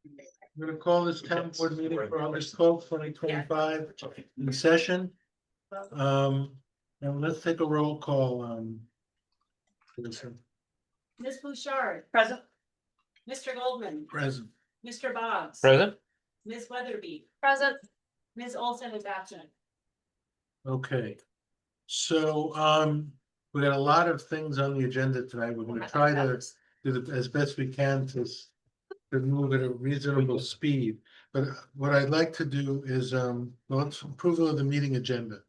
I'm gonna call this town board meeting for August 12th, 2025 in session. Now let's take a roll call. Listen, Ms. Bouchard. Present. Mr. Goldman. present. Mr. Boggs. Present. Ms. Weatherby. Present. Ms. Olson is absent. Okay. So, we got a lot of things on the agenda tonight. We're gonna try to do as best we can to move at a reasonable speed. But what I'd like to do is, let's approval of the meeting agenda.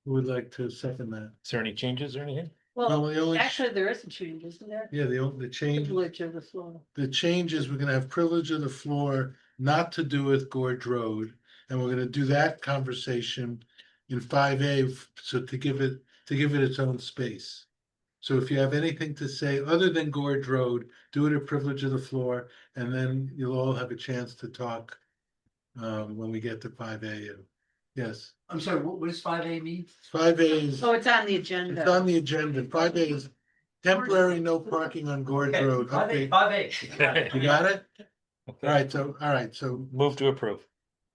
Who would like to second that? Is there any changes or anything? Well, Well, the only, actually, there is a change, isn't there? yeah, the change, Privilege of the floor. the change is we're gonna have privilege of the floor not to do with Gorge Road. And we're gonna do that conversation in 5A, so to give it its own space. So if you have anything to say other than Gorge Road, do it at privilege of the floor, and then you'll all have a chance to talk. When we get to 5A. Yes, I'm sorry, what does 5A mean? 5A is, Oh, it's on the it's agenda. on the agenda. 5A is temporary no parking on Gorge Road. Okay, 5A. you got it? All right, so Move to approve.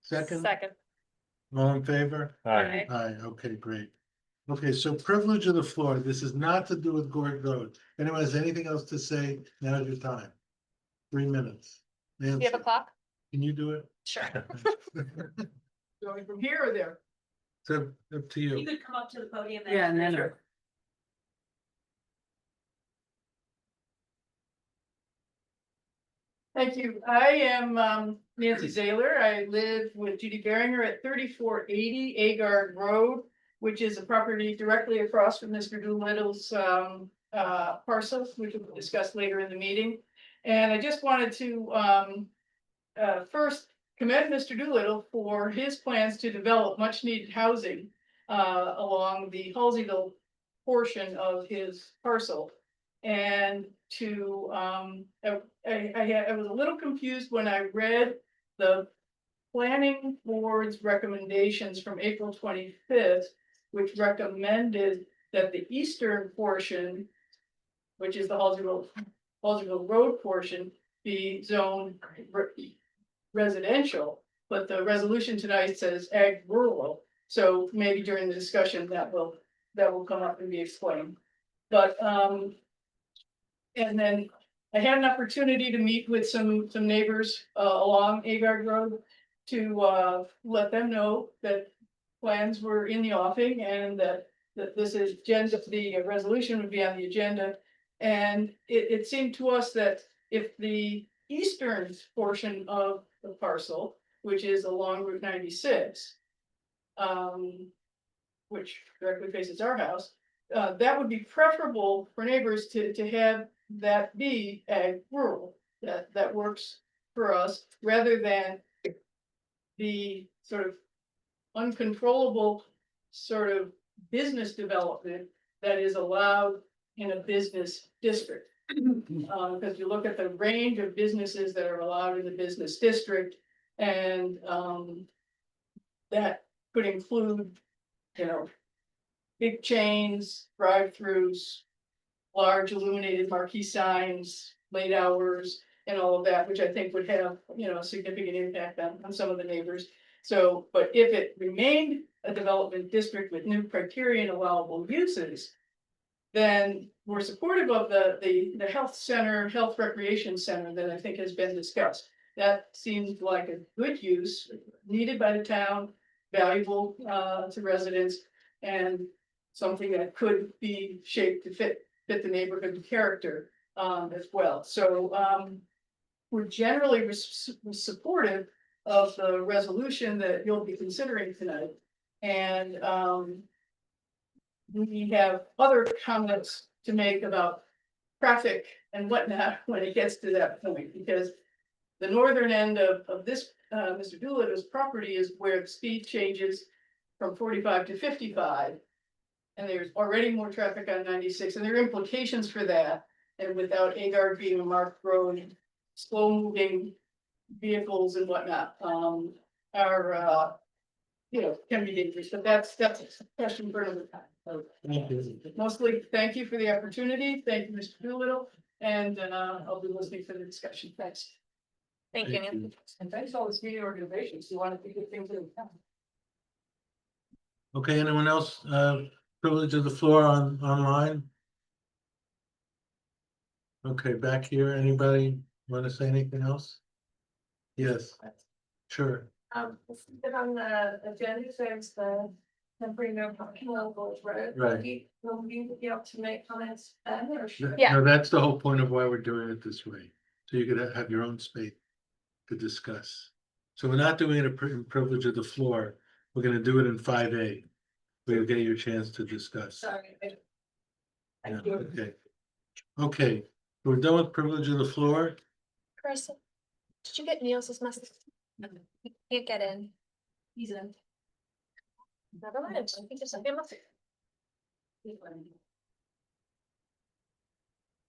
second, Second. all in favor? Aye. Aye, okay, great. Okay, so privilege of the floor, this is not to do with Gorge Road. Anyone has anything else to say, now's your time. 3 minutes. Do you have Nancy, a clock? can you do it? Sure. Going from here or there? It's up to You you. could come up to the podium. Yeah, and then. Thank you. I am Nancy Zaylor. I live with Judy Beringer at 3480 Agard Road, which is a property directly across from Mr. Doolittle's parcel, which we'll discuss later in the meeting. And I just wanted to first commend Mr. Doolittle for his plans to develop much needed housing along the Halseyville portion of his parcel. And to, I was a little confused when I read the planning board's recommendations from April 25th, which recommended that the eastern portion, which is the Halseyville Road portion, be zoned residential, but the resolution tonight says ag rural. So maybe during the discussion that will come up and be explained. But and then I had an opportunity to meet with some neighbors along Agard Road to let them know that plans were in the offing and that this is the resolution would be on the agenda. And it seemed to us that if the eastern portion of the parcel, which is along Route 96, which directly faces our house, that would be preferable for neighbors to have that be ag rural. That works for us rather than the sort of uncontrollable sort of business development that is allowed in a business district. Because you look at the range of businesses that are allowed in the business district, and that could include, big chains, drive-throughs, large illuminated marquee signs, late hours, and all of that, which I think would have, a significant impact on some of the neighbors. So, but if it remained a development district with new criteria and allowable uses, then we're supportive of the health center, health recreation center that I think has been discussed. That seems like a good use, needed by the town, valuable to residents, and something that could be shaped to fit the neighborhood character as well. So we're generally supportive of the resolution that you'll be considering tonight. And we have other comments to make about traffic and whatnot when it gets to that point, because the northern end of this Mr. Doolittle's property is where the speed changes from 45 to 55. And there's already more traffic on 96, and there are implications for that. And without Agard being a marked road, slow moving vehicles and whatnot are can be dangerous. But that's a question for another time. So Thank you. mostly, thank you for the opportunity. Thank you, Mr. Doolittle, and I'll be listening for the discussion. Thanks. Thank you, Thank Nancy. And thanks to all the community organizations who want to do good things in the town. Okay, anyone else, privilege of the floor online? Okay, back here, anybody want to say anything else? Yes, sure, It's been on the agenda since the temporary no parking locals, right? Right. Will you be able to make comments then or? no, that's the whole point of why we're doing it this way, so you could have your own space to discuss. So we're not doing it in privilege of the floor, we're gonna do it in 5A. We'll get you a chance to discuss. Sorry. Yeah, Thank you. okay. Okay, we're done with privilege of the floor. Chris, did you get Niels's message? He can't get in. He's in. Never mind, I think there's something else.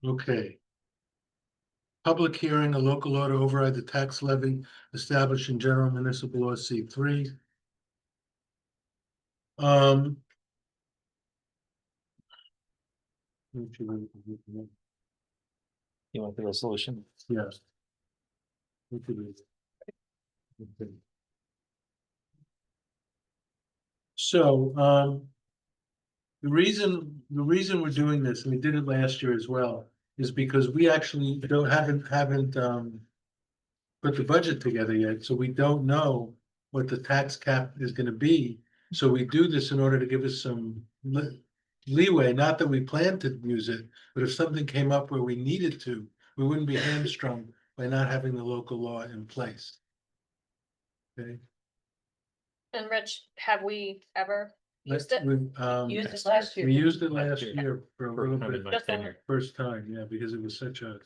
Okay. Public hearing, a local law to override the tax levy established in general municipal law C3. You want the resolution? Yes. We could read it. Okay. So, the reason we're doing this, and we did it last year as well, is because we actually haven't put the budget together yet, so we don't know what the tax cap is gonna be. So we do this in order to give us some leeway, not that we plan to use it, but if something came up where we needed to, we wouldn't be hamstrung by not having the local law in place. Okay. And Rich, have we ever used Let's- it? Used it last year. We used it Last last year. year for a For little kind of bit, my Just on- tenure. first time, yeah, because it was such a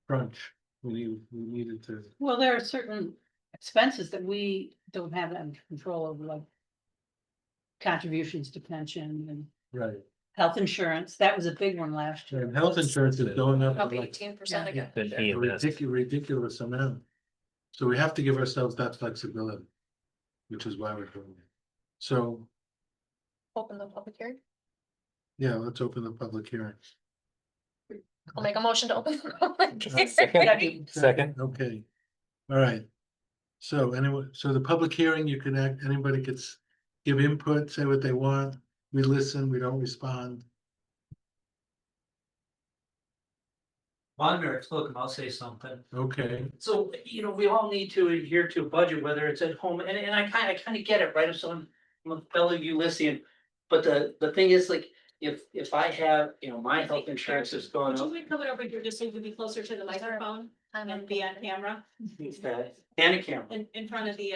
crunch. We needed to, Well, there are certain expenses that we don't have any control over, like contributions to pension and right, health insurance. That was a big one last year. and health insurance is going up Up to like 18% again. Then a EMS. ridiculous amount. So we have to give ourselves that flexibility, which is why we're doing it. So, Open the public hearing. yeah, let's open the public hearing. I'll make a motion to open. the public hearing. Second. Okay, all right. So anyone, so the public hearing, you can act, anybody gets, give input, say what they want, we listen, we don't respond. Wagner, look, I'll say something. Okay, So, we all need to adhere to a budget, whether it's at home, and I kinda get it, right? If someone, I'm a fellow Ulyssean. But the thing is, like, if I have, my health insurance has gone Would up. you come it over here just so you can be closer to the microphone and be on camera And a camera. in front of the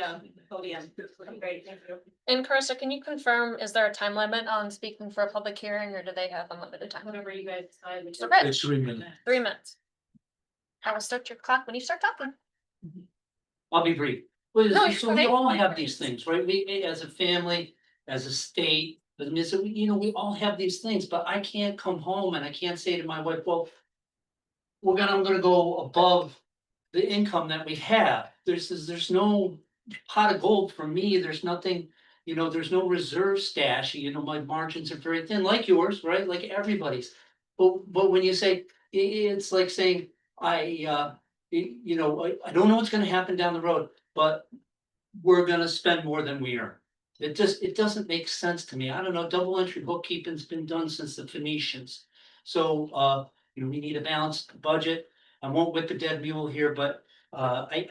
podium? Great, thank you. And Carissa, can you confirm, is there a time limit on speaking for a public hearing or do they have unlimited time? Whatever you guys decide. which- Okay. it's 3 minutes. 3 minutes. I will start your clock when you start talking. I'll be brief. Well, No, you're so we fine. all have these things, right? We, as a family, as a state, but I mean, so, we all have these things, but I can't come home and I can't say to my wife, well. I'm gonna go above the income that we have. There's no pot of gold for me. There's nothing, there's no reserve stash. My margins are very thin, like yours, right? Like everybody's. But when you say, it's like saying, I don't know what's gonna happen down the road, but we're gonna spend more than we earn. It doesn't make sense to me. I don't know, double entry bookkeeping's been done since the Phoenicians. So, we need a balanced budget. I won't whip a dead mule here, but I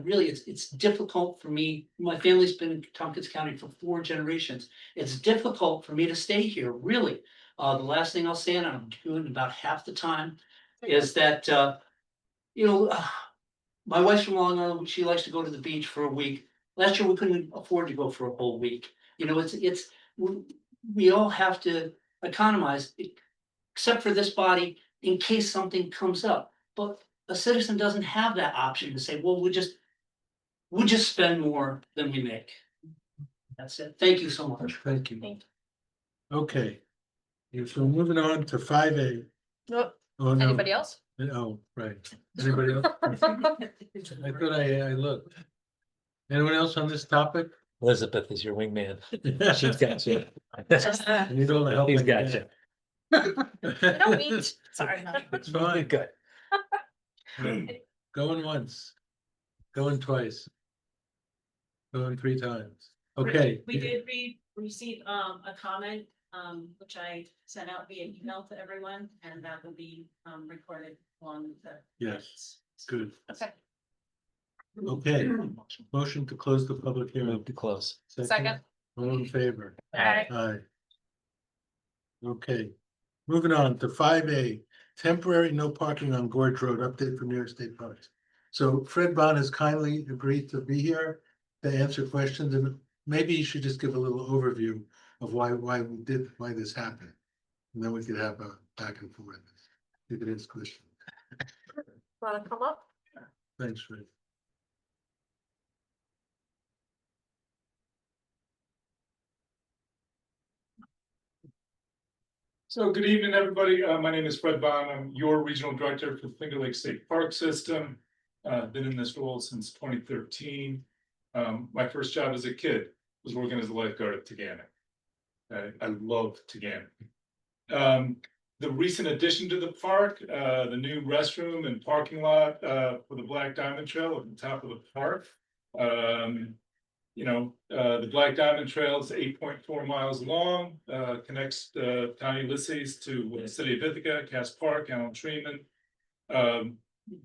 really, it's difficult for me. My family's been in Tompkins County for 4 generations. It's difficult for me to stay here, really. The last thing I'll say, and I'm doing about half the time, is that, my wife's from Long Island, she likes to go to the beach for a week. Last year, we couldn't afford to go for a whole week. We all have to economize, except for this body, in case something comes up. But a citizen doesn't have that option to say, well, we'll just spend more than we make. That's it. Thank you so much. Thank you. Thank Okay. So moving on to 5A. No, Oh, no. Anybody else? Oh, right. Anybody else? I thought I looked. Anyone else on this topic? Elizabeth is your wingman. She's got you. I need all the help. He's I got can you. get. I don't eat. Sorry. It's fine. Good. Going once. Going twice. Going 3 times. Okay. We did receive a comment, which I sent out via email to everyone, and that will be recorded on the. Yes, good. Okay, Okay, motion to close the public hearing. Move to close. Second. All in favor? Aye. Aye. Okay, moving on to 5A, temporary no parking on Gorge Road, update from New York State Parks. So Fred Bond has kindly agreed to be here to answer questions, and maybe you should just give a little overview of why this happened. And then we could have a back and forth. If it is question. Wanna come up? Thanks, Fred. So good evening, everybody. My name is Fred Bond. I'm your regional director for the Finger Lake State Park System. Been in this role since 2013. My first job as a kid was working as a lifeguard at Taganek. I love Taganek. The recent addition to the park, the new restroom and parking lot for the Black Diamond Trail at the top of the park. The Black Diamond Trail is 8.4 miles long, connects town of Ulysses to the city of Ithaca, Cass Park, Alan Treman.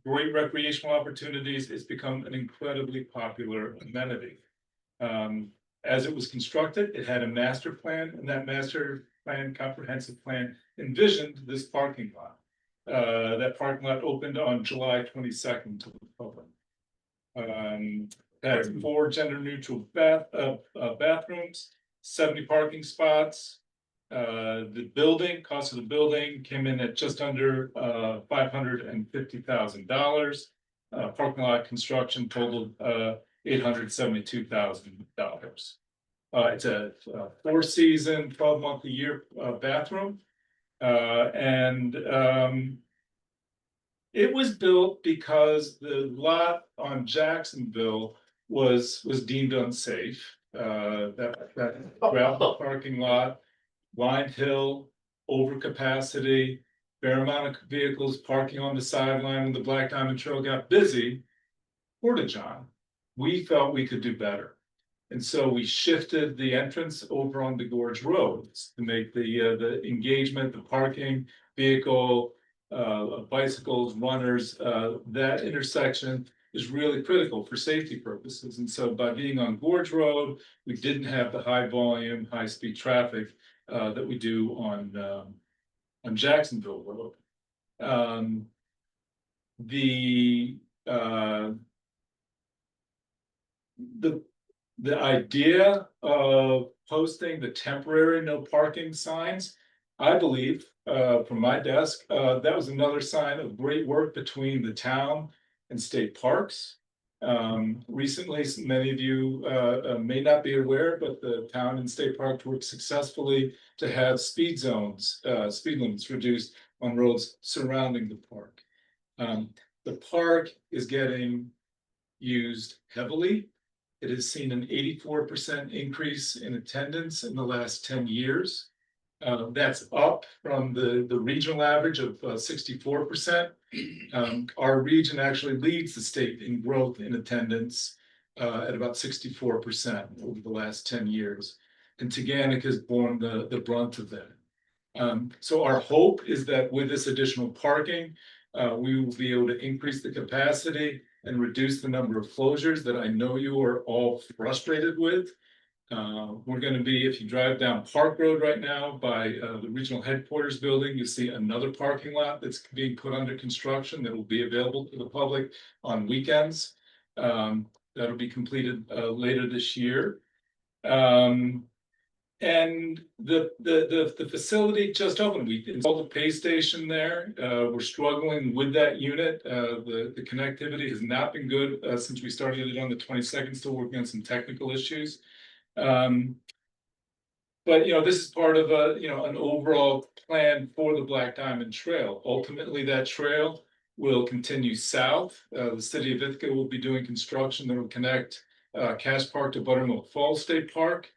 Great recreational opportunities. It's become an incredibly popular amenity. As it was constructed, it had a master plan, and that master plan, comprehensive plan, envisioned this parking lot. That parking lot opened on July 22nd to the public. Has 4 gender neutral bathrooms, 70 parking spots. The cost of the building came in at just under $550,000. Parking lot construction totaled $872,000. It's a 4-season, 12-month-a-year bathroom. It was built because the lot on Jacksonville was deemed unsafe. That gravel parking lot, lined hill, overcapacity, fair amount of vehicles parking on the sideline. When the Black Diamond Trail got busy, Porta-John, we felt we could do better. And so we shifted the entrance over onto Gorge Roads to make the engagement, the parking, vehicle, bicycles, runners, that intersection is really critical for safety purposes. And so by being on Gorge Road, we didn't have the high volume, high speed traffic that we do on Jacksonville Road. The idea of posting the temporary no parking signs, I believe, from my desk, that was another sign of great work between the town and state parks. Recently, many of you may not be aware, but the town and state parks worked successfully to have speed limits reduced on roads surrounding the park. The park is getting used heavily. It has seen an 84% increase in attendance in the last 10 years. That's up from the regional average of 64%. Our region actually leads the state in growth in attendance at about 64% over the last 10 years. And Taganek has borne the brunt of that. So our hope is that with this additional parking, we will be able to increase the capacity and reduce the number of closures that I know you are all frustrated with. We're going to be, if you drive down Park Road right now by the regional headquarters building, you'll see another parking lot that's being put under construction that will be available to the public on weekends. That'll be completed later this year. And the facility just opened. We installed a pay station there. We're struggling with that unit. The connectivity has not been good since we started it on the 22nd, still working on some technical issues. But this is part of an overall plan for the Black Diamond Trail. Ultimately, that trail will continue south. The city of Ithaca will be doing construction that will connect Cass Park to Buttermilk Falls State Park.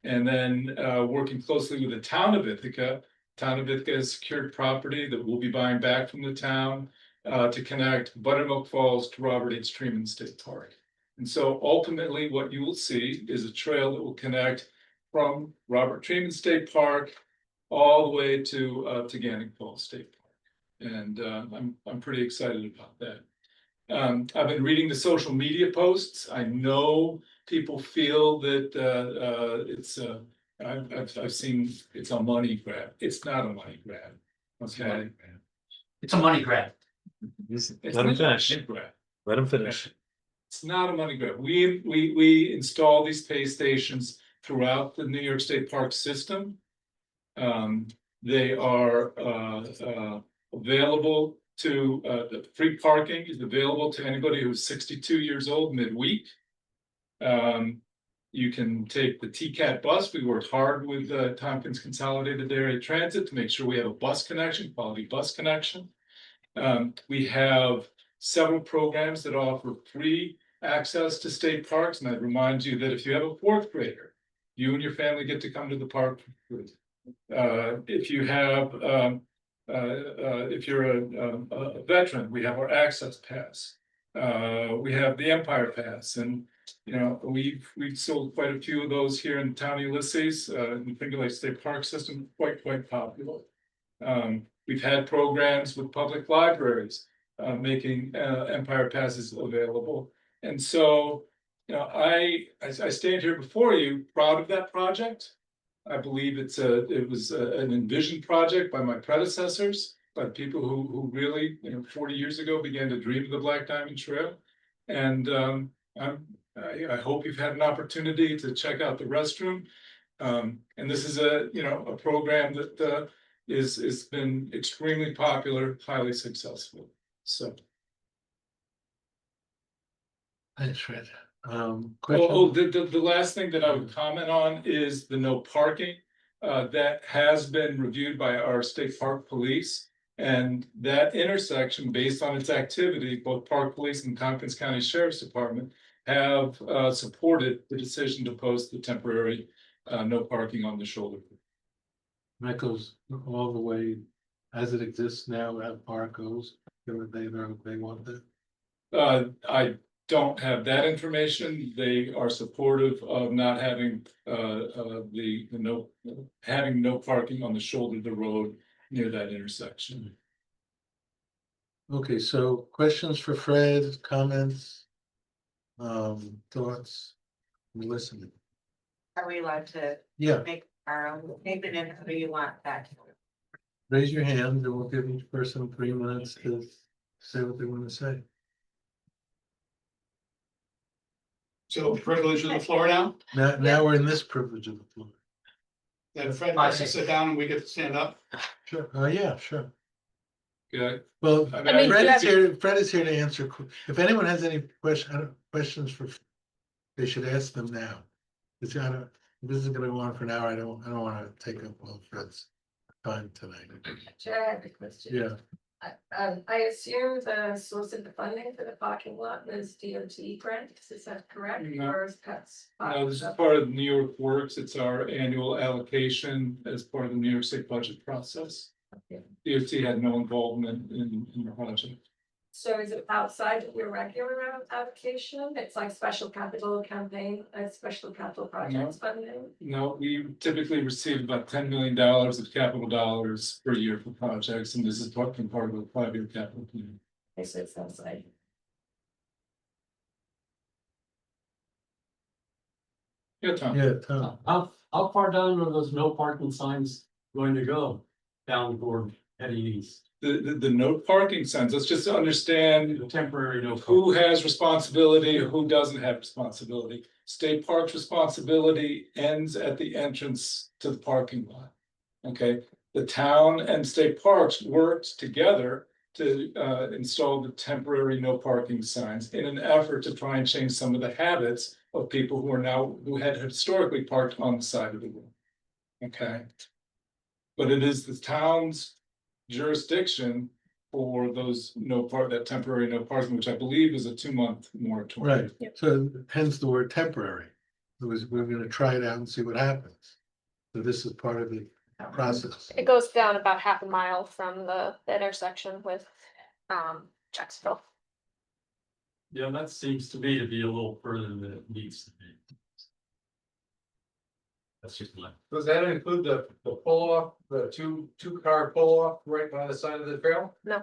And then working closely with the town of Ithaca. Town of Ithaca has secured property that we'll be buying back from the town. to connect Buttermilk Falls to Robert H. Treman State Park. And so ultimately, what you will see is a trail that will connect from Robert Treman State Park all the way to Gannick Falls State Park. And I'm pretty excited about that. I've been reading the social media posts. I know people feel that I've seen it's a money grab. It's not a money grab. Okay. It's a money grab. It's Let him not a finish. money grab. Let him finish. It's not a money grab. We install these pay stations throughout the New York State Park system. They are available to the free parking is available to anybody who's 62 years old midweek. You can take the TCAT bus. We worked hard with Tompkins Consolidated Area Transit to make sure we have a bus connection, quality bus connection. We have several programs that offer free access to state parks, and I'd remind you that if you have a fourth grader, you and your family get to come to the park for free. If you have, if you're a veteran, we have our access pass. We have the Empire Pass, and you know we've sold quite a few of those here in Town Ulysses, in the Finger Lake State Park system, quite popular. We've had programs with public libraries making Empire Passes available, and so you know I stand here before you proud of that project. I believe it was an envisioned project by my predecessors, by people who really, 40 years ago began to dream of the Black Diamond Trail. And I hope you've had an opportunity to check out the restroom. And this is a program that is been extremely popular, highly successful. So. Thanks, Fred. Oh, Question? the last thing that I would comment on is the no parking. That has been reviewed by our state park police. And that intersection, based on its activity, both Park Police and Tompkins County Sheriff's Department have supported the decision to post the temporary no parking on the shoulder. That goes all the way as it exists now, how far it goes, they want that. I don't have that information. They are supportive of not having having no parking on the shoulder of the road near that intersection. Okay, so questions for Fred, comments? Thoughts? I'm listening. Are we allowed to Yeah, make our own statement, and who do you want that? raise your hand and we'll give each person 3 minutes to say what they want to say. So privilege of the floor now, Now we're in this privilege of the floor. then Fred has to sit down and we get to stand up. Sure, yeah, sure. Okay. Well, I mean, Fred is here to answer. If anyone has any questions for, they should ask them now. It's this is gonna go on for an hour. I don't wanna take up all Fred's time tonight. Chair, I have a question. Yeah, I assume the source of the funding for the parking lot is DOT grant, is that correct? No. Or is that? No, this is part of New York Works. It's our annual allocation as part of the New York State budget process. Okay. DOT had no involvement in the project. So is it outside of your regular allocation? It's like special capital campaign, special capital projects funding? No, we typically receive about $10 million of capital dollars per year for projects, and this is part of a 5-year capital plan. Okay, so it's outside. Yeah, Tom. yeah, Tom. How far down are those no parking signs going to go down toward heading east? The no parking signs, let's just understand The temporary no. who has responsibility, who doesn't have responsibility. State Park's responsibility ends at the entrance to the parking lot. Okay, the town and state parks worked together to install the temporary no parking signs in an effort to try and change some of the habits of people who had historically parked on the side of the road. Okay. But it is the town's jurisdiction for those that temporary no parking, which I believe is a 2-month moratorium. Right, so hence the word temporary. We're gonna try it out and see what happens. So this is part of the process. It goes down about half a mile from the intersection with Jacksonville. Yeah, that seems to me to be a little further than it needs to be. That's just my. Does that include the pull off, the two-car pull off right by the side of the trail? No,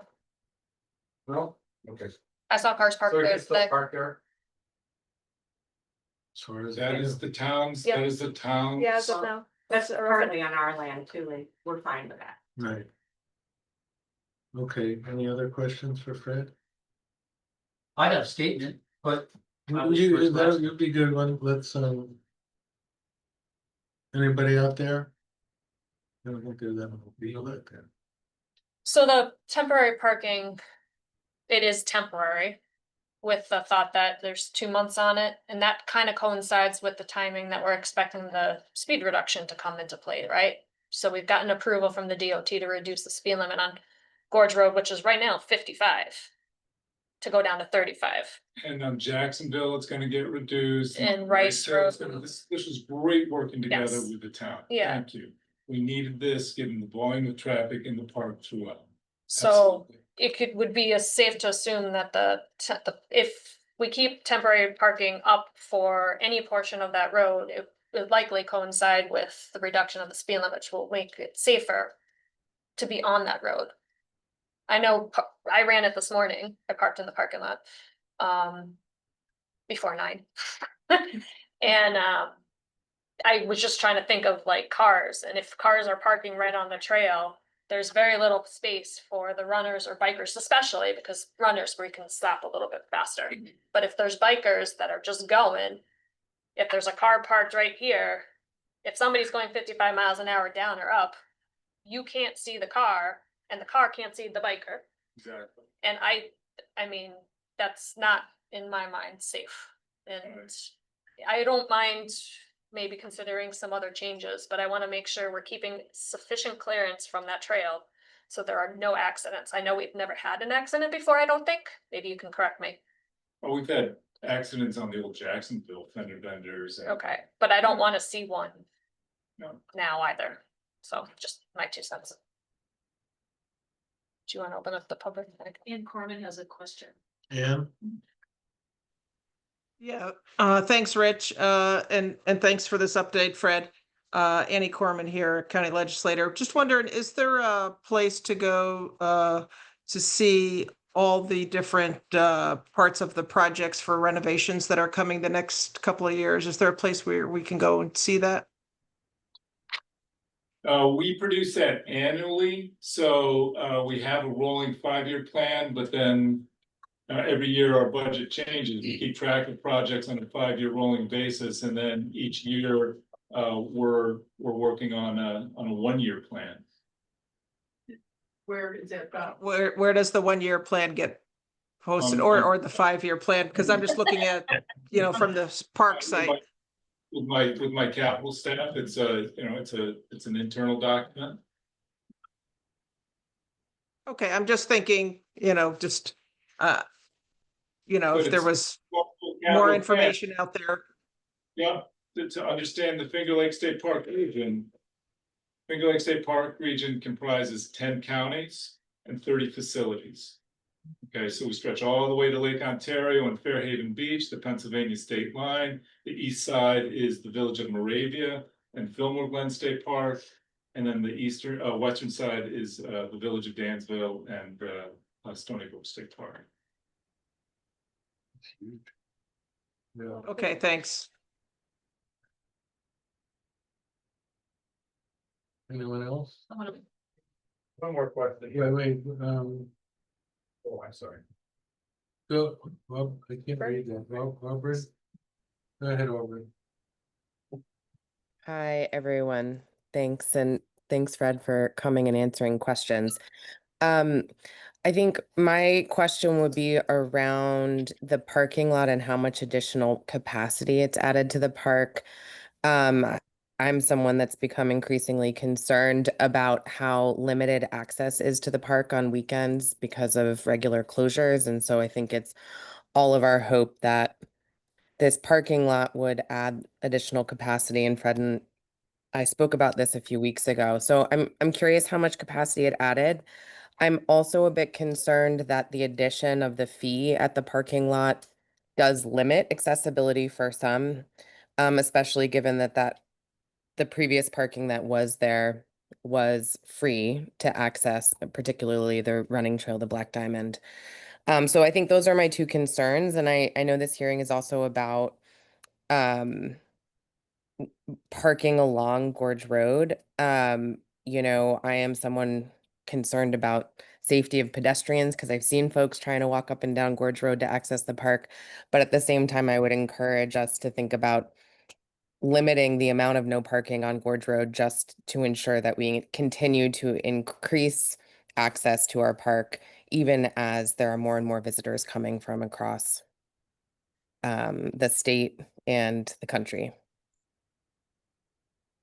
No? Okay. I saw cars parked So you there can still today. park there? As far as. That is the town's, Yep. that is the town. Yeah, as of now. That's currently on our land too, and we're fine with that. Right. Okay, any other questions for Fred? I got a statement, but. I was You, first that last. would be good one, let's, anybody out there? I don't think there's that many people out there. So the temporary parking, it is temporary. With the thought that there's 2 months on it, and that kind of coincides with the timing that we're expecting the speed reduction to come into play, right? So we've gotten approval from the DOT to reduce the speed limit on Gorge Road, which is right now 55. To go down to 35. And on Jacksonville, it's gonna get reduced. And Rice Hill, it's Road. gonna- This was great working together Yes. with the town. Yeah. Thank you. We needed this, given the volume of traffic in the park throughout. So Absolutely. would be safe to assume that if we keep temporary parking up for any portion of that road, it would likely coincide with the reduction of the speed limit, which will make it safer to be on that road. I know, I ran it this morning, I parked in the parking lot, before 9. And, I was just trying to think of like cars, and if cars are parking right on the trail, there's very little space for the runners or bikers, especially because runners, we can stop a little bit faster. But if there's bikers that are just going, if there's a car parked right here, if somebody's going 55 miles an hour down or up, you can't see the car and the car can't see the biker. Exactly. And I mean, that's not in my mind safe. And I don't mind maybe considering some other changes, but I want to make sure we're keeping sufficient clearance from that trail so there are no accidents. I know we've never had an accident before, I don't think. Maybe you can correct me. Well, we've had accidents on the old Jacksonville fender benders. And Okay, but I don't want to see one No. now either. So just my 2 cents. Do you want to open up the public? Ian Corman has a question. And Yeah, thanks, Rich, and thanks for this update, Fred. Annie Corman here, County Legislator. Just wondering, is there a place to go to see all the different parts of the projects for renovations that are coming the next couple of years? Is there a place where we can go and see that? We produce that annually, so we have a rolling 5-year plan, but then every year our budget changes. We keep track of projects on a 5-year rolling basis, and then each year we're working on a 1-year plan. Where is that from? Where does the 1-year plan get posted, or the 5-year plan? Because I'm just looking at, from the park site. With my capital staff, it's it's an internal document. Okay, I'm just thinking, just, if there was more information out there. Yeah, to understand the Finger Lake State Park region. Finger Lake State Park region comprises 10 counties and 30 facilities. Okay, so we stretch all the way to Lake Ontario and Fairhaven Beach, the Pennsylvania state line. The east side is the village of Moravia and Fillmore Glen State Park. And then the western side is the village of Dansville and Stony Brook State Park. yeah, Okay, thanks. anyone else? One more question. Wait, Oh, I'm sorry. go, Rob, I can't read that, Robert. Go ahead, Aubrey. Hi, everyone. Thanks, and thanks, Fred, for coming and answering questions. I think my question would be around the parking lot and how much additional capacity it's added to the park. I'm someone that's become increasingly concerned about how limited access is to the park on weekends because of regular closures. And so I think it's all of our hope that this parking lot would add additional capacity. And Fred and I spoke about this a few weeks ago. So I'm curious how much capacity it added. I'm also a bit concerned that the addition of the fee at the parking lot does limit accessibility for some, especially given that the previous parking that was there was free to access, particularly the running trail, the Black Diamond. So I think those are my two concerns, and I know this hearing is also about parking along Gorge Road. I am someone concerned about safety of pedestrians because I've seen folks trying to walk up and down Gorge Road to access the park. But at the same time, I would encourage us to think about limiting the amount of no parking on Gorge Road just to ensure that we continue to increase access to our park, even as there are more and more visitors coming from across the state and the country.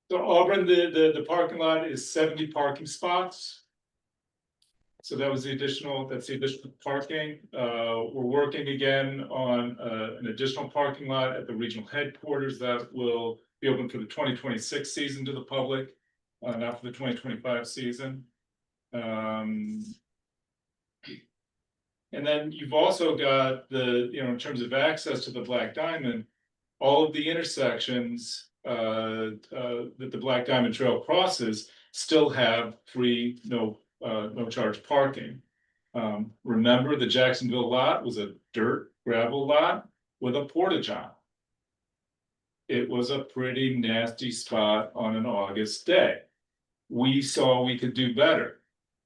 So Auburn, the parking lot is 70 parking spots. So that's the additional parking. We're working again on an additional parking lot at the regional headquarters that will be open for the 2026 season to the public, not for the 2025 season. And then you've also got in terms of access to the Black Diamond, all of the intersections that the Black Diamond Trail crosses still have free, no charge parking. Remember, the Jacksonville lot was a dirt gravel lot with a porta-john. It was a pretty nasty spot on an August day. We saw we could do better,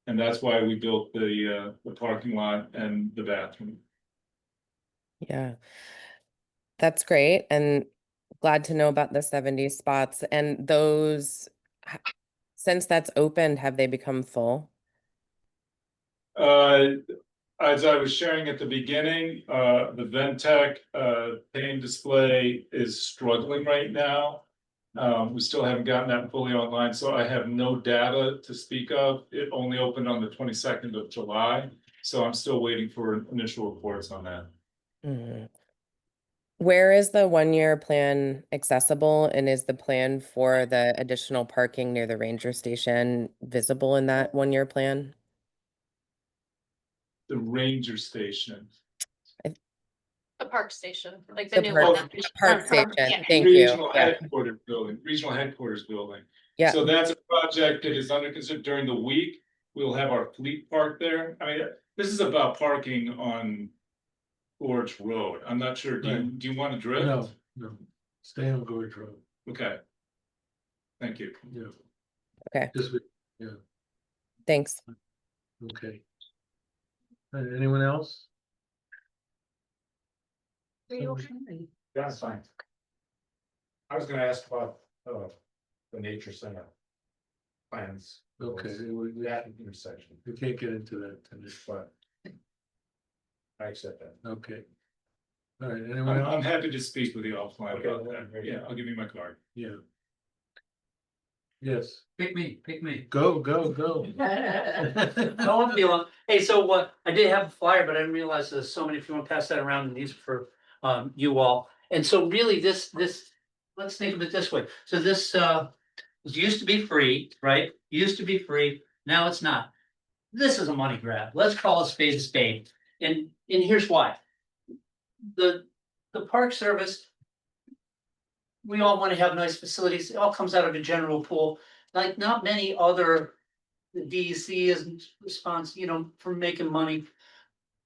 and that's why we built the parking lot and the bathroom. Yeah, that's great, and glad to know about the 70 spots. And those, since that's opened, have they become full? As I was sharing at the beginning, the Ventec paint display is struggling right now. We still haven't gotten that fully online, so I have no data to speak of. It only opened on the 22nd of July, so I'm still waiting for initial reports on that. Mhm. Where is the 1-year plan accessible, and is the plan for the additional parking near the ranger station visible in that 1-year plan? The ranger station. The park station, like the The new park- one. Park station, Yeah. thank you. Regional Yeah. headquarters building, regional headquarters building. Yeah. So that's a project that is under consideration during the week. We'll have our fleet park there. I mean, this is about parking on Gorge Road. I'm not sure. Do you want to drift? No, stay on Gorge Road. Okay. Thank you. Yeah. Okay, Yeah, thanks. okay. Anyone else? That's fine. I was gonna ask about, the nature center plans. Okay, That intersection, we can't get into that tonight. but I accept that. Okay. All right, anyone I'm else? happy to speak with you offline Okay, about that. very Yeah, good. I'll give you my card. Yeah. Yes, Pick me. go. I won't be long. Hey, so what, I did have a flyer, but I didn't realize there's so many, if you want to pass that around, and these are for you all. And so really this, let's think of it this way. So this used to be free, right? Used to be free, now it's not. This is a money grab. Let's call a spade a spade. And here's why. The Park Service, we all want to have nice facilities. It all comes out of a general pool. Like not many other, the DEC isn't responsible, for making money.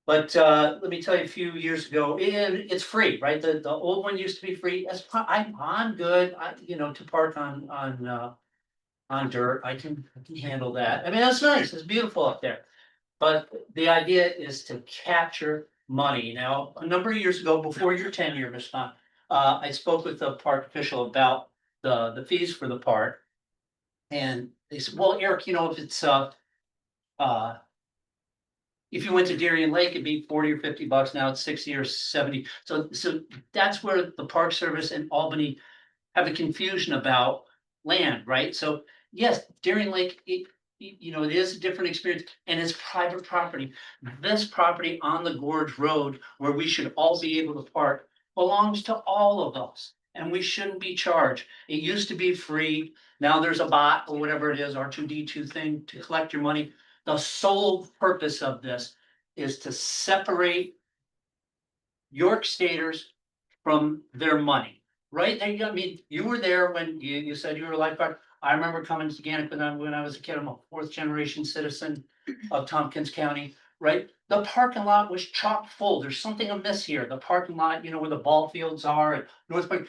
But let me tell you, a few years ago, and it's free, right? The old one used to be free. I'm good. To park on dirt. I can handle that. I mean, that's nice. It's beautiful up there. But the idea is to capture money. Now, a number of years ago, before your tenure, Ms. Khan, I spoke with the park official about the fees for the park. And they said, well, Eric, if it's if you went to Darien Lake, it'd be 40 or 50 bucks. Now it's 60 or 70. So that's where the Park Service and Albany have a confusion about land, right? So yes, Darien Lake, it is a different experience, and it's private property. This property on the Gorge Road, where we should all be able to park, belongs to all of us, and we shouldn't be charged. It used to be free. Now there's a bot or whatever it is, R2D2 thing to collect your money. The sole purpose of this is to separate York Staters from their money, right? And I mean, you were there when you said you were a lifeguard. I remember coming to Gannett when I was a kid. I'm a fourth generation citizen of Tompkins County, right? The parking lot was chock full. There's something amiss here. The parking lot, you know, where the ball fields are and North Park,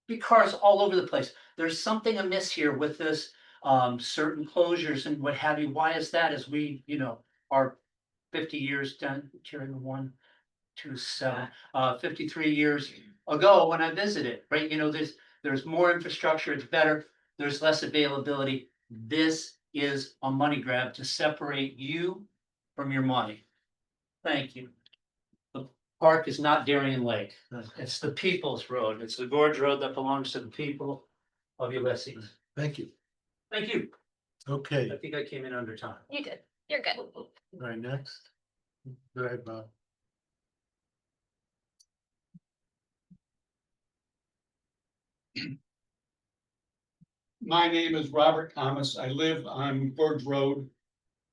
big cars all over the place. There's something amiss here with this, certain closures and what have you. Why is that? As we, are 50 years done, carrying 1, 2, 7, 53 years ago when I visited, right? There's more infrastructure, it's better, there's less availability. This is a money grab to separate you from your money. Thank you. The park is not Darien Lake. It's the People's Road. It's the Gorge Road that belongs to the people of Ulysses. Thank you. Thank you. Okay, I think I came in under time. You did, you're good. all right, next. Go ahead, Bob. My name is Robert Thomas. I live on Gorge Road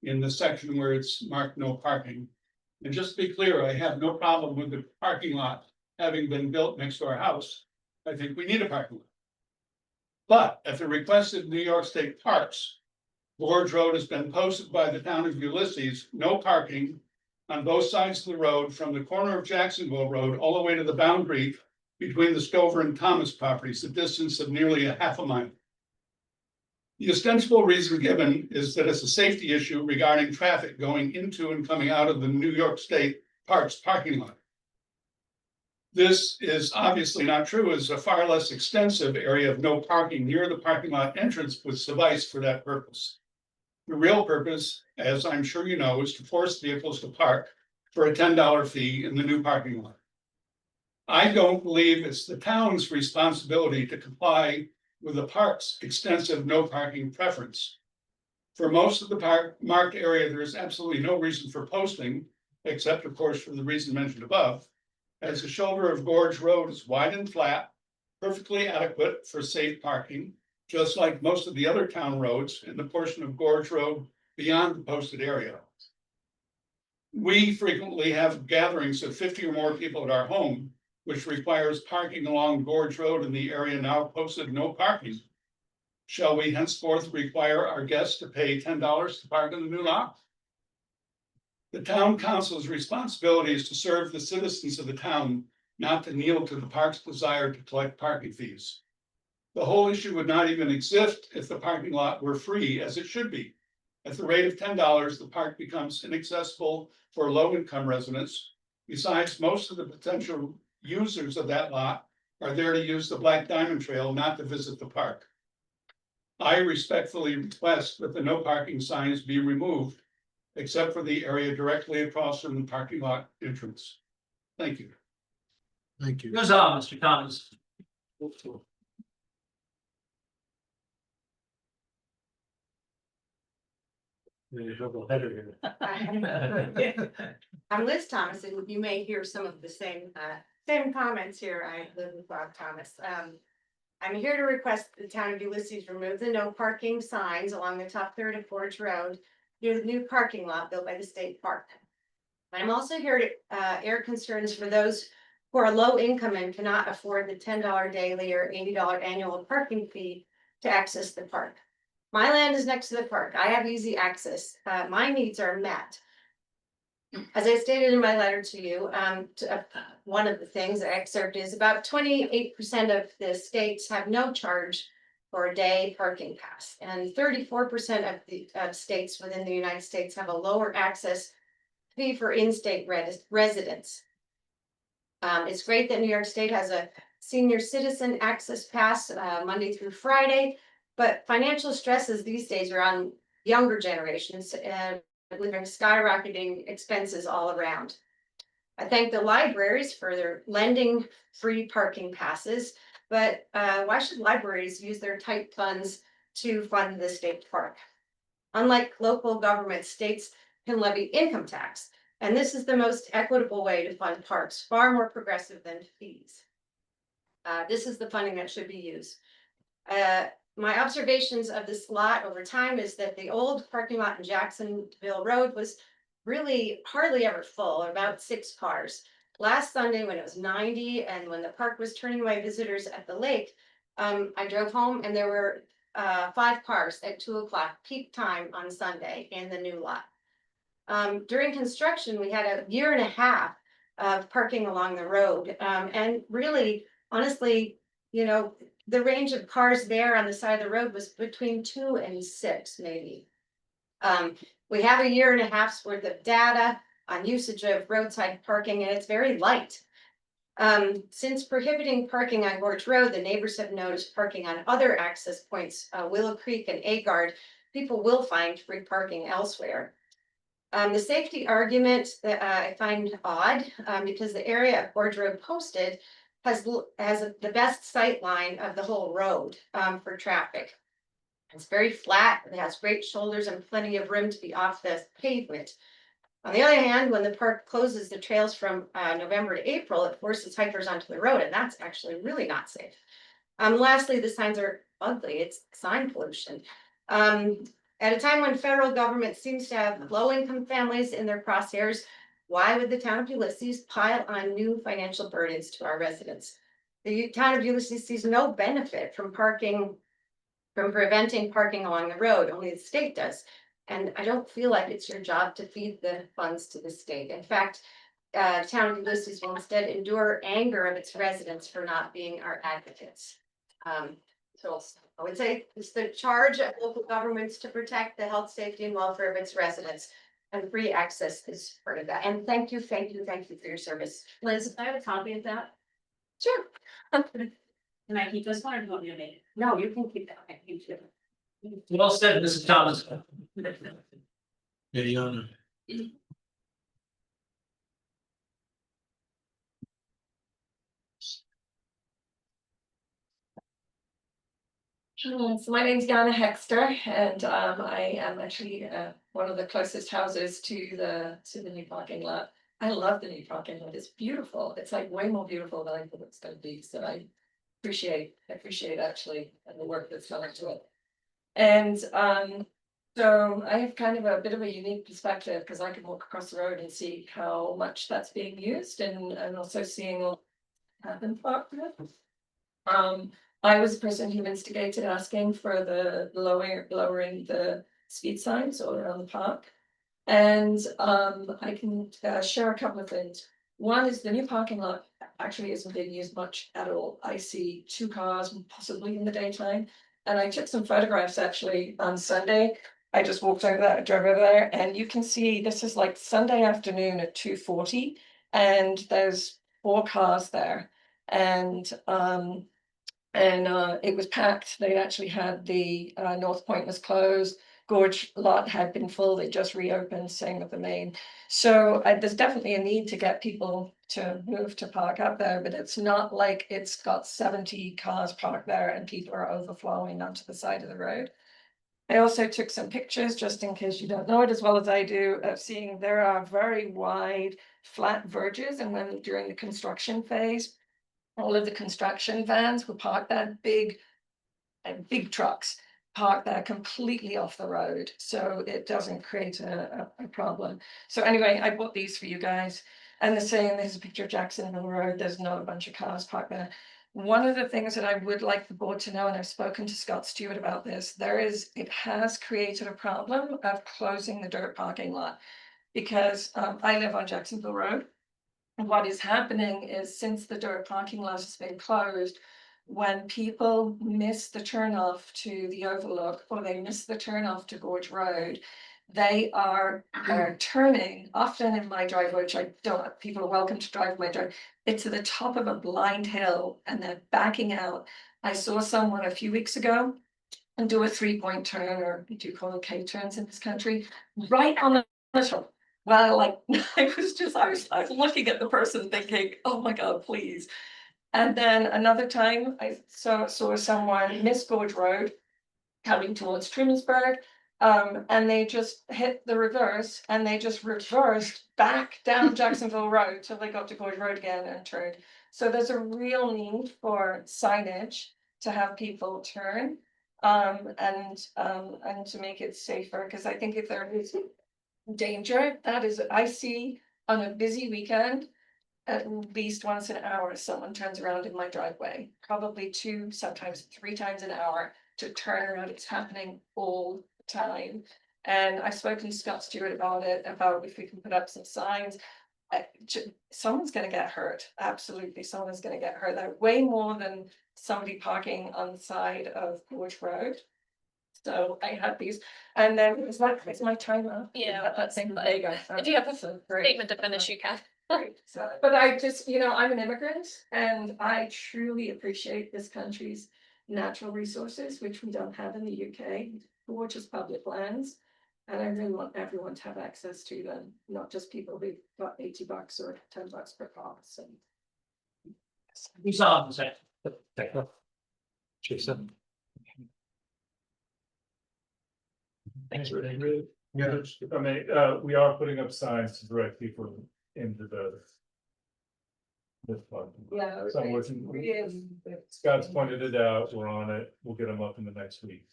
in the section where it's marked no parking. And just to be clear, I have no problem with the parking lot having been built next to our house. I think we need a parking lot. But at the request of New York State Parks, Gorge Road has been posted by the town of Ulysses, no parking on both sides of the road from the corner of Jacksonville Road all the way to the boundary between the Stover and Thomas properties, a distance of nearly a half a mile. The ostensible reason given is that it's a safety issue regarding traffic going into and coming out of the New York State Parks parking lot. This is obviously not true, as a far less extensive area of no parking near the parking lot entrance would suffice for that purpose. The real purpose, as I'm sure you know, is to force vehicles to park for a $10 fee in the new parking lot. I don't believe it's the town's responsibility to comply with the park's extensive no parking preference. For most of the park marked area, there is absolutely no reason for posting, except of course for the reason mentioned above, as the shoulder of Gorge Road is wide and flat, perfectly adequate for safe parking, just like most of the other town roads in the portion of Gorge Road beyond the posted area. We frequently have gatherings of 50 or more people at our home, which requires parking along Gorge Road in the area now posted no parking. Shall we henceforth require our guests to pay $10 to park in the new lot? The town council's responsibility is to serve the citizens of the town, not to kneel to the park's desire to collect parking fees. The whole issue would not even exist if the parking lot were free, as it should be. At the rate of $10, the park becomes inaccessible for low-income residents. Besides, most of the potential users of that lot are there to use the Black Diamond Trail, not to visit the park. I respectfully request that the no parking signs be removed, except for the area directly across from the parking lot entrance. Thank you. Thank you. Goes on, Mr. Thomas. I'm Liz Thomas, and you may hear some of the same comments here. I live with Bob Thomas. I'm here to request the town of Ulysses remove the no parking signs along the top third of Gorge Road near the new parking lot built by the state park. I'm also here to air concerns for those who are low income and cannot afford the $10 daily or $80 annual parking fee to access the park. My land is next to the park. I have easy access. My needs are met. As I stated in my letter to you, one of the things I excerpt is about 28% of the states have no charge for a day parking pass, and 34% of the states within the United States have a lower access fee for in-state residents. It's great that New York State has a senior citizen access pass Monday through Friday, but financial stresses these days are on younger generations and with skyrocketing expenses all around. I thank the libraries for their lending free parking passes, but why should libraries use their tight funds to fund the state park? Unlike local government, states can levy income tax, and this is the most equitable way to fund parks, far more progressive than fees. This is the funding that should be used. my observations of this lot over time is that the old parking lot in Jacksonville Road was really hardly ever full, about 6 cars. Last Sunday, when it was 90 and when the park was turning away visitors at the lake, I drove home and there were 5 cars at 2 o'clock, peak time on Sunday in the new lot. During construction, we had a year and a half of parking along the road. And really, honestly, you know, the range of cars there on the side of the road was between 2 and 6, maybe. We have a year and a half's worth of data on usage of roadside parking, and it's very light. Since prohibiting parking on Gorge Road, the neighbors have noticed parking on other access points, Willow Creek and Agard. People will find free parking elsewhere. The safety argument that I find odd, because the area of Gorge Road posted has the best sight line of the whole road for traffic. It's very flat, it has great shoulders and plenty of room to be off the pavement. On the other hand, when the park closes the trails from November to April, it forces hikers onto the road, and that's actually really not safe. Lastly, the signs are ugly, it's sign pollution. At a time when federal government seems to have low-income families in their crosshairs, why would the town of Ulysses pile on new financial burdens to our residents? The town of Ulysses sees no benefit from preventing parking along the road, only the state does. And I don't feel like it's your job to feed the funds to the state. In fact, the town of Ulysses will instead endure anger of its residents for not being our advocates. So I would say it's the charge of local governments to protect the health, safety, and welfare of its residents. And free access is part of that. And thank you for your service. Liz, I have a copy of that. Sure. Can I keep this one or do you want me to make it? No, you can keep that. Thank you. Well said, Mrs. Thomas. Yeah, Yana. So my name's Yana Hexter, and I am actually one of the closest houses to the new parking lot. I love the new parking lot. It's beautiful. It's like way more beautiful than I thought it's going to be. So I appreciate actually the work that's gone into it. And so I have kind of a bit of a unique perspective because I can walk across the road and see how much that's being used, and also seeing all happen. I was the person who instigated asking for the lowering the speed signs all around the park. And I can share a couple of things. One is the new parking lot actually isn't being used much at all. I see 2 cars possibly in the daytime. And I took some photographs actually on Sunday. I just walked over there, drove over there, and you can see this is like Sunday afternoon at 2:40, and there's 4 cars there. And it was packed. They actually had the North Point was closed. Gorge lot had been full. They just reopened, same with the main. So there's definitely a need to get people to move to park up there, but it's not like it's got 70 cars parked there and people are overflowing onto the side of the road. I also took some pictures, just in case you don't know it as well as I do, of seeing there are very wide flat verges, and when during the construction phase, all of the construction vans were parked there, big trucks parked there completely off the road, so it doesn't create a problem. So anyway, I bought these for you guys, and the same, there's a picture of Jacksonville Road. There's not a bunch of cars parked there. One of the things that I would like the board to know, and I've spoken to Scott Stewart about this, it has created a problem of closing the dirt parking lot, because I live on Jacksonville Road. And what is happening is, since the dirt parking lot has been closed, when people miss the turnoff to the overlook, or they miss the turnoff to Gorge Road, they are turning, often in my driveway, which I don't, people are welcome to drive my drive, it's to the top of a blind hill and they're backing out. I saw someone a few weeks ago and do a 3-point turn, or do you call it K-turns in this country, right on the hill. Well, like, I was looking at the person thinking, oh my God, please. And then another time I saw someone miss Gorge Road coming towards Trumansburg, and they just hit the reverse, and they just reversed back down Jacksonville Road till they got to Gorge Road again and turned. So there's a real need for signage to have people turn. And to make it safer, because I think if there is danger, that is, I see on a busy weekend, at least once an hour, someone turns around in my driveway, probably 2, sometimes 3 times an hour to turn around. It's happening all the time. And I've spoken to Scott Stewart about it, about if we can put up some signs. Someone's gonna get hurt, absolutely, someone's gonna get hurt. They're way more than somebody parking on the side of Gorge Road. So I had these, and then is my timer? Yeah, That that's thing, fine. there you go. If you have a So great. statement to finish, you can. Right, so, but I just, I'm an immigrant and I truly appreciate this country's natural resources, which we don't have in the UK, which is public lands. And I really want everyone to have access to them, not just people who've got $80 or $10 per car, so. Who's on the second? Jason. Thanks, Rick. Yeah, if I may, we are putting up signs to direct people into this part. Yeah. So I'm working, Scott's pointed it out, we're on it, we'll get them up in the next week.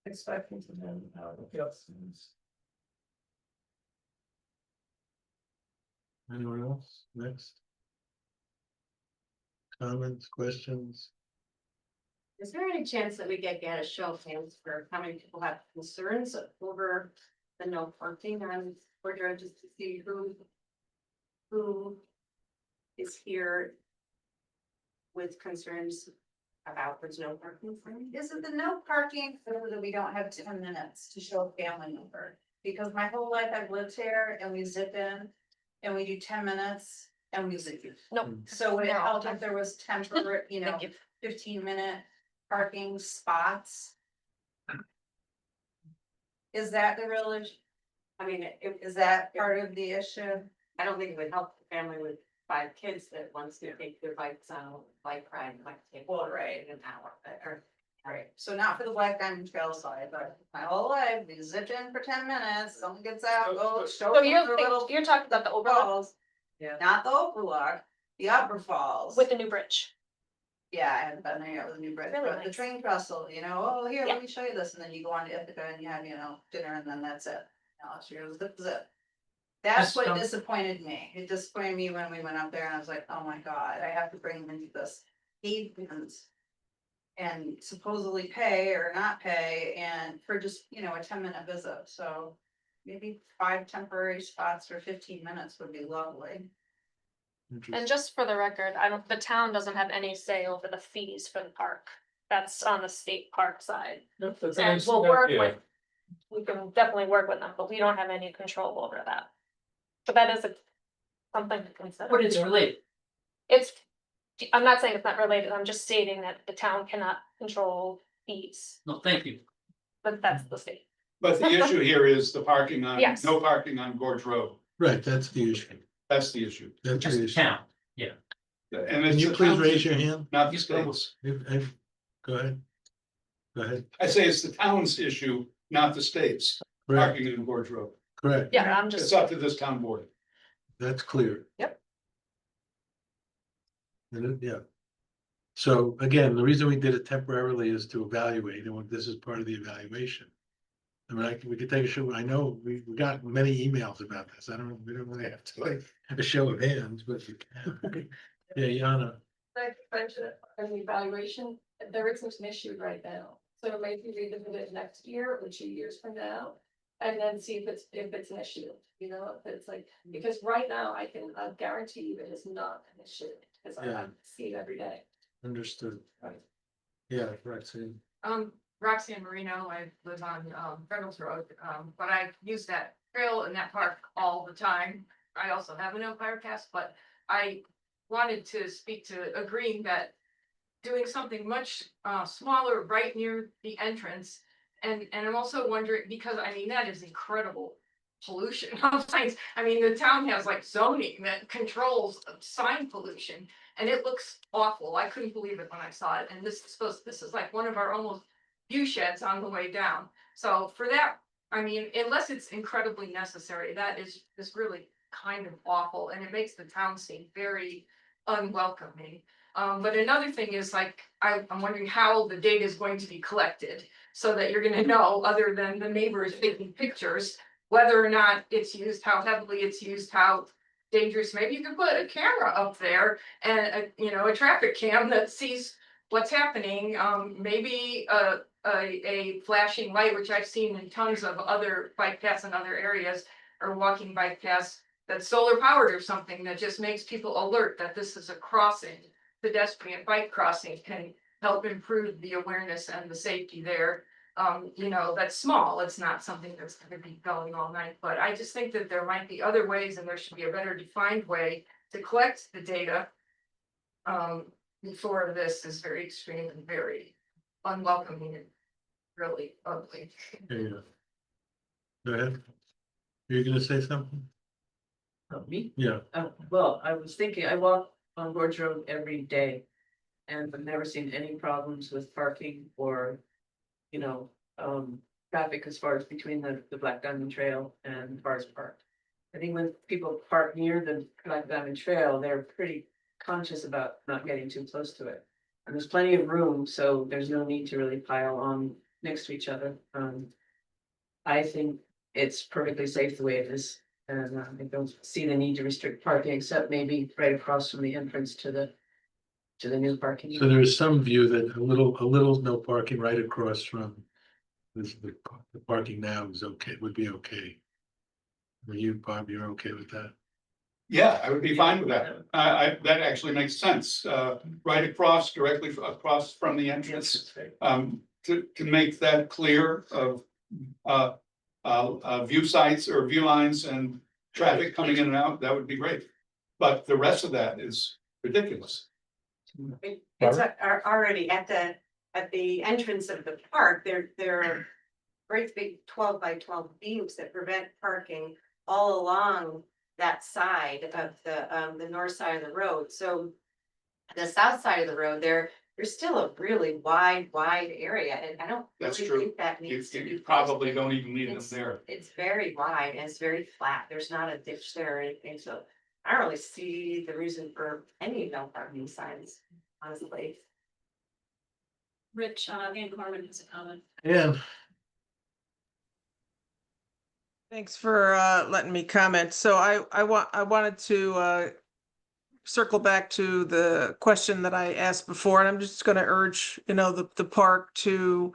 Expecting to them. Yes. Anyone else? Next. Comments, questions? Is there any chance that we get a show of hands for how many people have concerns over the no parking on Gorge Road, just to see who is here with concerns about there's no parking sign? Is it the no parking so that we don't have 10 minutes to show a family member? Because my whole life I've lived here and we zip in and we do 10 minutes and we zip. Nope. So would it No. help if there was temporary, Thank you. 15-minute parking spots? Is that the real issue? I mean, Is that part of the issue? I don't think it would help the family with 5 kids that wants to take their bikes on a bike ride, might take Well, right. an hour, or. Right, so not for the Black Diamond Trail side, but my whole life, we zipped in for 10 minutes, someone gets out, go show So them you're, their little you're talking about the overlook falls. Yeah. Not the overlook, the upper falls. with the new bridge. Yeah, I haven't been there yet with the new bridge, Really but the nice. train trestle, oh, here, Yeah. let me show you this, and then you go on to Ithaca and you have, dinner and then that's it. No, it's your zip, zip. That's what disappointed me. It disappointed me when we went up there and I was like, oh my God, I have to bring them into this pavement. And supposedly pay or not pay and for just, a 10-minute visit, so. Maybe 5 temporary spots for 15 minutes would be lovely. And just for the record, the town doesn't have any say over the fees for the park. That's on the state park side. And we'll work with, we can definitely work with them, but we don't have any control over that. But that is something to consider. But it's related. I'm not saying it's not related, I'm just stating that the town cannot control fees, No, thank you. but that's the state. But the issue here is the parking on, Yes. no parking on Gorge Road. Right, that's the issue. That's the issue. That's Just the the issue. town. And Can it's you the please town's raise your issue, hand? not the state's. Go ahead. Go ahead. I say it's the town's issue, not the state's, Correct, parking in Gorge Road. correct. Yeah, I'm It's just, up to this town board. That's clear. Yep. Yeah. So again, the reason we did it temporarily is to evaluate, and this is part of the evaluation. I mean, we could take a show, I know we got many emails about this, we don't really have to have a show of hands, but. Yeah, Yana, I mentioned it in the evaluation, there isn't an issue right now, so maybe revisit it next year or 2 years from now. And then see if it's an issue, if it's like, because right now I can guarantee you it is not an issue, because I Yeah. see it every day. understood. Right. Yeah, Roxanne. Roxanne Marino, I live on, Reynolds Road, but I use that trail in that park all the time. I also have a no fire cast, but I wanted to speak to agreeing that doing something much, smaller right near the entrance. And I'm also wondering, because that is incredible pollution of signs. The town has like zoning that controls sign pollution and it looks awful. I couldn't believe it when I saw it. And this is like one of our almost view sheds on the way down. So for that, unless it's incredibly necessary, that is really kind of awful and it makes the town seem very unwelcoming. But another thing is like, I'm wondering how the data is going to be collected. So that you're gonna know, other than the neighbors taking pictures, whether or not it's used, how heavily it's used, how dangerous. Maybe you could put a camera up there and, a traffic cam that sees what's happening. Maybe a flashing light, which I've seen in tons of other bike paths in other areas or walking bike paths that's solar powered or something that just makes people alert that this is a crossing, pedestrian bike crossing can help improve the awareness and the safety there. That's small. It's not something that's gonna be going all night, but I just think that there might be other ways and there should be a better defined way to collect the data. Before this is very extreme and very unwelcoming and really ugly. Yeah. Go ahead. You're gonna say something? Me? Yeah. Well, I was thinking, I walk on Gorge Road every day. And I've never seen any problems with parking or, traffic as far as between the Black Diamond Trail and Forest Park. I think when people park near the Black Diamond Trail, they're pretty conscious about not getting too close to it. And there's plenty of room, so there's no need to really pile on next to each other. I think it's perfectly safe the way it is. And I don't see the need to restrict parking, except maybe right across from the entrance to the new parking. So there is some view that a little no parking right across from this, the parking now is okay, would be okay. Are you, Bob, you're okay with that? Yeah, I would be fine with that. That actually makes sense. Right across, directly across from the entrance. To make that clear of view sites or view lines and traffic coming in and out, that would be great. But the rest of that is ridiculous. It's already at the entrance of the park, there are great big 12 by 12 beams that prevent parking all along that side of the north side of the road. So the south side of the road, there's still a really wide area, and I don't That's really true. think that needs to be. You probably don't even need them there. It's very wide and it's very flat. There's not a ditch there or anything, so I don't really see the reason for any no parking signs, honestly. Rich, Ann Corman has a comment. Yeah. Thanks for letting me comment. So I wanted to circle back to the question that I asked before, and I'm just going to urge, the park to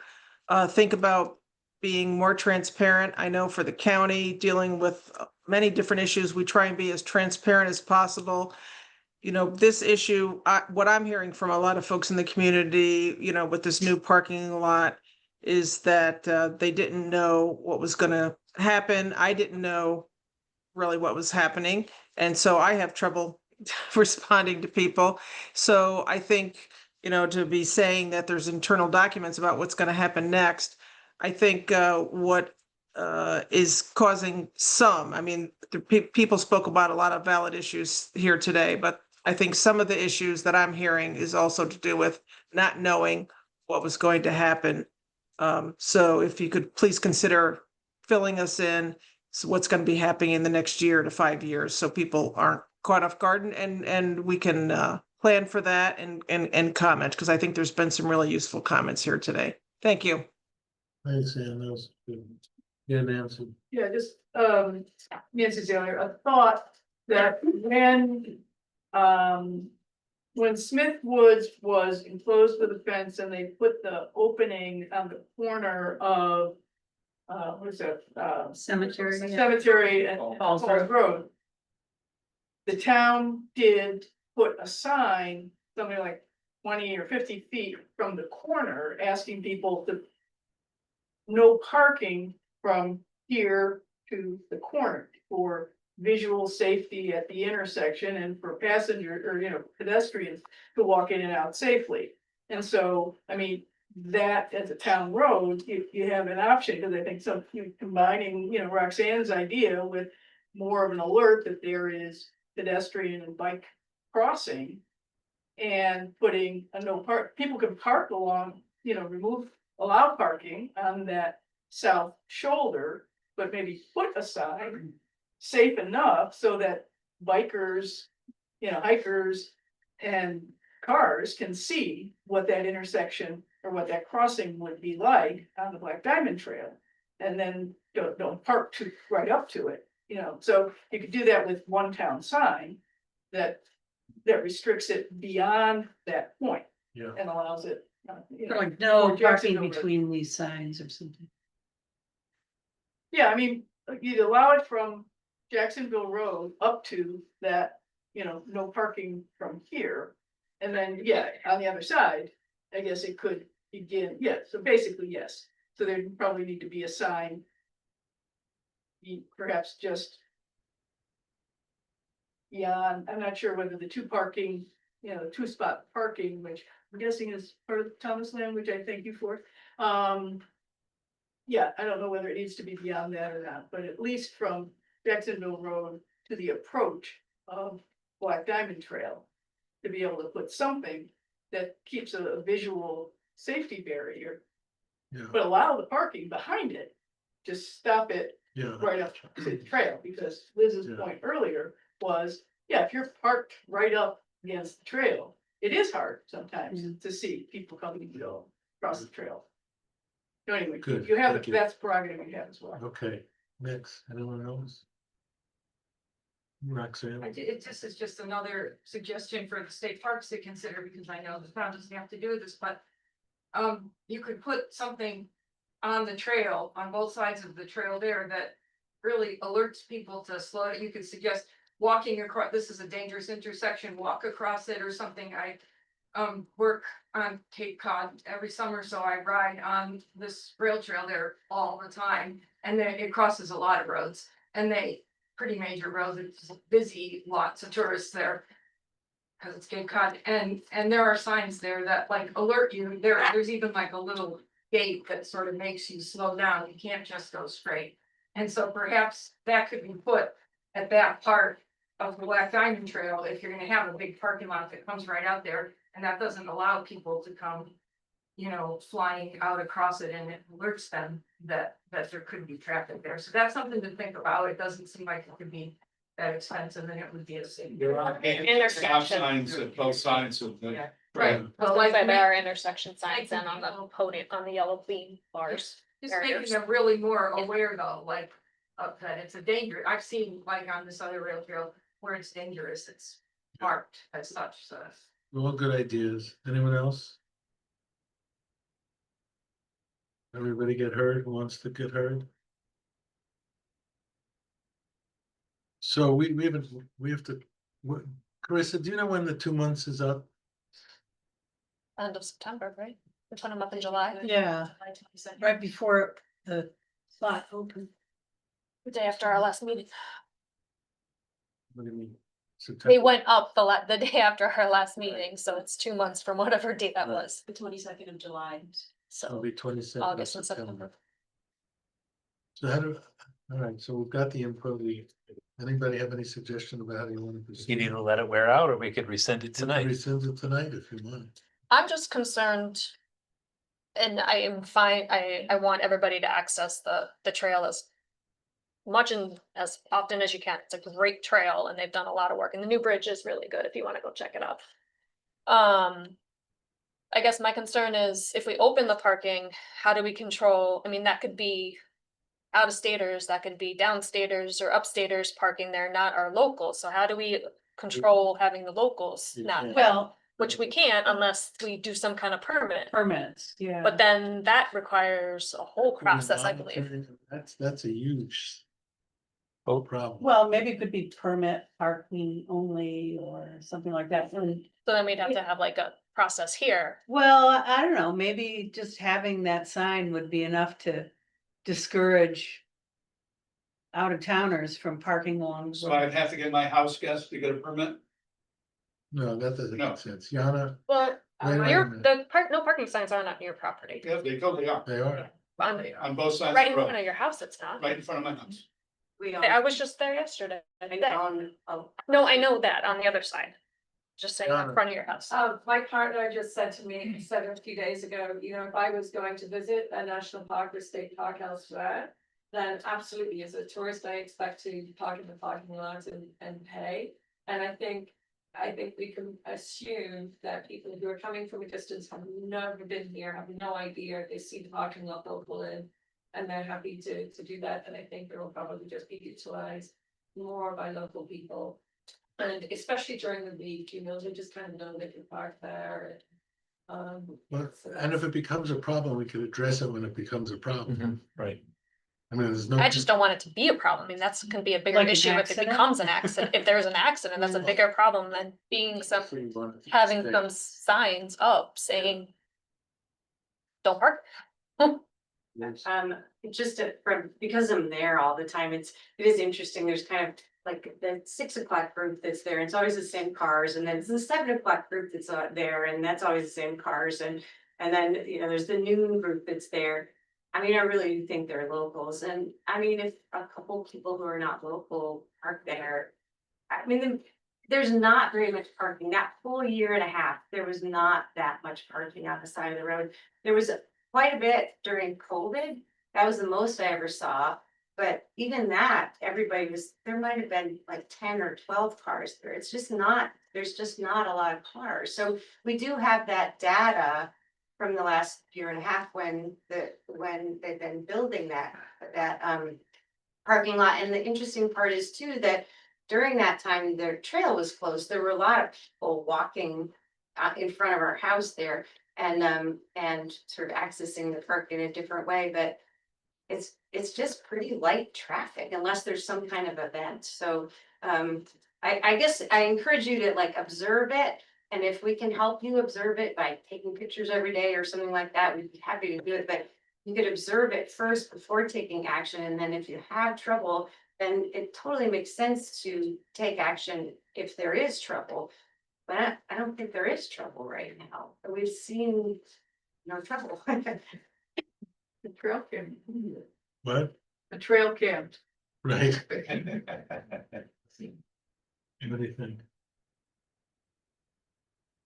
think about being more transparent. I know for the county dealing with many different issues, we try and be as transparent as possible. This issue, what I'm hearing from a lot of folks in the community, with this new parking lot, is that they didn't know what was going to happen. I didn't know really what was happening. And so I have trouble responding to people. So I think, to be saying that there's internal documents about what's going to happen next, I think what is causing some, people spoke about a lot of valid issues here today, but I think some of the issues that I'm hearing is also to do with not knowing what was going to happen. So if you could please consider filling us in what's going to be happening in the next year to 5 years, so people aren't caught off guard, and we can plan for that and comment, because I think there's been some really useful comments here today. Thank you. Thanks, Ann, that was good. Yeah, Nancy. Yeah, just, Nancy Taylor, a thought that when Smith Woods was enclosed with a fence and they put the opening on the corner of, what is it? Cemetery. Cemetery and Falls Falls Road. The town did put a sign, something like 20 or 50 feet from the corner, asking people to no parking from here to the corner for visual safety at the intersection and for passenger or, pedestrians to walk in and out safely. And so, that as a town road, you have an option, because I think combining, Roxanne's idea with more of an alert that there is pedestrian and bike crossing and putting a no park, people can park along, allow parking on that south shoulder, but maybe put a sign safe enough so that bikers, hikers and cars can see what that intersection or what that crossing would be like on the Black Diamond Trail. And then don't park right up to it, you know, so you could do that with one town sign that restricts it beyond that point Yeah. and allows it. You know, Like no or parking Jacksonville Road. between these signs or something. Yeah, I mean, you'd allow it from Jacksonville Road up to that, you know, no parking from here. And then, yeah, on the other side, I guess it could begin, yeah, so basically, yes. So there'd probably need to be a sign. Perhaps just. Yeah, I'm not sure whether the two parking, you know, 2-spot parking, which I'm guessing is part of the Thomas Land, which I thank you for. Yeah, I don't know whether it needs to be beyond that or not, but at least from Jacksonville Road to the approach of Black Diamond Trail. To be able to put something that keeps a visual safety barrier, Yeah, but allow the parking behind it. Just stop it yeah, right up to the trail, because Liz's Yeah. point earlier was, yeah, if you're parked right up against the trail, it is hard sometimes to see people coming and go across the trail. So anyway, Good, you have, thank you. that's prerogative you have as well. okay, next, anyone else? Roxanne? It just is just another suggestion for the state parks to consider, because I know the town doesn't have to do this, but. You could put something on the trail, on both sides of the trail there that really alerts people to slow. You could suggest walking across, this is a dangerous intersection, walk across it or something. I work on Cape Cod every summer, so I ride on this rail trail there all the time. And then it crosses a lot of roads, and pretty major roads, it's busy, lots of tourists there. Cause it's Cape Cod, and there are signs there that like alert you, there's even like a little gate that sort of makes you slow down, you can't just go straight. And so perhaps that could be put at that part of the Black Diamond Trail, if you're gonna have a big parking lot that comes right out there, and that doesn't allow people to come. You know, flying out across it, and it alerts them that there could be traffic there, so that's something to think about, it doesn't seem like it could be that expensive, and it would be a safe. There are stop signs at both sides of the. Yeah. Right, But like like there are intersection signs and on the podium, on the yellow beam bars. Just barriers. making them really more aware though, like, that it's a danger, I've seen like on this other rail trail where it's dangerous, it's marked as such, so. All good ideas, anyone else? Everybody get heard, who wants to get heard? So we have to, Carissa, do you know when the 2 months is up? End of September, right? We put them up in July. Yeah, July 22nd. right before the slot open. The day after our last meeting. What do you mean? They September? went up the day after our last meeting, so it's 2 months from whatever date that was, The 22nd of July. It'll so be 27th of August and September. So all right, so we've got the info, anybody have any suggestion about how you want to proceed? You need to let it wear out, or we could rescind it tonight. Rescind it tonight if you want. I'm just concerned. And I am fine, I want everybody to access the trail as much and as often as you can. It's a great trail and they've done a lot of work, and the new bridge is really good if you wanna go check it out. I guess my concern is if we open the parking, how do we control, I mean, that could be out of staters, that could be downstaters or upstaters parking there, not our locals. So how do we control having the locals You not? can't. Well, Which we can't unless we do some kind of permit. permits, yeah. But then that requires a whole process, I believe. Monitoring, that's a huge problem. Well, maybe it could be permit parking only or something like that. So then we'd have to have like a process here. Well, I don't know, maybe just having that sign would be enough to discourage out of towners from parking along. So I'd have to get my house guest to get a permit? No, that doesn't No. make sense. Yana, Well, Wait a your, minute. no parking signs are not near your property. Yeah, they totally are, they are. on both sides Right of in the front road, of your house, it's not. right in front of my house. We I was just there yesterday. on, No, I know that on the other side. Just saying in front of your house. My partner just said to me, he said a few days ago, you know, if I was going to visit a national park or state park elsewhere. Then absolutely, as a tourist, I expect to park in the parking lot and pay. And I think I think we can assume that people who are coming from a distance have never been here, have no idea, they see the parking lot they'll pull in. And they're happy to do that, and I think it will probably just be utilized more by local people. And especially during the week, you know, they just kind of know they can park there. Well, and if it becomes a problem, we could address it when it becomes a problem. Right. I mean, there's no. I just don't want it to be a problem. I mean, that's gonna be a bigger Like an issue if it accident? becomes an accident. If there's an accident, that's a bigger problem than being some, having some signs up saying. Don't park. From, because I'm there all the time, it is interesting, there's kind of like the 6 o'clock group that's there, it's always the same cars, and then it's the 7 o'clock group that's there, and that's always the same cars, and then, you know, there's the noon group that's there. I mean, I really do think they're locals, and I mean, if a couple people who are not local park there, I mean, there's not very much parking, that full year and a half, there was not that much parking on the side of the road. There was quite a bit during COVID, that was the most I ever saw. But even that, there might have been like 10 or 12 cars there. It's just not, there's just not a lot of cars. So we do have that data from the last year and a half when they've been building that parking lot. And the interesting part is too, that during that time, their trail was closed. There were a lot of people walking in front of our house there and sort of accessing the park in a different way, but it's just pretty light traffic unless there's some kind of event. So I guess I encourage you to like observe it. And if we can help you observe it by taking pictures every day or something like that, we'd be happy to do it. But you could observe it first before taking action. And then if you have trouble, then it totally makes sense to take action if there is trouble. But I don't think there is trouble right now. We've seen no trouble. The trail cam. What? The trail cam. Right. What do you think?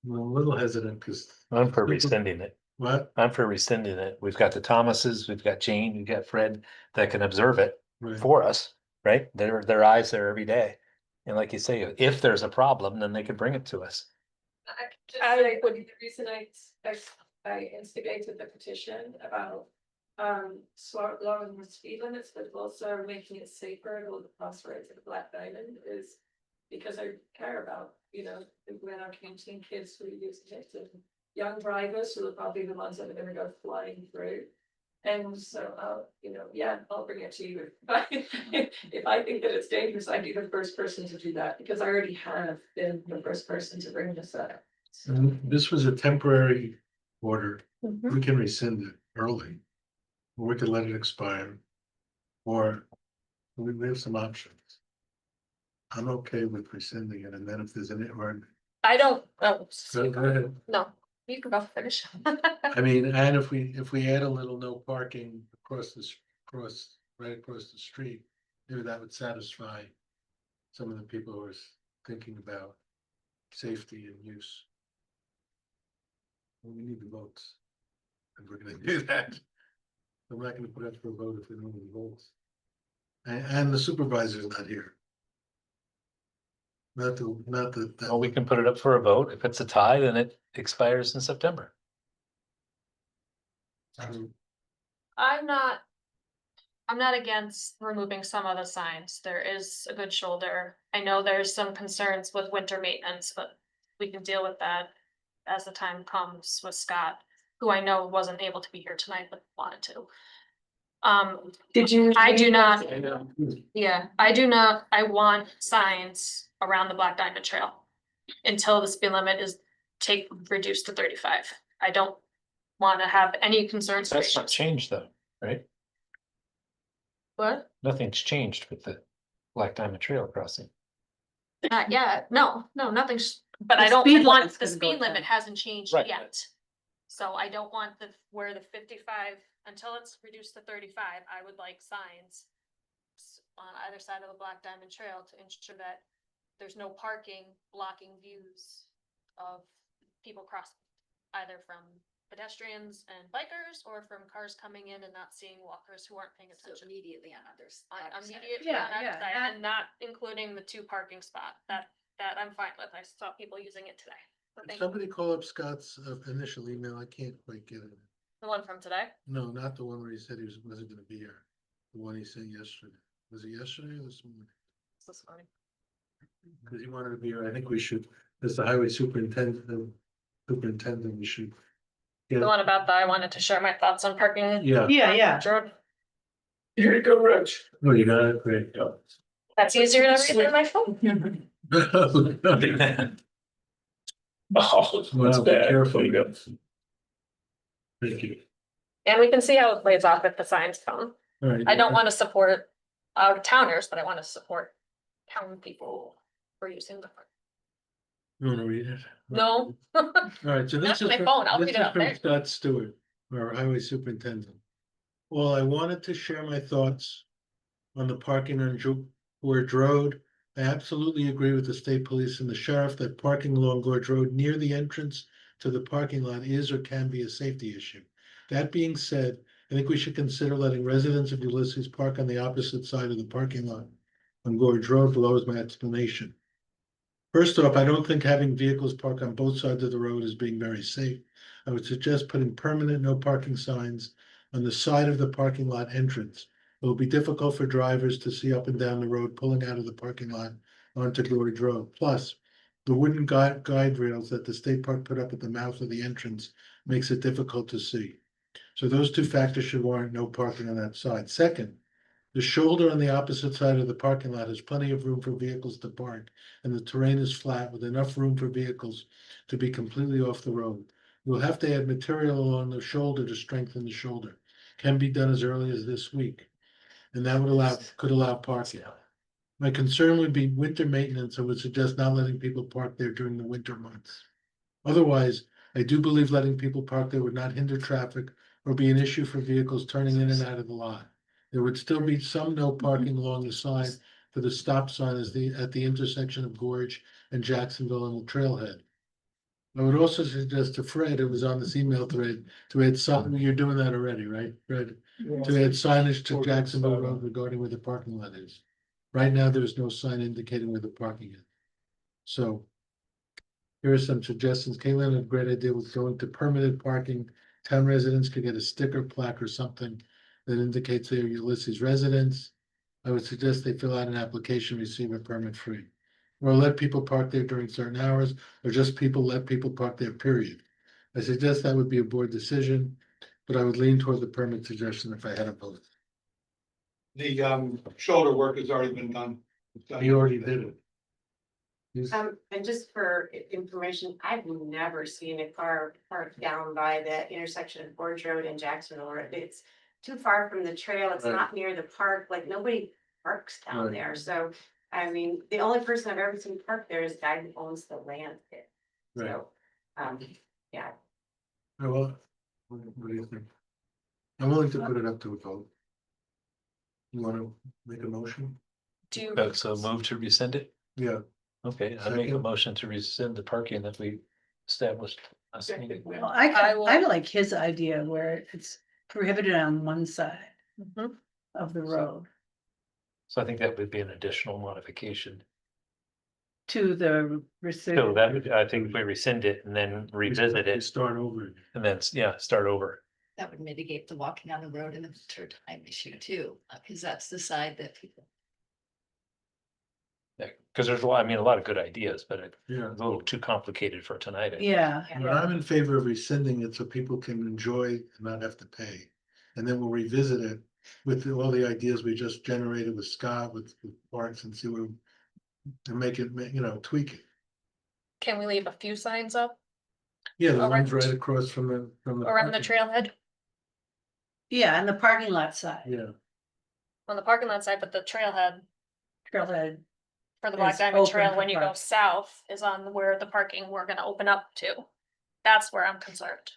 I'm a little hesitant because. I'm for rescinding it. What? I'm for rescinding it. We've got the Thomases, we've got Jane, we've got Fred that can observe it Right. for us, right? Their eyes there every day. And like you say, if there's a problem, then they could bring it to us. I would, the reason I instigated the petition about lowering the speed limits, but also making it safer to the crossroads of Black Diamond is because I care about, you know, when our canteen kids who use it, and young drivers who are probably the ones that are gonna go flying through. And so, you know, yeah, I'll bring it to you. If I think that it's dangerous, I'd be the first person to do that because I already have been the first person to bring this up. And this was a temporary order. We can rescind it early. Or we could let it expire. Or we have some options. I'm okay with rescinding it, and then if there's an, or, I don't, go ahead. no, you can go finish. I mean, and if we add a little no parking right across the street, maybe that would satisfy some of the people who are thinking about safety and use. Well, we need the votes. And we're gonna do that. I'm not gonna put up for a vote if we don't have the votes. And the supervisor's not here. Not the. Well, we can put it up for a vote. If it's a tie, then it expires in September. I'm not against removing some of the signs. There is a good shoulder. I know there's some concerns with winter maintenance, but we can deal with that as the time comes with Scott, who I know wasn't able to be here tonight, but wanted to. Did you? I do not, yeah, I want signs around the Black Diamond Trail until the speed limit is reduced to 35. I don't want to have any concerns. That's not changed though, right? What? Nothing's changed with the Black Diamond Trail crossing. Not yet. No, nothing's, but The I don't speed want, limit's the gonna go speed limit down. hasn't changed Right. yet. So I don't want where the 55, until it's reduced to 35, I would like signs on either side of the Black Diamond Trail to ensure that there's no parking blocking views of people crossing, either from pedestrians and bikers or from cars coming in and not seeing walkers who aren't paying attention. Immediately on others. Immediately Yeah, on either yeah, side, not- and not including the 2 parking spot, that that I'm fine with. I saw people using it today. So thank you. Somebody call up Scott's initial email. I can't quite get it. The one from today. No, not the one where he said he wasn't gonna be here. The one he sent yesterday. Was it yesterday or this morning? It's this morning. Cause he wanted to be here. I think we should, as the highway superintendent, we should. The Yeah, one about I wanted to share my thoughts on parking. yeah. Yeah. Road. Here you go, Rich. Oh, you got it, great. That's easier to read than my phone. Oh, that's Wow, be bad. careful. There you go. Thank you. And we can see how it plays off if the signs come. All right. I don't want to support out of towners, but I want to support town people for using the park. You wanna read it? No. All right, so Not this is my from- phone, I'll this read it is out from there. Scott Stewart, our highway superintendent. Well, I wanted to share my thoughts on the parking on Gorge Road. I absolutely agree with the state police and the sheriff that parking along Gorge Road near the entrance to the parking lot is or can be a safety issue. That being said, I think we should consider letting residents of Ulysses park on the opposite side of the parking lot on Gorge Road. Below is my explanation. First off, I don't think having vehicles park on both sides of the road is being very safe. I would suggest putting permanent no parking signs on the side of the parking lot entrance. It will be difficult for drivers to see up and down the road pulling out of the parking lot onto Gorge Road. Plus, the wooden guide rails that the state park put up at the mouth of the entrance makes it difficult to see. So those two factors should warrant no parking on that side. Second, the shoulder on the opposite side of the parking lot has plenty of room for vehicles to park, and the terrain is flat with enough room for vehicles to be completely off the road. You'll have to add material along the shoulder to strengthen the shoulder. Can be done as early as this week, and that could allow parking. My concern would be winter maintenance. I would suggest not letting people park there during the winter months. Otherwise, I do believe letting people park there would not hinder traffic or be an issue for vehicles turning in and out of the lot. There would still be some no parking along the side for the stop sign at the intersection of Gorge and Jacksonville on the trailhead. I would also suggest to Fred, who was on this email thread, to add something, you're doing that already, right, Fred? To add signage to Jacksonville Road regarding where the parking lot is. Right now, there's no sign indicating where the parking is. So here are some suggestions. Caitlin had a great idea with going to permitted parking. Town residents could get a sticker, plaque, or something that indicates they are Ulysses residents. I would suggest they fill out an application, receive a permit free. Or let people park there during certain hours, or just let people park there, period. I suggest that would be a board decision, but I would lean toward the permit suggestion if I had a vote. The shoulder work has already been done. He already did it. And just for information, I've never seen a car parked down by the intersection of Gorge Road and Jacksonville Road. It's too far from the trail. It's Right. not near the park, like nobody parks down Right. there. So, I mean, the only person I've ever seen park there is the guy who owns the land pit. Right. So, yeah. Oh, well, what do you think? I'm willing to put it up to a vote. You wanna make a motion? So move to rescind it? Yeah. Okay, I make a Second. motion to rescind the parking that we established last meeting. Well, I will- I like his idea where it's prohibited on one side Mhm. of the road So I think that would be an additional modification. to the So rescission. that, I think we rescind it and then revisit We it Start over. and then, start over. That would mitigate the walking on the road in the winter time issue too, because that's the side that people. Yeah, because there's a lot, a lot of good ideas, but it's Yeah. a little too complicated for tonight. Yeah. But I'm in favor of rescinding it so people can enjoy and not have to pay. And then we'll revisit it with all the ideas we just generated with Scott, with Parks, and see where. And make it, tweak it. Can we leave a few signs up Yeah, the ones Around- right across from the. around the parking. trailhead? Yeah, and the parking lot side, Yeah, On the parking lot side, but the trailhead trailhead. for the Black Is Diamond open Trail, for when you go park. south, is on where the parking we're gonna open up to. That's where I'm concerned.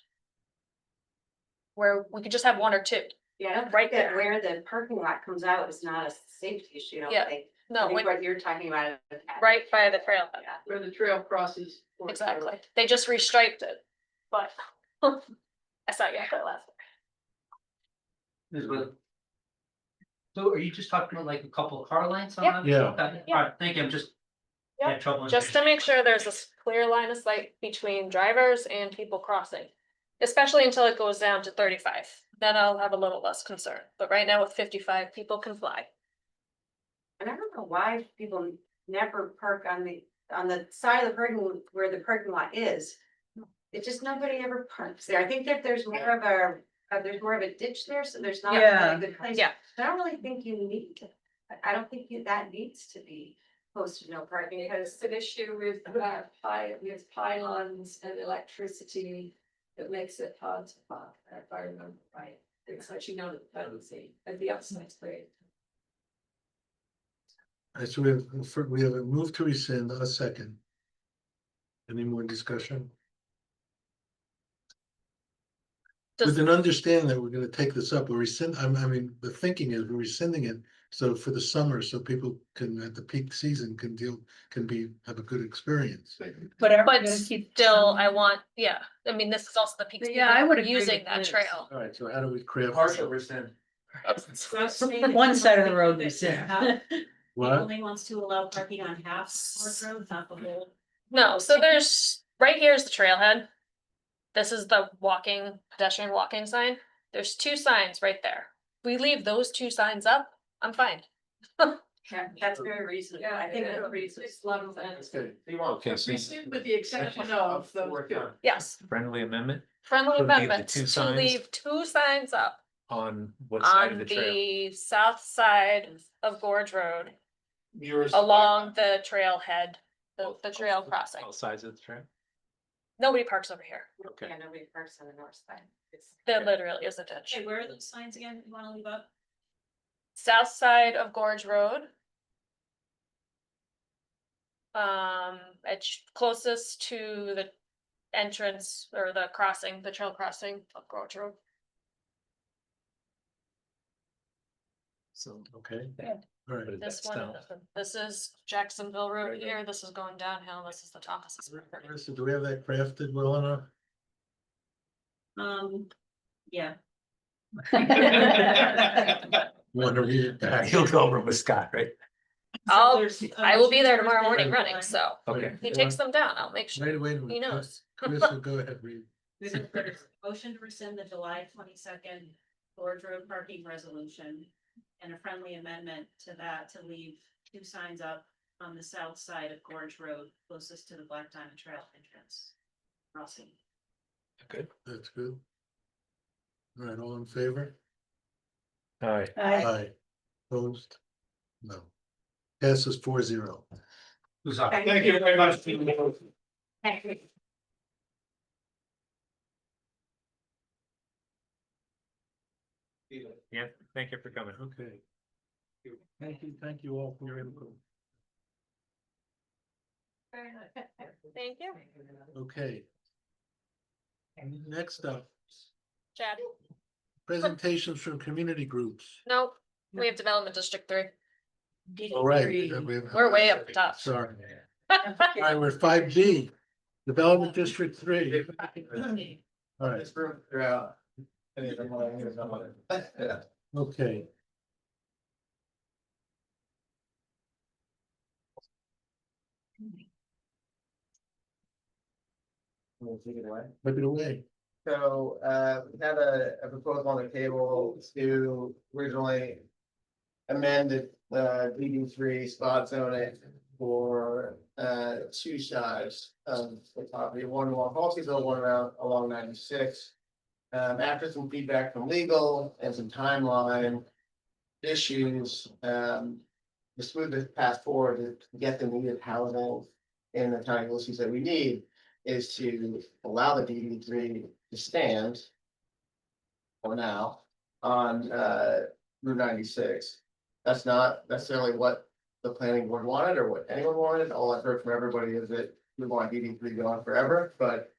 Where we could just have one or two. Yeah, I don't Right think that there. where the parking lot comes out is not a safety issue, I don't Yeah. think. I No, think when- what you're talking about is. right by the trailhead. Yeah. Where the trail crosses. Gorge Road. Exactly. They just restriped it, but I saw you after last. So are you just talking about like a couple of car lengths on Yeah. that? Yeah. Okay, Yeah. all right, thank you, I'm just Yep, just to make sure there's a clear line of sight between drivers and people crossing. Especially until it goes down to 35, then I'll have a little less concern, but right now with 55, people can fly. And I don't know why people never park on the side of the parking where the parking lot is. It just, nobody ever parks there. I think that there's more of a ditch there, so there's not Yeah. really a good place. Yeah. I don't really think you need to, I don't think that needs to be posted no parking because It's an issue with with pylons and electricity that makes it hard to park, if I remember right. It's actually not a dependency, and the upside's great. All right, so we have a move to rescind, a second. Any more discussion? With an understanding that we're gonna take this up, we're the thinking is we're rescinding it. So for the summer, so people can, at the peak season, have a good experience. But are we But gonna keep? still, I want, yeah, I mean, this is also the peak. Yeah, I season would for agree using with that Liz. trail. All right, so how do we craft? Partial rescind. One side of the road we said. What? Only wants to allow parking on half Ford Road, not the whole. No, so there's, right here is the trailhead. This is the pedestrian walking sign. There's 2 signs right there. We leave those 2 signs up, I'm fine. Yeah, that's very reasonable. I think that's reasonable. It's a lot of sense. Okay, so you want. Okay, so With the exception of those two. Yes, friendly amendment friendly To leave the amendments 2 to signs? leave 2 signs up on what side of on the trail? the south side of Gorge Road Yours. along the trailhead, the trail crossing. Both sides of the trail? Nobody parks over here. Okay. Yeah, nobody parks on the north side. There literally is a ditch. Okay, where are those signs again? You wanna leave up? South side of Gorge Road. It's closest to the entrance or the crossing, the trail crossing of Gorge Road. So, Okay, Yeah. all right. but This that's one, down. this is Jacksonville Road here, this is going downhill, this is the Thomas's property. Marissa, do we have that crafted well enough? Yeah. You want to read it back? He'll go over with Scott, right? I will be there tomorrow morning running, so Okay. if he takes them down, I'll make sure Wait a minute. he knows. Marissa, go ahead, read. Motion to rescind the July 22nd Gorge Road parking resolution. And a friendly amendment to that to leave 2 signs up on the south side of Gorge Road, closest to the Black Diamond Trail entrance. Crossing. Good. That's good. All right, all in favor? All right. Aye. Opposed? No. Passes 4-0. Thank you very much. Thank you. Yeah, thank you for coming. Okay. Thank you all for your input. Thank you. Okay. Next up, Chad, presentations from community groups. nope, we have Development District 3. All right. We're way up the top. Sorry. All right, we're 5B, Development District 3. All right, okay. Take it away. Take it away. So, we had a proposal on the table to originally amend the DD3 spot zoning for, 2 sides of the property, one along Halseyville, one along 96. After some feedback from legal and some timeline issues, the smoothest path forward to get the needed housing in the tiny Ulysses that we need is to allow the DD3 to stand for now on Route 96. That's not necessarily what the planning board wanted or what anyone wanted. All I've heard from everybody is that we want DD3 going forever, but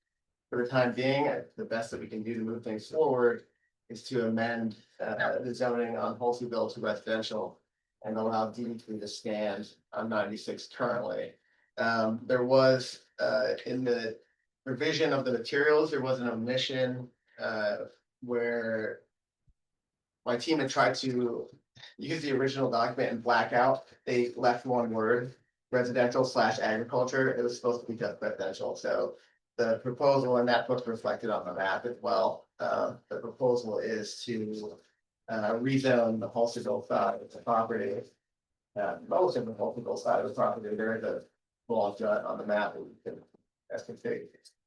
for the time being, the best that we can do to move things forward is to amend the zoning on Halseyville to residential and allow DD3 to stand on 96 currently. There was in the revision of the materials, there was an omission where my team had tried to use the original document and black out. They left one word residential slash agriculture, it was supposed to be just residential, so. The proposal, and that was reflected on the map as well, the proposal is to. Rezone the Halseyville side of the property. Most of the Halseyville side of the property, there is a small jut on the map that we can, as can see.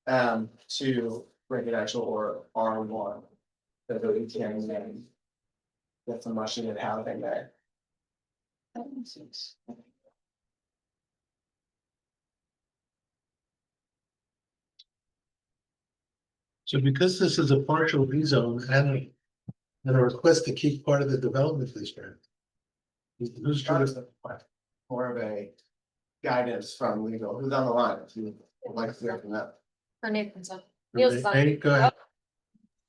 To residential or R1. So that we can then get some much needed housing there. So because this is a partial rezone and a request to keep part of the development district. Who's trying to, More of a guidance from legal, who's on the line, if you would like to hear from that. For Nathan's on. Neil's on. Nate, go ahead.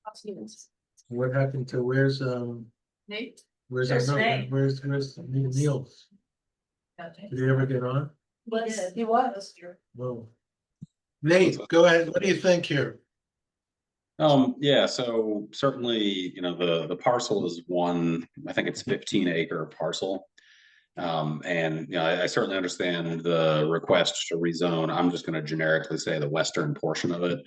Oh, Stevens. What happened to, where's, Nate? where's, There's no, Nate. where's Neil? Did he ever get on? He was. Whoa. Nate, go ahead, what do you think here? Yeah, so certainly, the parcel is one, I think it's 15-acre parcel. And, I certainly understand the request to rezone. I'm just gonna generically say the western portion of it.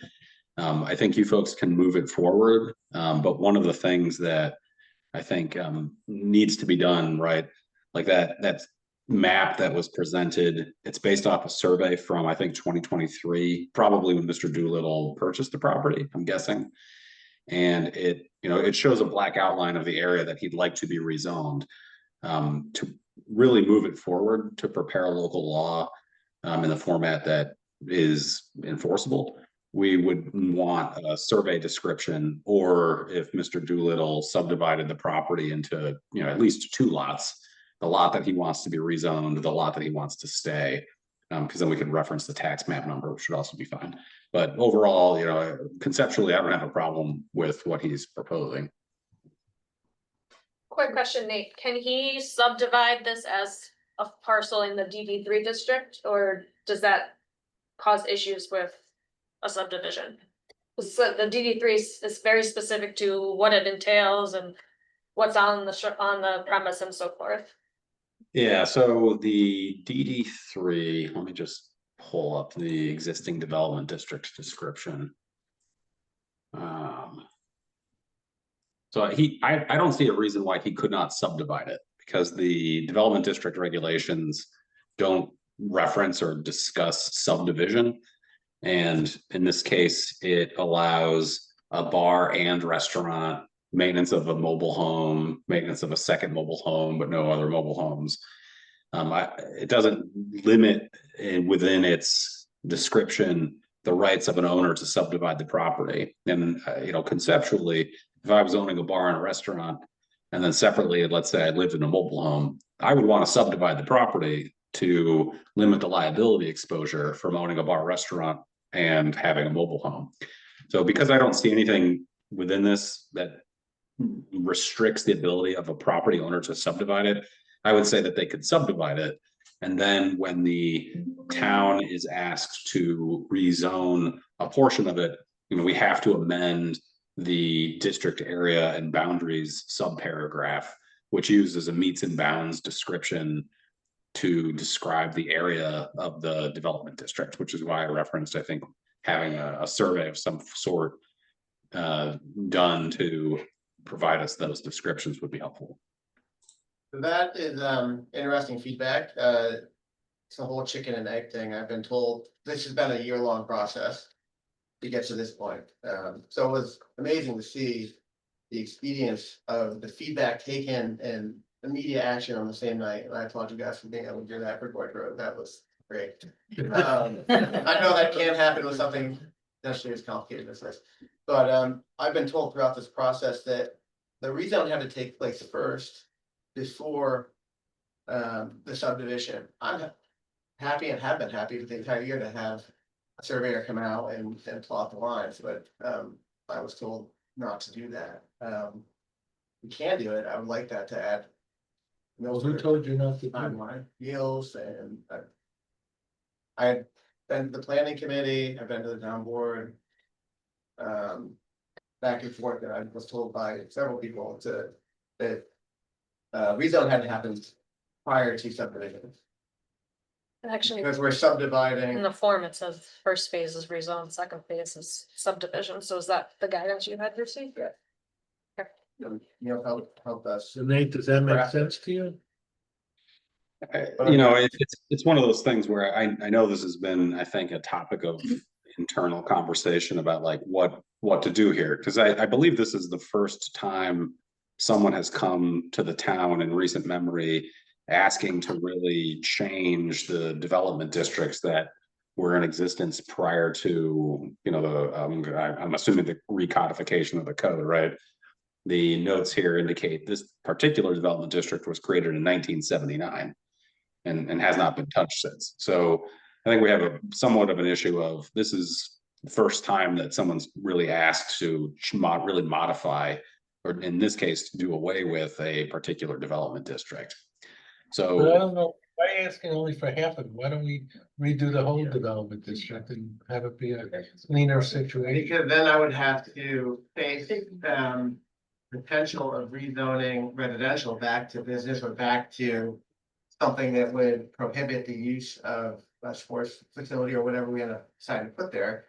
I think you folks can move it forward, but one of the things that I think, needs to be done, right? Like that map that was presented, it's based off a survey from, I think, 2023, probably when Mr. Doolittle purchased the property, I'm guessing. And it shows a black outline of the area that he'd like to be rezoned. To really move it forward, to prepare a local law in the format that is enforceable, we would want a survey description, or if Mr. Doolittle subdivided the property into, at least 2 lots, the lot that he wants to be rezoned, the lot that he wants to stay, because then we can reference the tax map number, which should also be fine. But overall, conceptually, I don't have a problem with what he's proposing. Quick question, Nate, can he subdivide this as a parcel in the DD3 district, or does that cause issues with a subdivision? So the DD3 is very specific to what it entails and what's on the premise and so forth. Yeah, so the DD3, let me just pull up the existing development district description. So I don't see a reason why he could not subdivide it, because the development district regulations don't reference or discuss subdivision. And in this case, it allows a bar and restaurant, maintenance of a mobile home, maintenance of a second mobile home, but no other mobile homes. It doesn't limit within its description the rights of an owner to subdivide the property. And conceptually, if I was owning a bar and a restaurant, and then separately, let's say I lived in a mobile home, I would want to subdivide the property to limit the liability exposure from owning a bar restaurant and having a mobile home. So because I don't see anything within this that restricts the ability of a property owner to subdivide it, I would say that they could subdivide it. And then when the town is asked to rezone a portion of it, we have to amend the district area and boundaries subparagraph, which uses a meets and bounds description to describe the area of the development district, which is why I referenced, I think, having a survey of some sort done to provide us those descriptions would be helpful. That is interesting feedback. It's a whole chicken and egg thing. I've been told this has been a year-long process to get to this point. So it was amazing to see the expedience of the feedback taken and immediate action on the same night. And I applaud you guys for being able to do that for Gorge Road. That was great. I know that can't happen with something necessarily as complicated as this. But I've been told throughout this process that the rezone had to take place first before the subdivision. I'm happy and have been happy for the entire year to have a surveyor come out and plot the lines, but I was told not to do that. We can do it. I would like that to add. Well, who told you not to do it? Timeline, yields, and I've been to the planning committee, I've been to the town board. Back and forth, and I was told by several people that rezone had to happen prior to subdivision. And actually, because we're subdividing. in the form, it says first phase is rezone, second phase is subdivision. So is that the guidance you had received? Yeah. You know, help us. So Nate, does that make sense to you? You know, it's one of those things where I know this has been, I think, a topic of internal conversation about like what to do here. Because I believe this is the first time someone has come to the town in recent memory asking to really change the development districts that were in existence prior to, you know, I'm assuming the recodification of the code, right? The notes here indicate this particular development district was created in 1979 and has not been touched since. So I think we have a somewhat of an issue of this is the first time that someone's really asked to really modify, or in this case, to do away with a particular development district. But I So don't know, why asking only for half of it? Why don't we redo the whole development district and have it be a cleaner situation? Because then I would have to face potential of rezoning residential back to business or back to something that would prohibit the use of a sports facility or whatever we end up deciding to put there.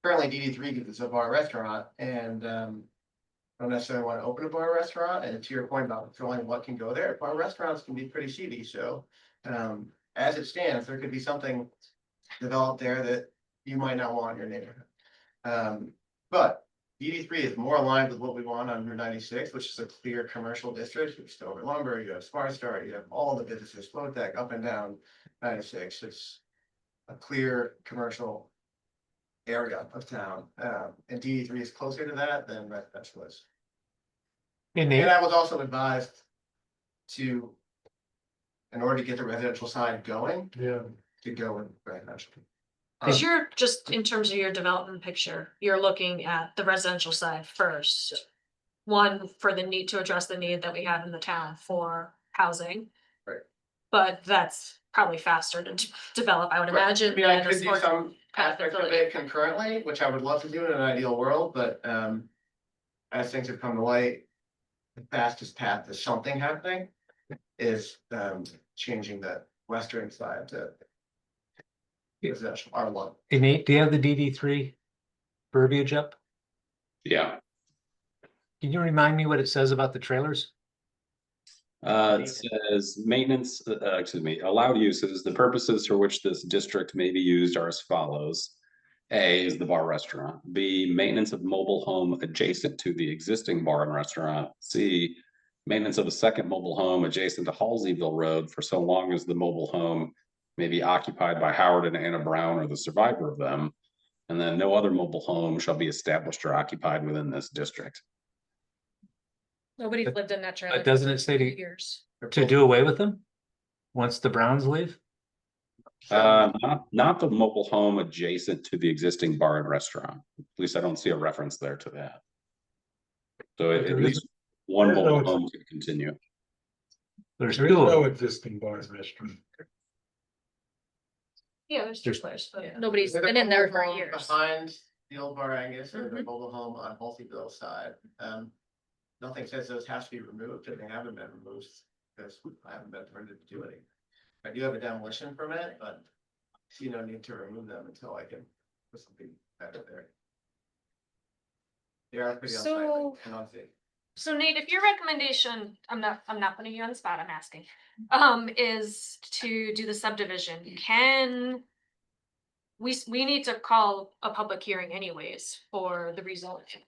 Currently, DD3 gives us a bar restaurant, and don't necessarily want to open a bar restaurant. And to your point about controlling what can go there, bar restaurants can be pretty seedy. So as it stands, there could be something developed there that you might not want in your neighborhood. But DD3 is more aligned with what we want on Route 96, which is a clear commercial district. You have Stover Lumber, you have SmartStar, you have all the businesses, Float Deck, up and down 96. It's a clear commercial area of town. And DD3 is closer to that than residential is. And I was also advised to, in order to get the residential side going, to go with residential. Cause you're just, in terms of your development picture, you're looking at the residential side first. One, for the need to address the need that we have in the town for housing. Right. But that's probably faster to develop, I would imagine. I mean, I than a could do sport some aspect of facility. it concurrently, which I would love to do in an ideal world, but as things have come to light, the fastest path to something happening is changing the western side to residential R1. Hey Nate, do you have the DD3 verbiage up? yeah. Can you remind me what it says about the trailers? It says maintenance, allowed uses, the purposes for which this district may be used are as follows. A is the bar restaurant. B, maintenance of mobile home adjacent to the existing bar and restaurant. C, maintenance of a second mobile home adjacent to Halseyville Road for so long as the mobile home may be occupied by Howard and Anna Brown or the survivor of them. And then no other mobile home shall be established or occupied within this district. Nobody's lived in that trailer. But doesn't for it say 2 to- years. To do away with them? Once the Browns leave? Not the mobile home adjacent to the existing bar and restaurant. At least I don't see a reference there to that. So But at there least isn't- one there's mobile no- home could continue. There's There is two of no them. existing bar and restaurant. Yeah, there's two There's- players, Yeah. but nobody's There's a been in there mobile for home years. Behind the old Bar Angus or the Mhm. mobile home on Halseyville side. Nothing says those have to be removed, and they haven't been removed, because I haven't been permitted to do any. I do have a demolition permit, but I see no need to remove them until I can put something better there. They are pretty So- unsightly and unsafe. So Nate, if your recommendation, I'm not putting you on the spot, I'm asking, is to do the subdivision, can we need to call a public hearing anyways for the rezoning?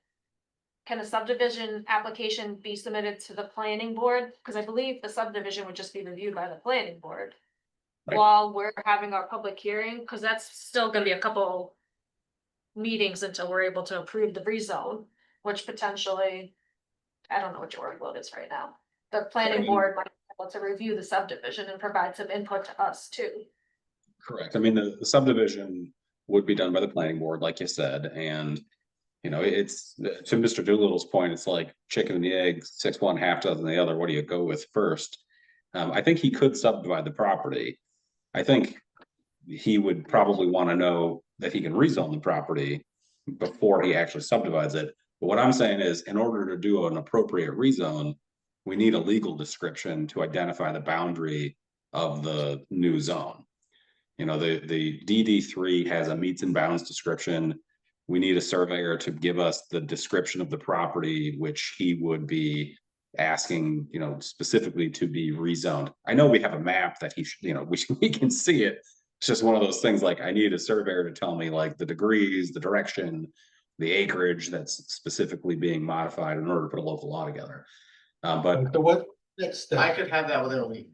Can a subdivision application be submitted to the planning board? Because I believe the subdivision would just be reviewed by the planning board. Right. While we're having our public hearing, because that's still gonna be a couple meetings until we're able to approve the rezone, which potentially, I don't know what your workload is right now. The planning board might be able to review the subdivision and provide some input to us too. Correct. I mean, the subdivision would be done by the planning board, like you said, and you know, it's to Mr. Doolittle's point, it's like chicken and the egg, 6 one, half dozen the other. What do you go with first? I think he could subdivide the property. I think he would probably want to know that he can rezone the property before he actually subdivides it. But what I'm saying is, in order to do an appropriate rezone, we need a legal description to identify the boundary of the new zone. You know, the DD3 has a meets and bounds description. We need a surveyor to give us the description of the property, which he would be asking, you know, specifically to be rezoned. I know we have a map that he should, you know, we can see it. It's just one of those things, like I need a surveyor to tell me like the degrees, the direction, the acreage that's specifically being modified in order to put a local law together. But So what next step? I could have that within a week.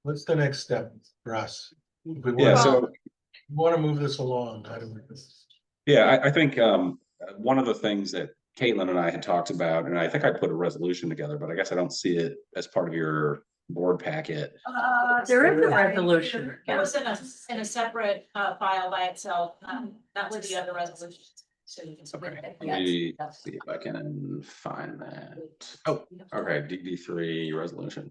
What's the next step for us? If we yeah, wanna- so we wanna move this along, how do we? yeah, I think one of the things that Caitlin and I had talked about, and I think I put a resolution together, but I guess I don't see it as part of your board packet. There is a Yeah, resolution. It was in a separate file by itself, not with the other resolutions. So you can. Okay, submit let it. me see if I can find that. Oh, okay, DD3 resolution.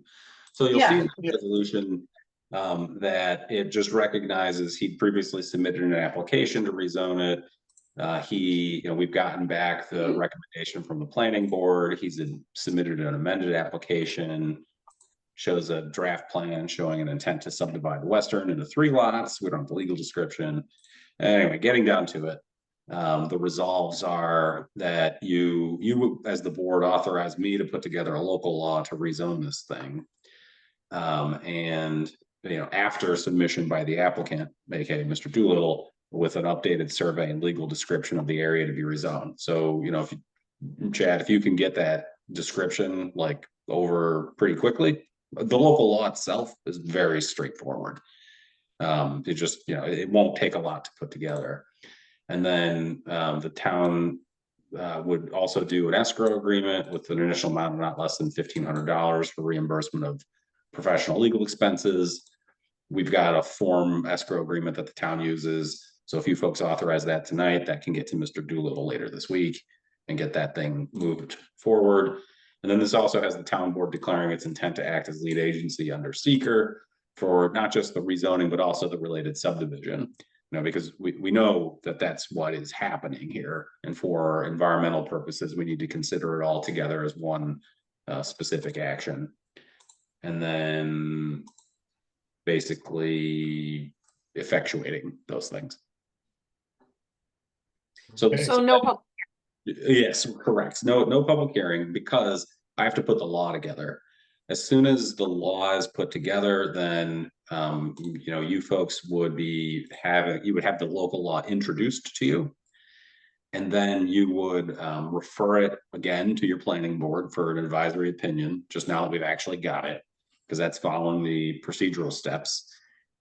So you'll see in the resolution that it just recognizes he previously submitted an application to rezone it. You know, we've gotten back the recommendation from the planning board. He's submitted an amended application. Shows a draft plan showing an intent to subdivide the western into 3 lots. We don't have the legal description. Anyway, getting down to it. The resolves are that you as the board authorized me to put together a local law to rezone this thing. And you know, after submission by the applicant, aka Mr. Doolittle, with an updated survey and legal description of the area to be rezoned. So, you know, Chad, if you can get that description like over pretty quickly, the local law itself is very straightforward. It just, you know, it won't take a lot to put together. And then the town would also do an escrow agreement with an initial amount of not less than $1,500 for reimbursement of professional legal expenses. We've got a form escrow agreement that the town uses. So if you folks authorize that tonight, that can get to Mr. Doolittle later this week and get that thing moved forward. And then this also has the town board declaring its intent to act as lead agency under seeker for not just the rezoning, but also the related subdivision. You know, because we know that that's what is happening here. And for environmental purposes, we need to consider it all together as one specific action. And then basically effectuating those things. So no. Yes, correct. No public hearing, because I have to put the law together. As soon as the law is put together, then you know, you folks would have the local law introduced to you. And then you would refer it again to your planning board for an advisory opinion, just now that we've actually got it, because that's following the procedural steps.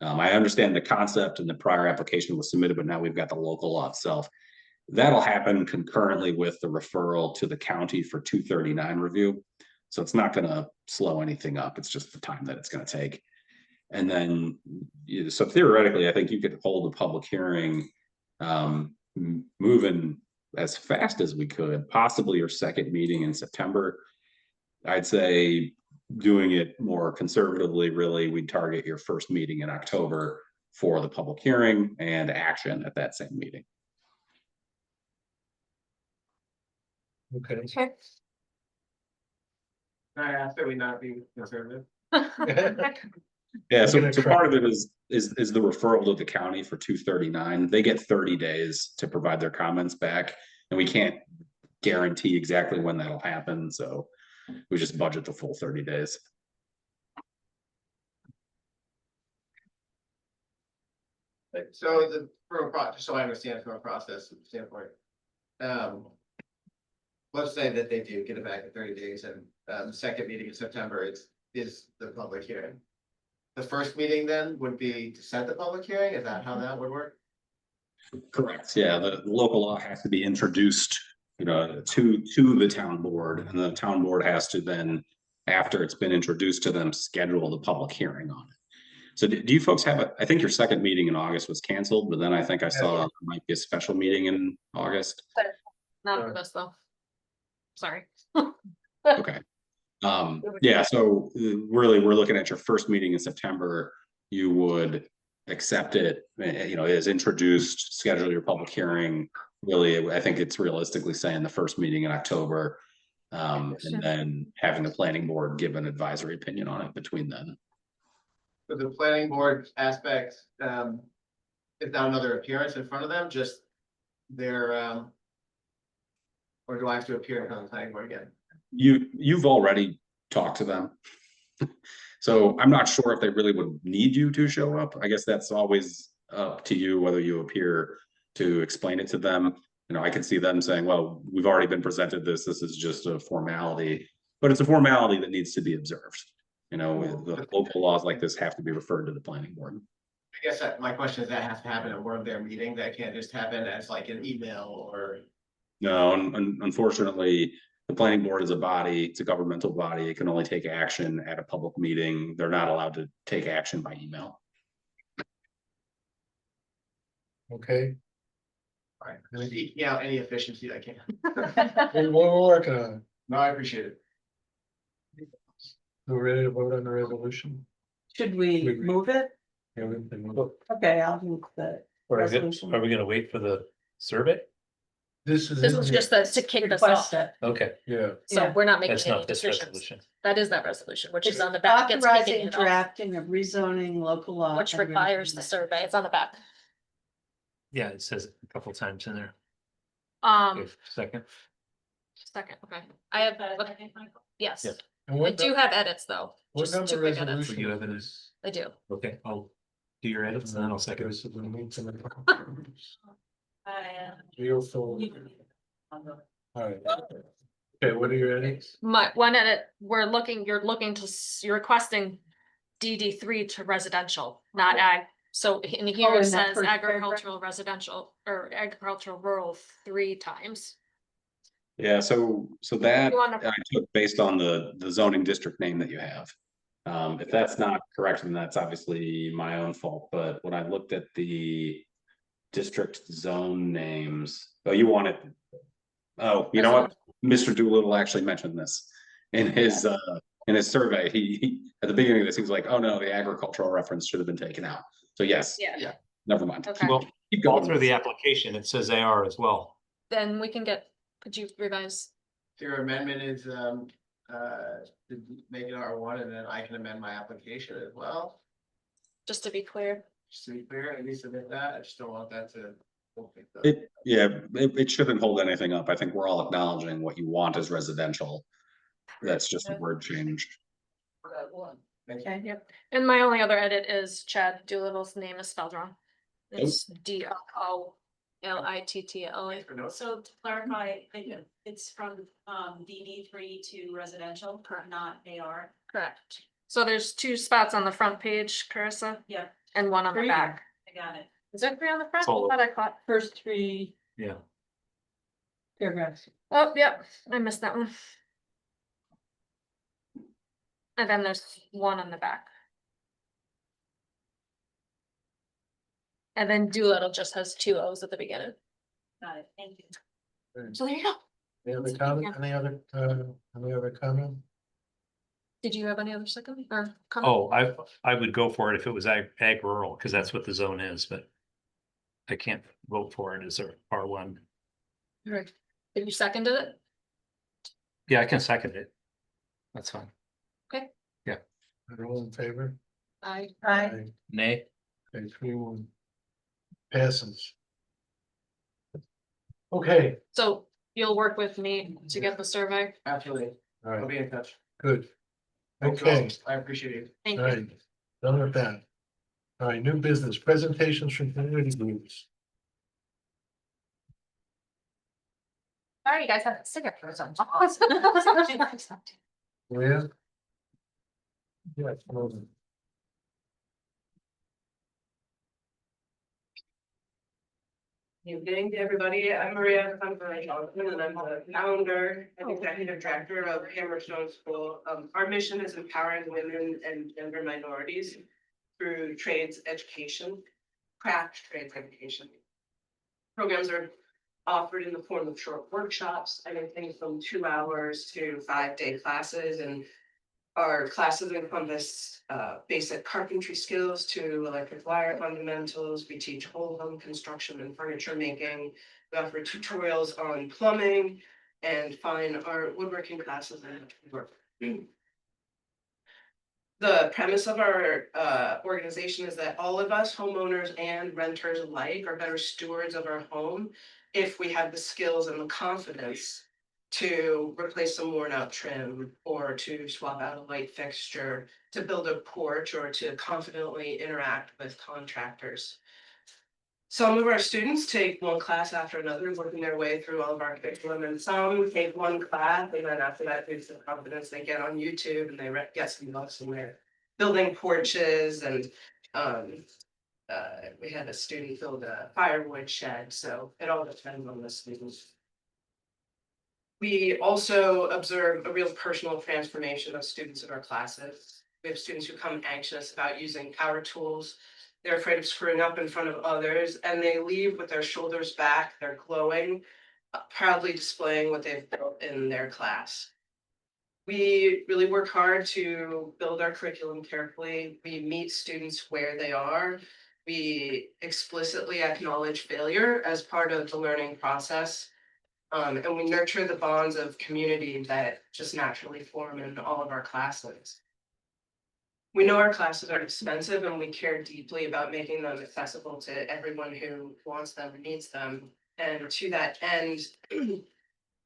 I understand the concept and the prior application was submitted, but now we've got the local law itself. That'll happen concurrently with the referral to the county for 239 review. So it's not going to slow anything up. It's just the time that it's going to take. And then, so theoretically, I think you could hold a public hearing moving as fast as we could, possibly your second meeting in September. I'd say doing it more conservatively, really, we'd target your first meeting in October for the public hearing and action at that same meeting. Okay. I asked that we not be conservative. Yeah, so part of it is the referral to the county for 239. They get 30 days to provide their comments back, and we can't guarantee exactly when that'll happen. So we just budget the full 30 days. So so I understand from a process standpoint. Let's say that they do get it back in 30 days, and the second meeting in September is the public hearing. The first meeting then would be to set the public hearing. Is that how that would work? Correct. Yeah, the local law has to be introduced, you know, to the town board, and the town board has to then, after it's been introduced to them, schedule the public hearing on it. So do you folks have I think your second meeting in August was canceled, but then I think I saw there might be a special meeting in August. Not for this though. Sorry. Okay. Yeah, so really, we're looking at your first meeting in September. You would accept it, you know, as introduced, schedule your public hearing. Really, I think it's realistically saying the first meeting in October, and then having the planning board give an advisory opinion on it between then. for the planning board aspect, is now another appearance in front of them, just their, or do I have to appear in front of the planning board again? You've already talked to them. So I'm not sure if they really would need you to show up. I guess that's always up to you, whether you appear to explain it to them. You know, I can see them saying, well, we've already been presented this is just a formality, but it's a formality that needs to be observed. You know, the local laws like this have to be referred to the planning board. I guess my question is, that has to happen at one of their meetings, that can't just happen as like an email or? No, unfortunately, the planning board is a body, it's a governmental body. It can only take action at a public meeting. They're not allowed to take action by email. Okay, All right, yeah, any efficiency I can. we're working on it. No, I appreciate it. We're ready to vote on the resolution? Should we move it? Yeah, we can move it. Okay, I'll move the resolution. Are we gonna wait for the survey? This is. This in was here. just to kick this off. Request it. Okay, Yeah, So Yeah. we're not making that's any not this decisions. resolution. That is that resolution, which is It's on the back. It's kicking authorizing it off, drafting of rezoning local law. which and requires the survey. It's on the back. Yeah, it says it a couple times in there. Um, Okay, second. second, okay. I have, yes. Yeah. and I what, do have edits though. what Just number two quick edits. resolution? You have is it. this? I do. Okay, I'll do your edits and then I'll second. Okay, so we need some. I, Real full. All right. Okay, what are your edits? My one edit, you're you're requesting DD3 to residential, not ag. So in here Oh, it in that says first paragraph? agricultural residential or agricultural rural 3 times. Yeah, so that You wanna- I took based on the zoning district name that you have. If that's not correct, then that's obviously my own fault, but when I looked at the district zone names, oh, you want it. Oh, you know what? Mr. Doolittle actually mentioned this in his survey. He at the beginning of this, he was like, oh no, the agricultural reference should have been taken out. So yes, Yeah. never mind. Okay. Well, Keep all going. through the application, it says AR as well. Then we can could you revise? Your amendment is, to make it R1, and then I can amend my application as well. Just to be clear. Just to be clear, at least submit that, I just don't want that to. It shouldn't hold anything up. I think we're all acknowledging what you want as residential. That's just a word change. Okay, yep. And my only other edit is Chad Doolittle's name is spelled wrong. It's DOOLITTLE. so to clarify, I think it's from DD3 to residential, not AR. Correct. So there's 2 spots on the front page, Carissa, Yeah, and 1 on the 3. back. I got it. Is there 3 on the front? It's all I thought I caught. First 3 Yeah. paragraphs. Oh, yep, I missed that one. And then there's 1 on the back. And then Doolittle just has 2 O's at the beginning. Got it. Thank you. So there you go. Any other comment? Any other comment? Did you have any other second or comment? Oh, I would go for it if it was ag rural, because that's what the zone is, but I can't vote for it as a R1. Right. Did you seconded it? Yeah, I can second it. That's fine. Okay. Yeah. All in favor? Aye. Nay. Okay, 3-1. Passes. Okay, So you'll work with me to get the survey? Absolutely, all I'll right, be in touch. good. Thank you all. Okay, I appreciate it. Thank all you. right, done with that. All right, new business, presentations from community groups. Sorry, you guys have signatures on. Where? Yeah. Well, Good evening to everybody. I'm Maria Johnson, and I'm the founder and executive director of Hammerstone School. Our mission is empowering women and gender minorities through trades education, craft trades education. Programs are offered in the form of short workshops, anything from 2 hours to 5-day classes, and our classes encompass basic carpentry skills to electric wire fundamentals. We teach whole home construction and furniture making. We offer tutorials on plumbing and fine art, woodworking classes and work. The premise of our organization is that all of us, homeowners and renters alike, are better stewards of our home if we have the skills and the confidence to replace some worn out trim, or to swap out a light fixture, to build a porch, or to confidently interact with contractors. Some of our students take one class after another, working their way through all of our curriculum, and some take one class, and then after that, through some confidence, they get on YouTube and they get some books, and they're building porches, and we had a student build a firewood shed, so it all depends on the students. We also observe a real personal transformation of students in our classes. We have students who come anxious about using power tools. They're afraid of screwing up in front of others, and they leave with their shoulders back, they're glowing, proudly displaying what they've built in their class. We really work hard to build our curriculum carefully. We meet students where they are. We explicitly acknowledge failure as part of the learning process. And we nurture the bonds of community that just naturally form in all of our classes. We know our classes are expensive, and we care deeply about making them accessible to everyone who wants them and needs them. And to that end,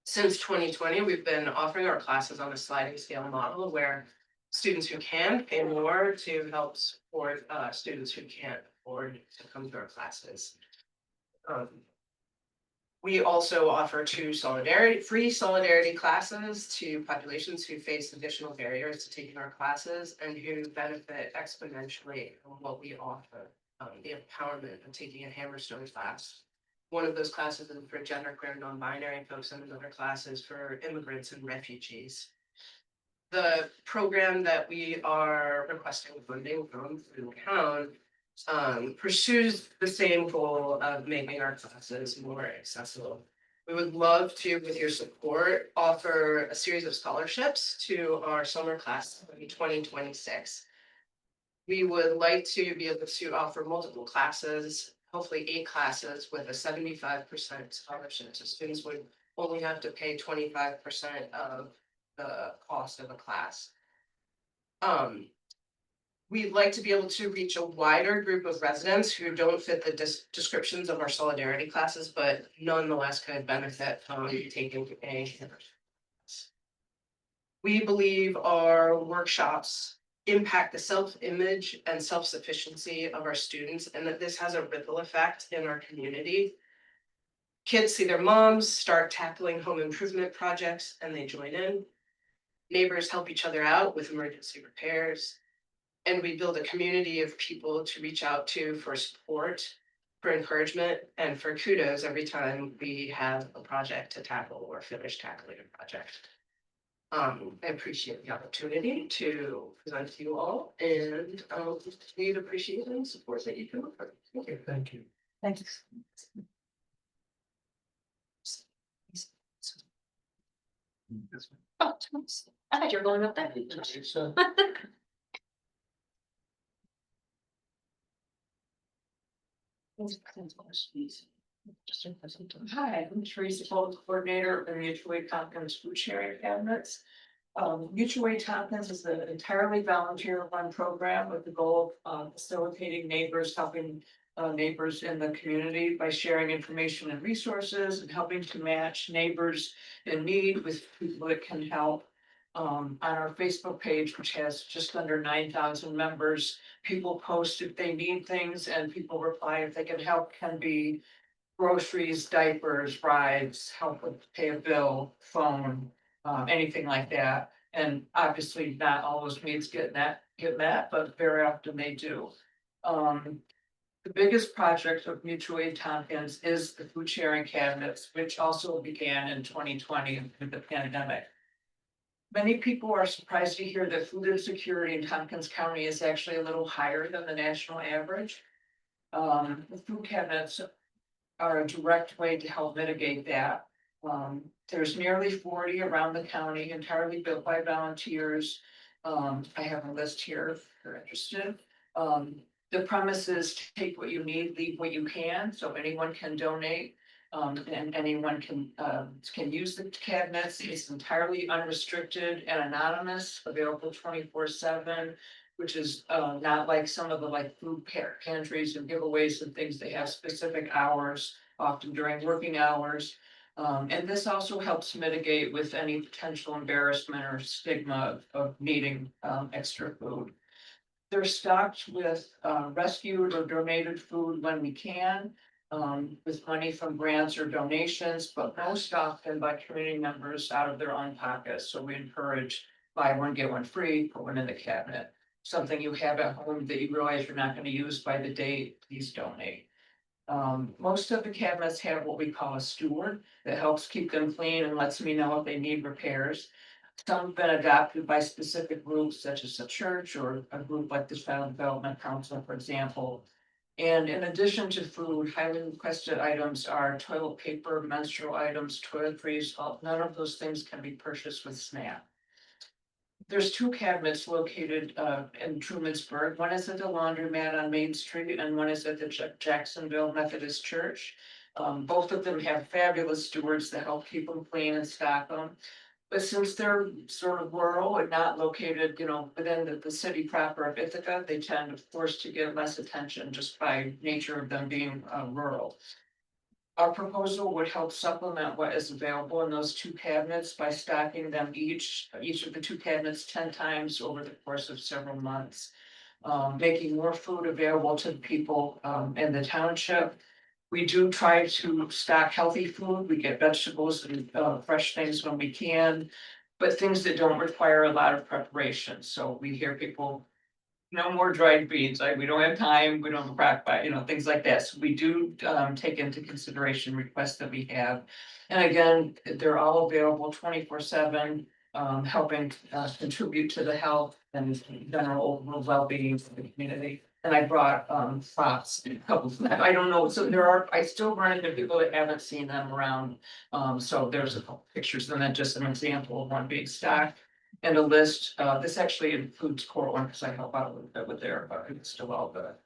since 2020, we've been offering our classes on a sliding scale model where students who can pay more to help support students who can't afford to come to our classes. We also offer two free solidarity classes to populations who face additional barriers to taking our classes and who benefit exponentially from what we offer, the empowerment of taking a Hammerstone class. One of those classes is for genderqueer, non-binary folks, and another class is for immigrants and refugees. The program that we are requesting funding from through the town pursues the same goal of making our classes more accessible. We would love to, with your support, offer a series of scholarships to our summer class in 2026. We would like to be able to offer multiple classes, hopefully 8 classes with a 75% scholarship. So students would only have to pay 25% of the cost of a class. We'd like to be able to reach a wider group of residents who don't fit the descriptions of our solidarity classes, but nonetheless could benefit from taking a class. We believe our workshops impact the self-image and self-sufficiency of our students, and that this has a ripple effect in our community. Kids see their moms start tackling home improvement projects and they join in. Neighbors help each other out with emergency repairs. And we build a community of people to reach out to for support, for encouragement, and for kudos every time we have a project to tackle or finish tackling a project. I appreciate the opportunity to present to you all, and we'd appreciate any support that you can offer. Thank you. Thank you. Thanks. Oh, I thought you were going up there. Hi, I'm Teresa Bolton, coordinator of the Mutual Aid Tompkins Food Sharing Cabinets. Mutual Aid Tompkins is an entirely volunteer-run program with the goal of facilitating neighbors, helping neighbors in the community by sharing information and resources, and helping to match neighbors in need with people that can help. On our Facebook page, which has just under 9,000 members, people post if they need things, and people reply if they can help. Can be groceries, diapers, rides, help with pay a bill, phone, anything like that. And obviously not all those needs get met, but very often they do. The biggest project of Mutual Aid Tompkins is the food sharing cabinets, which also began in 2020 with the pandemic. Many people are surprised to hear that food insecurity in Tompkins County is actually a little higher than the national average. The food cabinets are a direct way to help mitigate that. There's nearly 40 around the county, entirely built by volunteers. I have a list here if you're interested. The premise is to take what you need, leave what you can, so anyone can donate. And anyone can use the cabinets. It's entirely unrestricted and anonymous, available 24/7. which is not like some of the like food pantries and giveaways and things. They have specific hours, often during working hours. And this also helps mitigate with any potential embarrassment or stigma of needing extra food. They're stocked with rescued or donated food when we can, with money from grants or donations, but most often by community members out of their own pockets. So we encourage buy one, get one free, put one in the cabinet. Something you have at home that you realize you're not gonna use by the date, please donate. Most of the cabinets have what we call a steward that helps keep them clean and lets me know if they need repairs. Some have been adopted by specific groups such as a church or a group like the Child Development Council, for example. And in addition to food, highly requested items are toilet paper, menstrual items, toiletries. None of those things can be purchased with SNAP. There's two cabinets located in Trumansburg. One is at the laundromat on Main Street and one is at the Jacksonville Methodist Church. Both of them have fabulous stewards that help keep them clean and stock them. But since they're sort of rural and not located, within the city proper of Ithaca, they tend, of course, to get less attention just by nature of them being rural. Our proposal would help supplement what is available in those two cabinets by stocking them each of the two cabinets 10 times over the course of several months. Making more food available to the people in the township. We do try to stock healthy food. We get vegetables and fresh things when we can, but things that don't require a lot of preparation. So we hear people, no more dried beans, we don't have time, we don't have crack by, things like that. So we do take into consideration requests that we have. And again, they're all available 24/7, helping contribute to the health and general overall well-being of the community. And I brought thoughts, a couple of them. I don't know, so I still run into people that haven't seen them around. So there's a couple pictures and then just an example of one being stocked. And a list, this actually includes Cortland because I help out a little bit with their, list of all the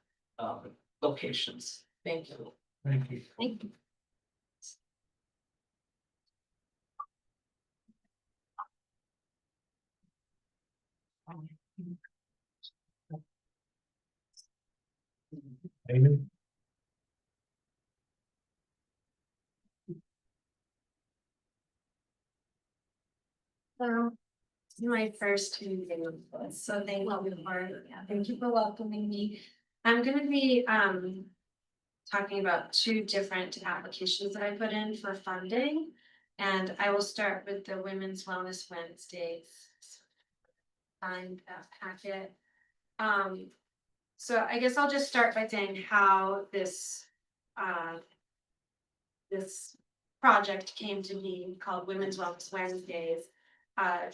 locations. Thank you. Thank you. Thank you. Amy? So, this is my first meeting, so thank you for welcoming me. I'm gonna be talking about two different applications that I put in for funding. And I will start with the Women's Wellness Wednesdays. Find that packet. So I guess I'll just start by saying how this project came to be, called Women's Wellness Wednesdays.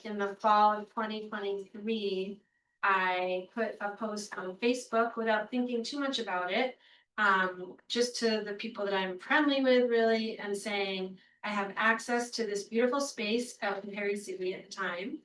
In the fall of 2023, I put a post on Facebook without thinking too much about it. Just to the people that I'm friendly with, really, and saying I have access to this beautiful space out in Perry City at the time.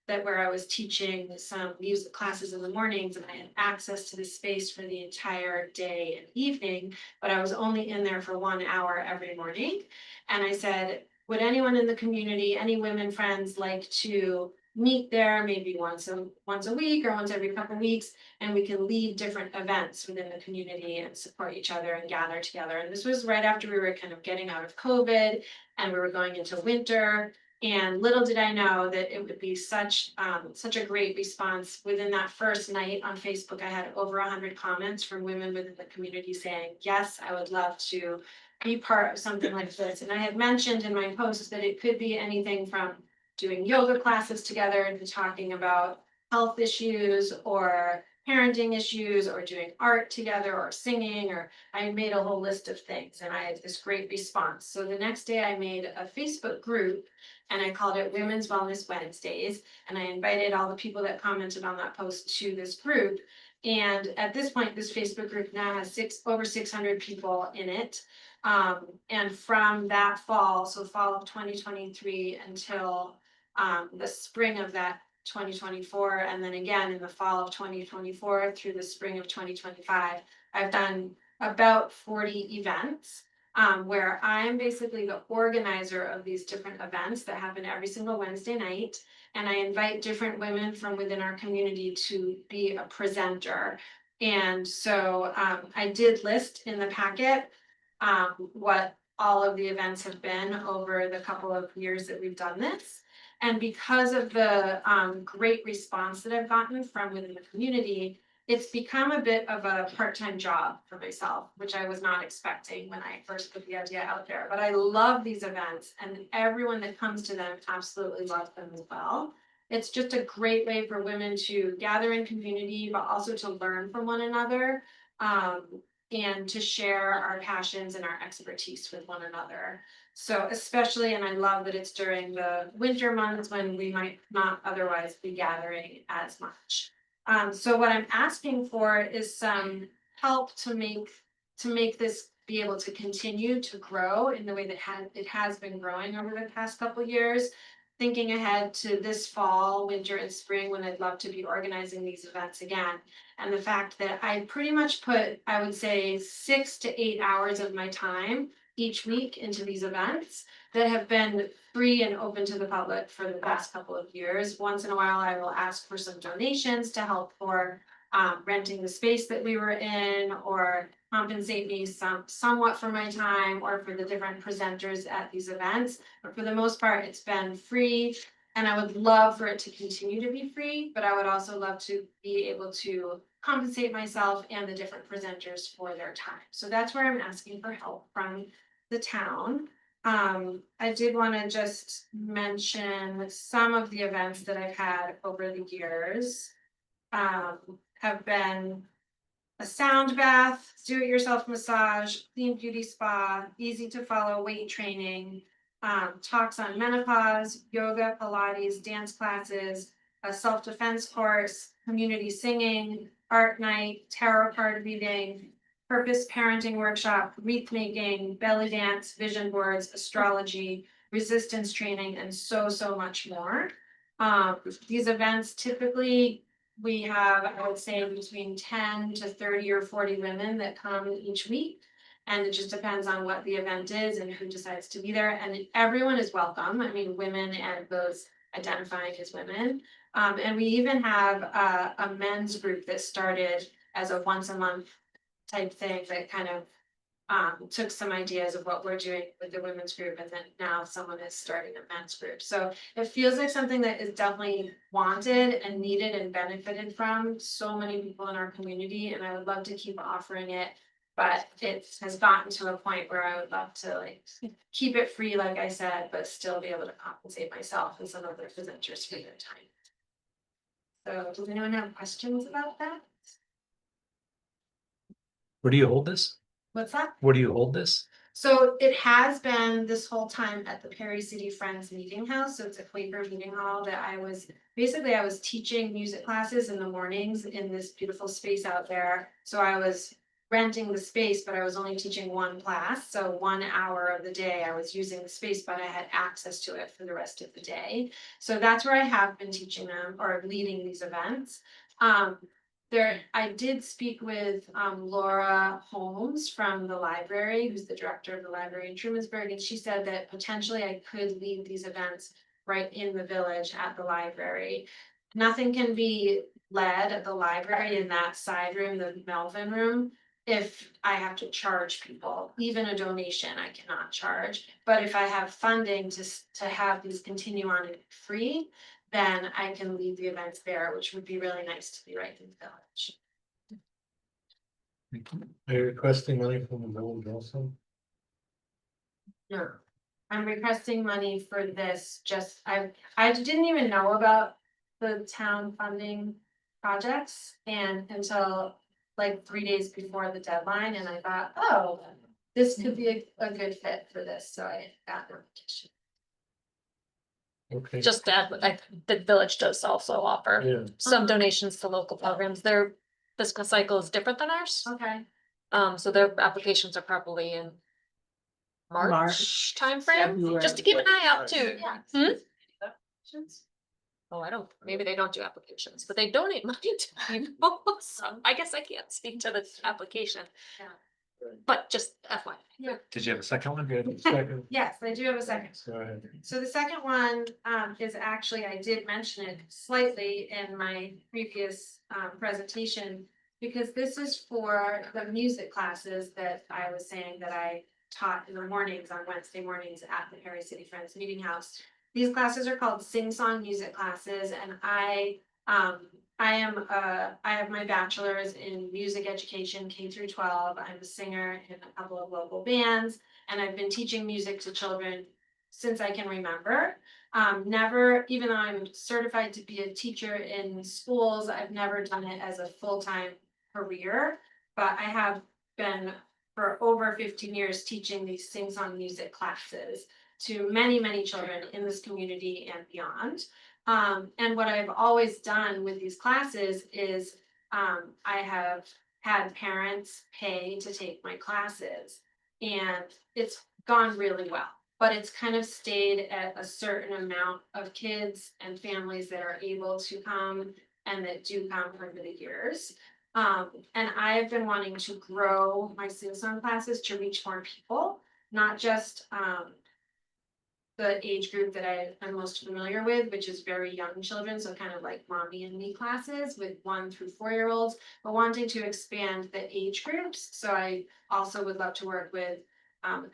That where I was teaching some music classes in the mornings, and I had access to this space for the entire day and evening, but I was only in there for 1 hour every morning. And I said, would anyone in the community, any women friends, like to meet there maybe once a week or once every couple of weeks, and we can lead different events within the community and support each other and gather together. And this was right after we were kind of getting out of COVID and we were going into winter. And little did I know that it would be such a great response. Within that first night on Facebook, I had over 100 comments from women within the community saying, yes, I would love to be part of something like this. And I had mentioned in my post that it could be anything from doing yoga classes together to talking about health issues or parenting issues or doing art together or singing, or I made a whole list of things and I had this great response. So the next day I made a Facebook group and I called it Women's Wellness Wednesdays. And I invited all the people that commented on that post to this group. And at this point, this Facebook group now has over 600 people in it. And from that fall, so fall of 2023 until the spring of that 2024, and then again in the fall of 2024 through the spring of 2025, I've done about 40 events. where I'm basically the organizer of these different events that happen every single Wednesday night. And I invite different women from within our community to be a presenter. And so I did list in the packet what all of the events have been over the couple of years that we've done this. And because of the great response that I've gotten from within the community, it's become a bit of a part-time job for myself, which I was not expecting when I first put the idea out there. But I love these events, and everyone that comes to them absolutely loves them as well. It's just a great way for women to gather in community, but also to learn from one another, and to share our passions and our expertise with one another. So especially, and I love that it's during the winter months when we might not otherwise be gathering as much. So what I'm asking for is some help to make this be able to continue to grow in the way that it has been growing over the past couple years. Thinking ahead to this fall, winter, and spring, when I'd love to be organizing these events again. And the fact that I pretty much put, I would say, 6 to 8 hours of my time each week into these events that have been free and open to the public for the past couple of years. Once in a while, I will ask for some donations to help for renting the space that we were in, or compensate me somewhat for my time or for the different presenters at these events. But for the most part, it's been free, and I would love for it to continue to be free, but I would also love to be able to compensate myself and the different presenters for their time. So that's where I'm asking for help from the town. I did want to just mention some of the events that I've had over the years. Have been a sound bath, do-it-yourself massage, clean beauty spa, easy to follow weight training, talks on menopause, yoga, Pilates, dance classes, a self-defense course, community singing, art night, tarot card reading, purpose parenting workshop, wreath making, belly dance, vision boards, astrology, resistance training, and so much more. These events typically, we have, I would say, between 10 to 30 or 40 women that come each week. And it just depends on what the event is and who decides to be there. And everyone is welcome. I mean, women and those identifying as women. And we even have a men's group that started as a once a month type thing that kind of took some ideas of what we're doing with the women's group, and then now someone is starting a men's group. So it feels like something that is definitely wanted and needed and benefited from so many people in our community, and I would love to keep offering it. But it has gotten to a point where I would love to keep it free, like I said, but still be able to compensate myself and some of the presenters for their time. So does anyone have questions about that? Where do you hold this? What's that? Where do you hold this? So it has been this whole time at the Perry City Friends Meeting House. So it's a Quaker meeting hall that I was teaching music classes in the mornings in this beautiful space out there. So I was renting the space, but I was only teaching one class. So 1 hour of the day I was using the space, but I had access to it for the rest of the day. So that's where I have been teaching them or leading these events. I did speak with Laura Holmes from the library, who's the director of the library in Trumansburg, and she said that potentially I could lead these events right in the village at the library. Nothing can be led at the library in that side room, the Melvin room, if I have to charge people. Even a donation I cannot charge. But if I have funding to have these continue on free, then I can lead the events there, which would be really nice to be right in the village. Are you requesting money from the village also? No, I'm requesting money for this, I didn't even know about the town funding projects and until like 3 days before the deadline, and I thought, oh, this could be a good fit for this, so I got the petition. Okay. Just to add, the village does also offer Yeah. some donations to local programs. Their fiscal cycle is different than ours. Okay. So their applications are probably in March timeframe, just to keep an eye out too. Yeah. Oh, maybe they don't do applications, but they donate money to people, so I guess I can't speak to the application. but just FYI. Did you have a second one? Yes, I do have a second. Go ahead. So the second one is actually, I did mention it slightly in my previous presentation. Because this is for the music classes that I was saying that I taught in the mornings on Wednesday mornings at the Perry City Friends Meeting House. These classes are called sing song music classes, and I have my bachelor's in music education, K through 12. I'm a singer in a couple of local bands, and I've been teaching music to children since I can remember. Never, even though I'm certified to be a teacher in schools, I've never done it as a full-time career, but I have been for over 15 years teaching these sing-song music classes to many, many children in this community and beyond. And what I've always done with these classes is I have had parents pay to take my classes, and it's gone really well. But it's kind of stayed at a certain amount of kids and families that are able to come and that do come over the years. And I've been wanting to grow my sing-song classes to reach more people, not just the age group that I'm most familiar with, which is very young children, so kind of like mommy and me classes with 1 through 4-year-olds, but wanting to expand the age groups. So I also would love to work with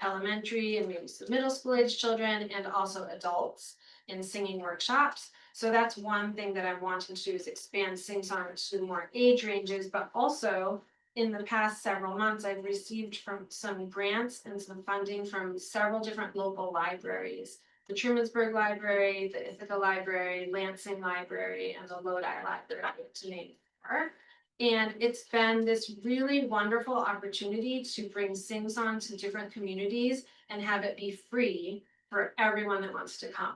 elementary and maybe some middle school age children, and also adults in singing workshops. So that's one thing that I'm wanting to do, is expand sing-song to more age ranges, but also in the past several months, I've received from some grants and some funding from several different local libraries. The Trumansburg Library, the Ithaca Library, Lansing Library, and the Lodi Library, to name more. And it's been this really wonderful opportunity to bring sing-song to different communities and have it be free for everyone that wants to come.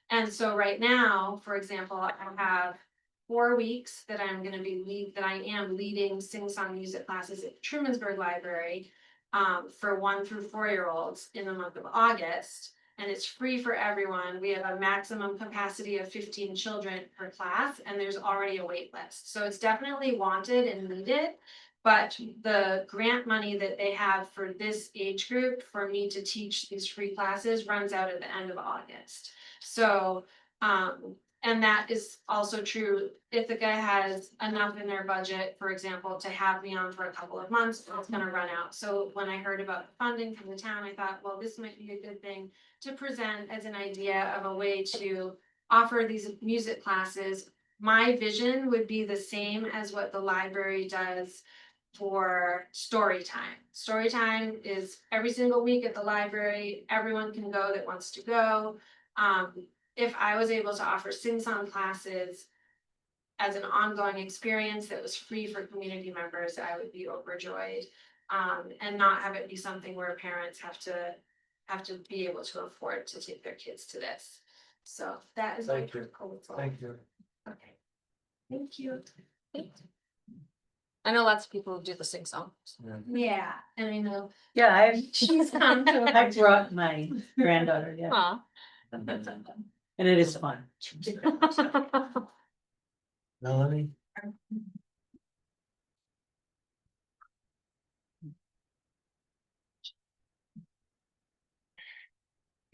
And so right now, for example, I have 4 weeks that I am leading sing-song music classes at Trumansburg Library for 1 through 4-year-olds in the month of August. And it's free for everyone. We have a maximum capacity of 15 children per class, and there's already a wait list. So it's definitely wanted and needed. But the grant money that they have for this age group for me to teach these free classes runs out at the end of August. So, and that is also true. Ithaca has enough in their budget, for example, to have me on for a couple of months, but it's gonna run out. So when I heard about the funding from the town, I thought, well, this might be a good thing to present as an idea of a way to offer these music classes. My vision would be the same as what the library does for story time. Story time is every single week at the library. Everyone can go that wants to go. If I was able to offer sing-song classes as an ongoing experience that was free for community members, I would be overjoyed. And not have it be something where parents have to be able to afford to take their kids to this. So that is my proposal. Thank you. Okay. Thank you. I know lots of people who do the sing song. Yeah, and I know Yeah, she's come to. I brought my granddaughter, yeah. Aw. And it is fun. Melanie?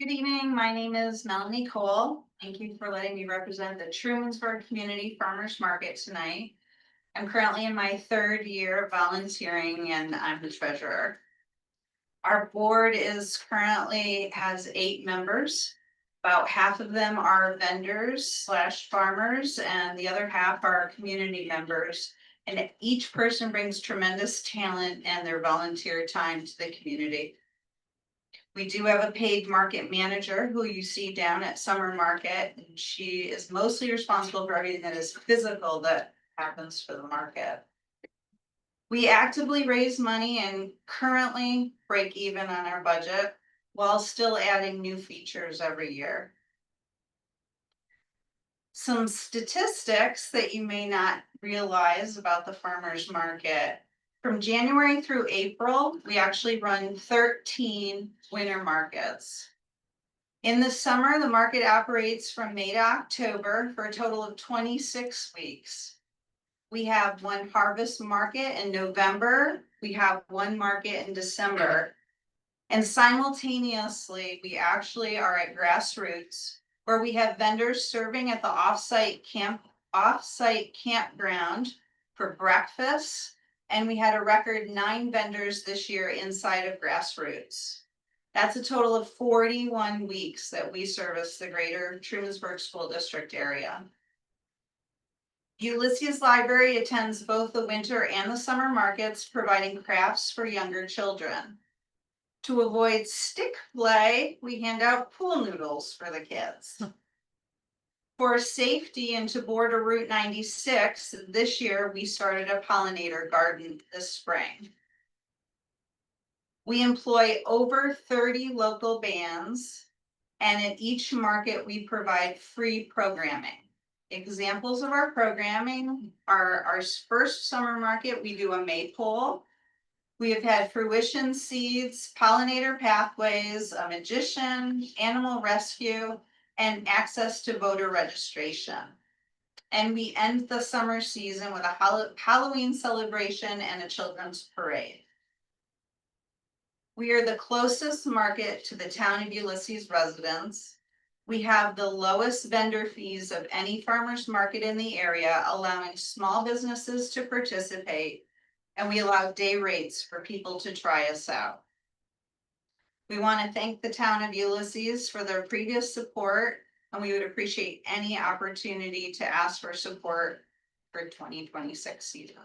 Good evening, my name is Melanie Cole. Thank you for letting me represent the Trumansburg Community Farmers Market tonight. I'm currently in my 3rd year of volunteering, and I'm the treasurer. Our board has 8 members. About half of them are vendors / farmers, and the other half are community members. And each person brings tremendous talent and their volunteer time to the community. We do have a paid market manager who you see down at Summer Market, and she is mostly responsible for everything that is physical that happens for the market. We actively raise money and currently break even on our budget while still adding new features every year. Some statistics that you may not realize about the farmers market. From January through April, we actually run 13 winter markets. In the summer, the market operates from May to October for a total of 26 weeks. We have one harvest market in November. We have one market in December. And simultaneously, we actually are at Grassroots, where we have vendors serving at the offsite campground for breakfast. And we had a record 9 vendors this year inside of Grassroots. That's a total of 41 weeks that we service the greater Trumansburg School District area. Ulysses Library attends both the winter and the summer markets, providing crafts for younger children. To avoid stick play, we hand out pool noodles for the kids. For safety and to border Route 96, this year we started a pollinator garden this spring. We employ over 30 local bands, and at each market we provide free programming. Examples of our programming are our first summer market, we do a maypole. We have had fruition seeds, pollinator pathways, a magician, animal rescue, and access to voter registration. And we end the summer season with a Halloween celebration and a children's parade. We are the closest market to the town of Ulysses residents. We have the lowest vendor fees of any farmer's market in the area, allowing small businesses to participate. And we allow day rates for people to try us out. We want to thank the town of Ulysses for their previous support, and we would appreciate any opportunity to ask for support for 2026 season.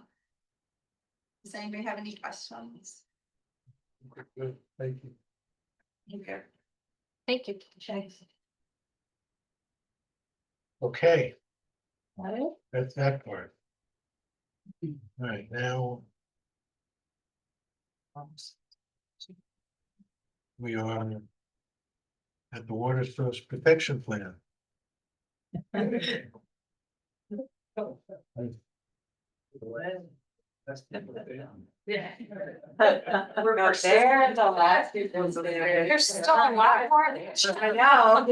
Does anybody have any questions? Good, thank you. Okay. Thank you. Okay, that's that part. All right, now. We are at the Water Source Protection Plan. Yeah. We're not there, the last few things are there. There's still a lot more there. I know.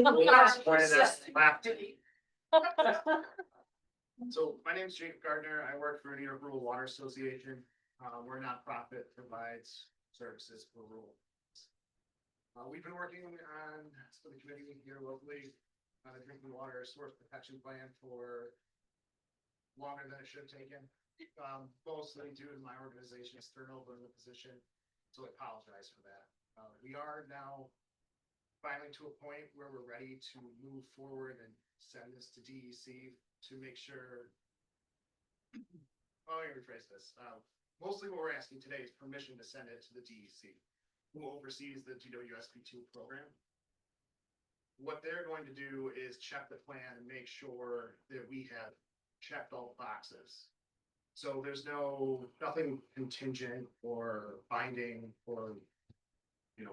So my name is Jacob Gardner. I work for New York Rural Water Association. We're a nonprofit, provides services for rural. We've been working on, for the committee here locally, on a drinking water source protection plan for longer than it should have taken. Mostly due to my organization's turnover in the position, so I apologize for that. We are now finally to a point where we're ready to move forward and send this to DEC to make sure. Let me rephrase this. Mostly what we're asking today is permission to send it to the DEC, who oversees the GWSP2 program. What they're going to do is check the plan and make sure that we have checked all the boxes. So there's nothing contingent or binding or,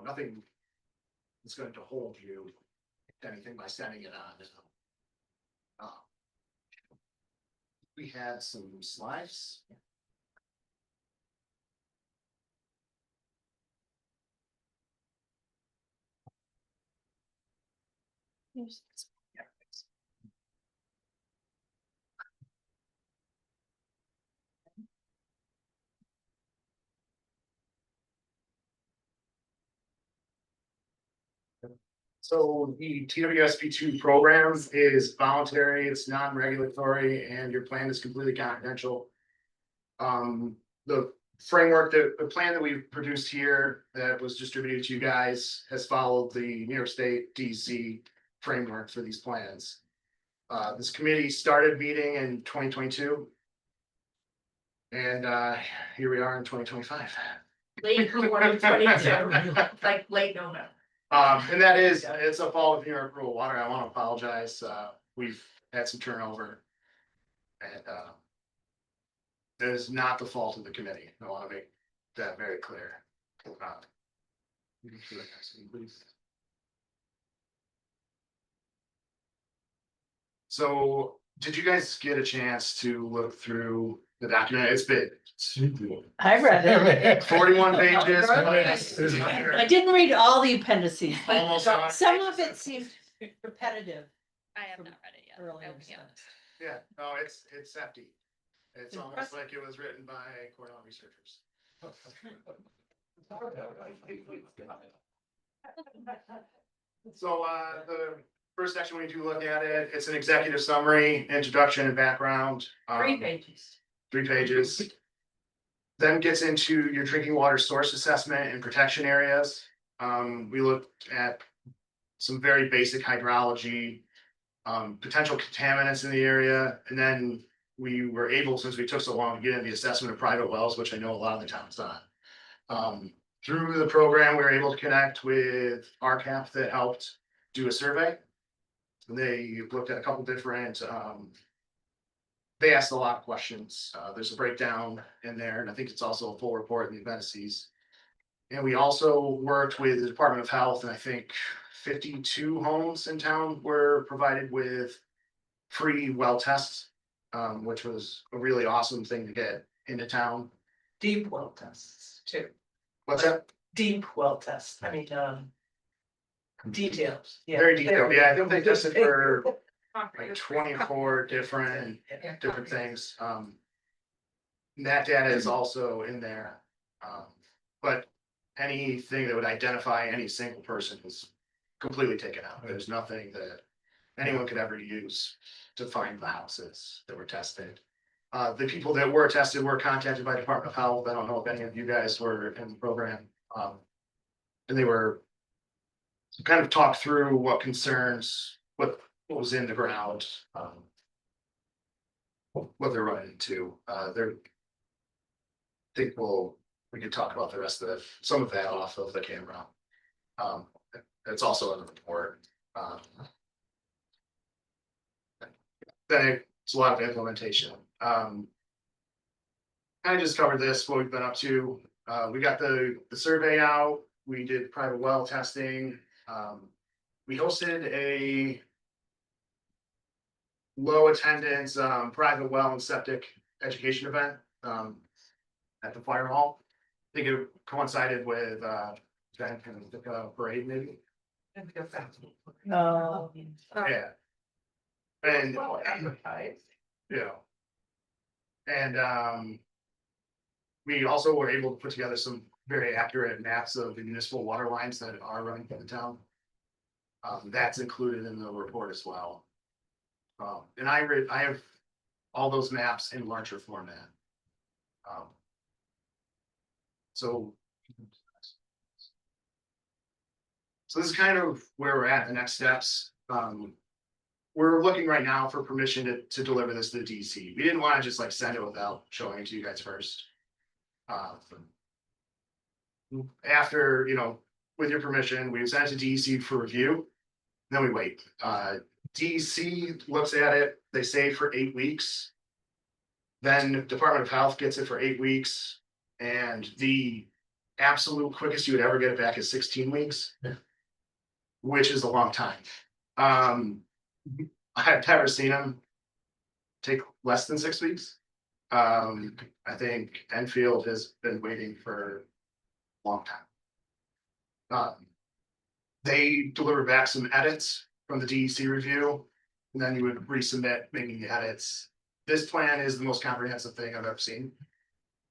nothing that's going to hold you to anything by sending it on. We had some slides. So the TWSP2 program is voluntary, it's non-regulatory, and your plan is completely confidential. The framework, the plan that we've produced here that was distributed to you guys has followed the New York State DEC framework for these plans. This committee started meeting in 2022. And here we are in 2025. Late 2022, like late November. And that is, it's a fault of New York Rural Water. I want to apologize. We've had some turnover. And it is not the fault of the committee. I want to make that very clear. So, did you guys get a chance to look through the document? It's big. I read it. 41 pages. I didn't read all the appendices, but Almost on. some of it seemed repetitive. I have not read it yet. Earlier I will be honest. Yeah, no, it's hefty. It's almost like it was written by Cornell researchers. So, the first section, we do look at it, it's an executive summary, introduction and background. 3 pages. 3 pages. Then gets into your drinking water source assessment and protection areas. We looked at some very basic hydrology, potential contaminants in the area, and then we were able, since we took so long, to get into the assessment of private wells, which I know a lot of the town's on. Through the program, we were able to connect with RCAP that helped do a survey. They looked at a couple different, they asked a lot of questions. There's a breakdown in there, and I think it's also a full report in the appendices. And we also worked with the Department of Health, and I think 52 homes in town were provided with free well tests, which was a really awesome thing to get into town. Deep well tests too. What's that? Deep well tests, I mean, details. Yeah. Very detailed, yeah, I think they tested for like 24 different things. And that data is also in there. But anything that would identify any single person was completely taken out. There's nothing that anyone could ever use to find the houses that were tested. The people that were tested were contacted by Department of Health. I don't know if any of you guys were in the program. And they were kind of talked through what concerns, what was in the ground, what they're running into. We could talk about the rest of some of that off of the camera. It's also in the report. Then it's a lot of implementation. I just covered this, what we've been up to. We got the survey out, we did private well testing. We hosted a low attendance private well and septic education event at the fire hall. I think it coincided with the parade maybe. No. Yeah. And yeah. And we also were able to put together some very accurate maps of the municipal water lines that are running through the town. That's included in the report as well. And I have all those maps in larger format. So this is kind of where we're at, the next steps. We're looking right now for permission to deliver this to the DC. We didn't want to just like send it without showing it to you guys first. After, with your permission, we send it to DEC for review, then we wait. DEC looks at it, they say for 8 weeks. Then Department of Health gets it for 8 weeks, and the absolute quickest you would ever get it back is 16 weeks, which is a long time. I've never seen them take less than 6 weeks. I think Enfield has been waiting for a long time. They deliver back some edits from the DEC review, and then you would resubmit making the edits. This plan is the most comprehensive thing I've ever seen.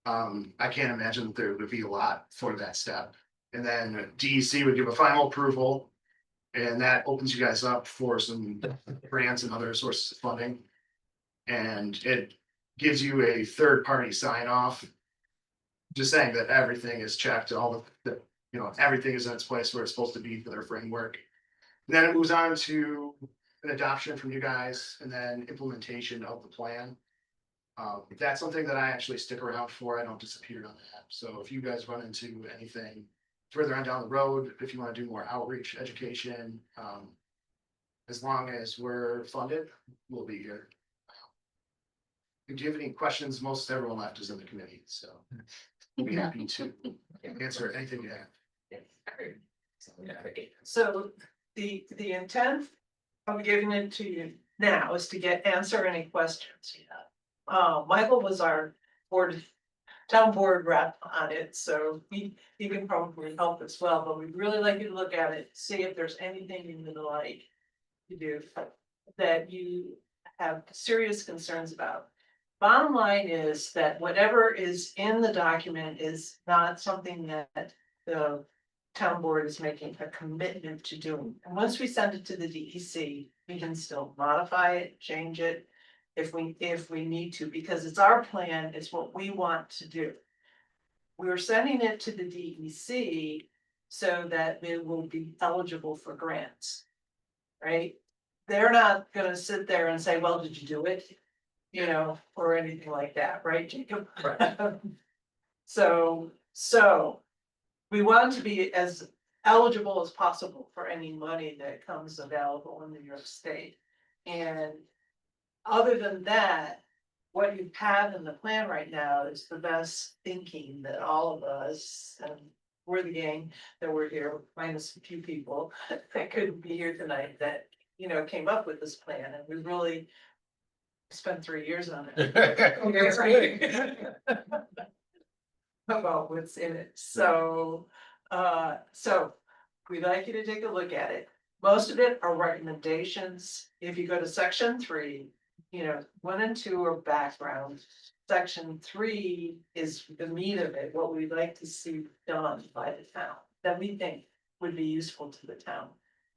I can't imagine that there would be a lot for that step. And then DEC would give a final approval, and that opens you guys up for some grants and other sources of funding. And it gives you a third-party sign off, just saying that everything is checked, all the everything is in its place where it's supposed to be for their framework. And then it moves on to an adoption from you guys, and then implementation of the plan. That's something that I actually stick around for. I don't disappear on that. So if you guys run into anything further on down the road, if you want to do more outreach, education, as long as we're funded, we'll be here. If you have any questions, most everyone left is in the committee, so we'll be happy to answer anything you have. So the intent of giving it to you now is to answer any questions you have. Michael was our town board rep on it, so he can probably help as well, but we'd really like you to look at it, see if there's anything you would like to do that you have serious concerns about. bottom line is that whatever is in the document is not something that the town board is making a commitment to doing. And once we send it to the DEC, we can still modify it, change it if we need to, because it's our plan, it's what we want to do. We're sending it to the DEC so that it will be eligible for grants. Right? They're not gonna sit there and say, well, did you do it? You know, or anything like that, right, Jacob? So we want to be as eligible as possible for any money that comes available in New York State. And other than that, what you have in the plan right now is the best thinking that all of us, and we're the gang that were here, minus a few people that couldn't be here tonight, that, you know, came up with this plan, and we really spent 3 years on it. About what's in it, so we'd like you to take a look at it. Most of it are recommendations. If you go to section 3, you know, 1 and 2 are background. Section 3 is the meat of it, what we'd like to see done by the town, that we think would be useful to the town.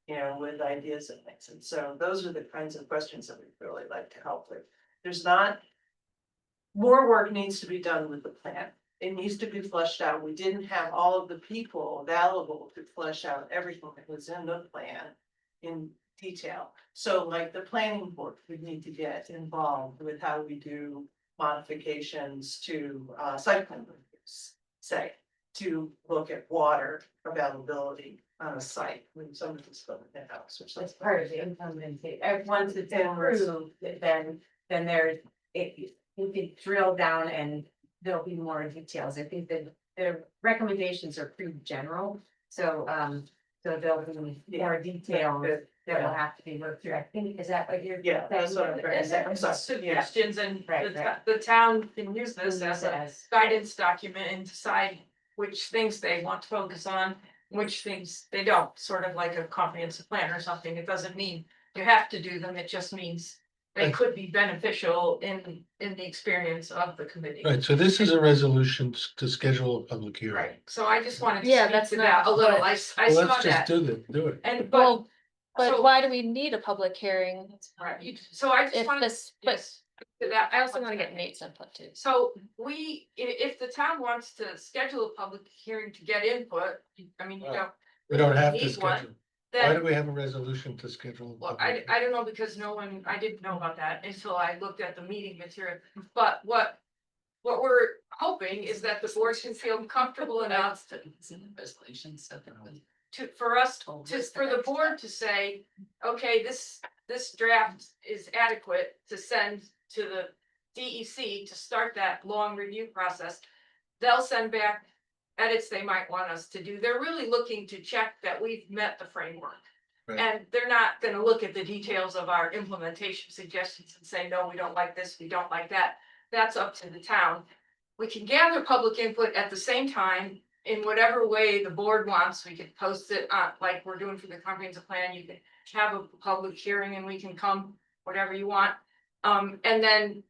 You know, with ideas and things, and so those are the kinds of questions that we'd really like to help with. There's not. More work needs to be done with the plan. It needs to be fleshed out. We didn't have all of the people available to flesh out everything that was in the plan in detail. So like the planning board, we need to get involved with how we do modifications to site plan reviews, say, to look at water availability on a site when somebody's building a house or something. That's part of the implementation. Once it's approved, then there's, you can drill down and there'll be more details. I think that the recommendations are pretty general, so there'll be more detail that will have to be worked through. I think, is that what you're? Yeah, that's what I'm As saying. I'm sorry. suggestions, and Right, the town can use this Use as it a as- guidance document and decide which things they want to focus on, which things they don't, sort of like a comprehensive plan or something. It doesn't mean you have to do them, it just means they could be beneficial in the experience of the committee. Right, so this is a resolution to schedule a public hearing. Right, so I just wanted to Yeah, speak that's to that a not little, what- I Well, saw let's just that. do it. And Well, but so- why do we need a public hearing? right, so I just If wanted, this, but yes, to that, I also wanna get Nate's input too. So if the town wants to schedule a public hearing to get input, I mean, you don't. We don't have to need one, schedule. Why do Then, we have a resolution to schedule? a well, public I don't know, because I didn't know about that until I looked at the meeting material, but what we're hoping is that the board can feel comfortable enough Resolution, so that was. for us, for the board to say, okay, this draft is adequate to send to the DEC to start that long review process. They'll send back edits they might want us to do. They're really looking to check that we've met the framework. Right. And they're not gonna look at the details of our implementation suggestions and say, no, we don't like this, we don't like that. That's up to the town. We can gather public input at the same time in whatever way the board wants. We could post it on, like we're doing for the comprehensive plan. You can have a public hearing and we can come, whatever you want. And then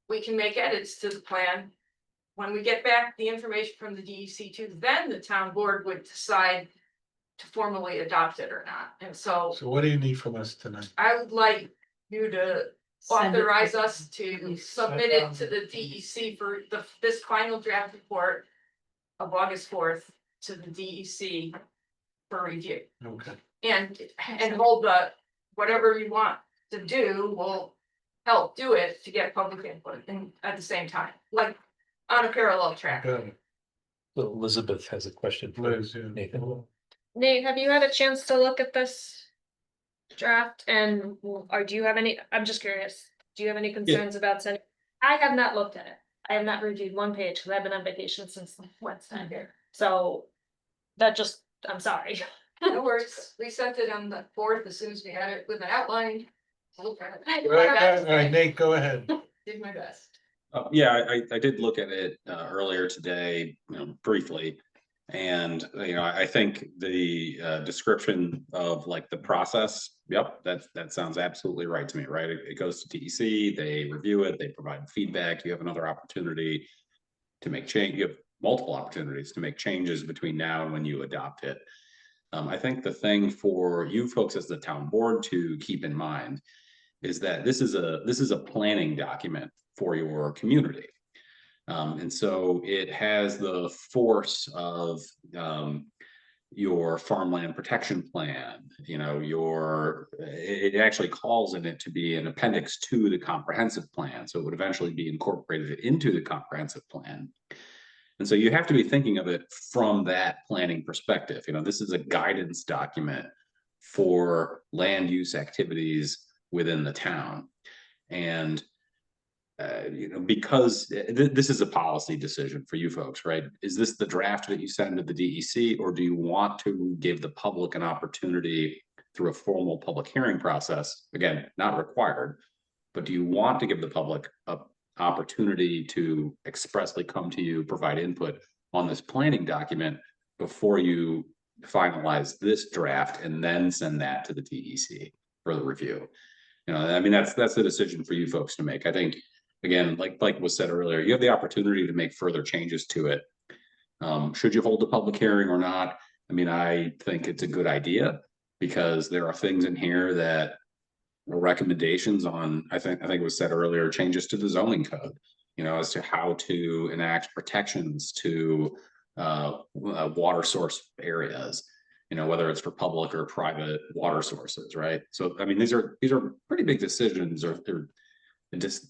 we can make edits to the plan. When we get back the information from the DEC too, then the town board would decide to formally adopt it or not. And so So what do you need from us tonight? I would like you to Send it to- authorize us to submit it to the DEC for this final draft report of August 4th to the DEC for review. Okay. And hold whatever you want to do will help do it to get public input and at the same time, like on a parallel track. Got it. So Elizabeth has a question for Liz, yeah. Nathan. Nate, have you had a chance to look at this draft and, or do you have any, I'm just curious, do you have any concerns about sending? I have not looked at it. I have not reviewed one page because I've been on vacation since Wednesday. So that just, I'm sorry. No worries, we sent it on the 4th as soon as we had it with an outline. All right, Nate, go ahead. Did my best. Yeah, I did look at it earlier today, briefly. And, you know, I think the description of like the process, yep, that sounds absolutely right to me, right? It goes to DEC, they review it, they provide feedback, you have another opportunity to make change, you have multiple opportunities to make changes between now and when you adopt it. I think the thing for you folks as the town board to keep in mind is that this is a planning document for your community. And so it has the force of your farmland protection plan, you know, it actually calls in it to be an appendix to the comprehensive plan. So it would eventually be incorporated into the comprehensive plan. And so you have to be thinking of it from that planning perspective. You know, this is a guidance document for land use activities within the town. And you know, because this is a policy decision for you folks, right? Is this the draft that you send to the DEC, or do you want to give the public an opportunity through a formal public hearing process? Again, not required, but do you want to give the public a opportunity to expressly come to you, provide input on this planning document before you finalize this draft and then send that to the DEC for the review? You know, I mean, that's the decision for you folks to make. I think, again, like was said earlier, you have the opportunity to make further changes to it. Should you hold a public hearing or not? I mean, I think it's a good idea because there are things in here that are recommendations on, I think it was said earlier, changes to the zoning code, you know, as to how to enact protections to water source areas, you know, whether it's for public or private water sources, right? So, I mean, these are pretty big decisions, or they're just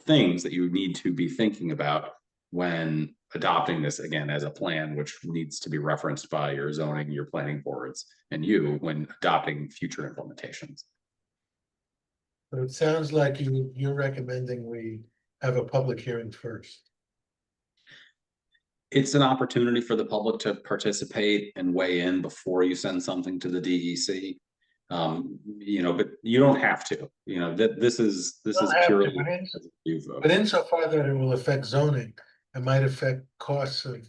things that you need to be thinking about when adopting this again as a plan, which needs to be referenced by your zoning, your planning boards, and you when adopting future implementations. But it sounds like you're recommending we have a public hearing first. It's an opportunity for the public to participate and weigh in before you send something to the DEC. You know, but you don't have to, you know, that this is purely. But insofar that it will affect zoning, it might affect costs of.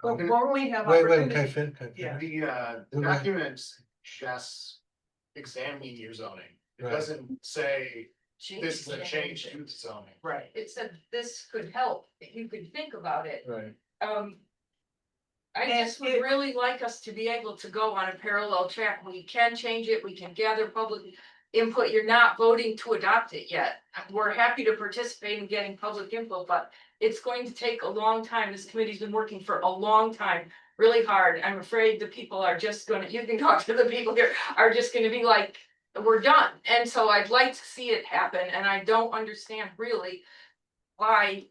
Before we have Wait, opportunity. can I finish? Yeah. The documents just examining your zoning. It Right. doesn't say this is a change to the zoning. Right. It said this could help, that you could think about it. Right. I just would really like us to be able to go on a parallel track. We can change it, we can gather public input. You're not voting to adopt it yet. We're happy to participate in getting public input, but it's going to take a long time. This committee's been working for a long time, really hard. I'm afraid the people are just gonna, you can talk to the people here, are just gonna be like, we're done. And so I'd like to see it happen, and I don't understand really why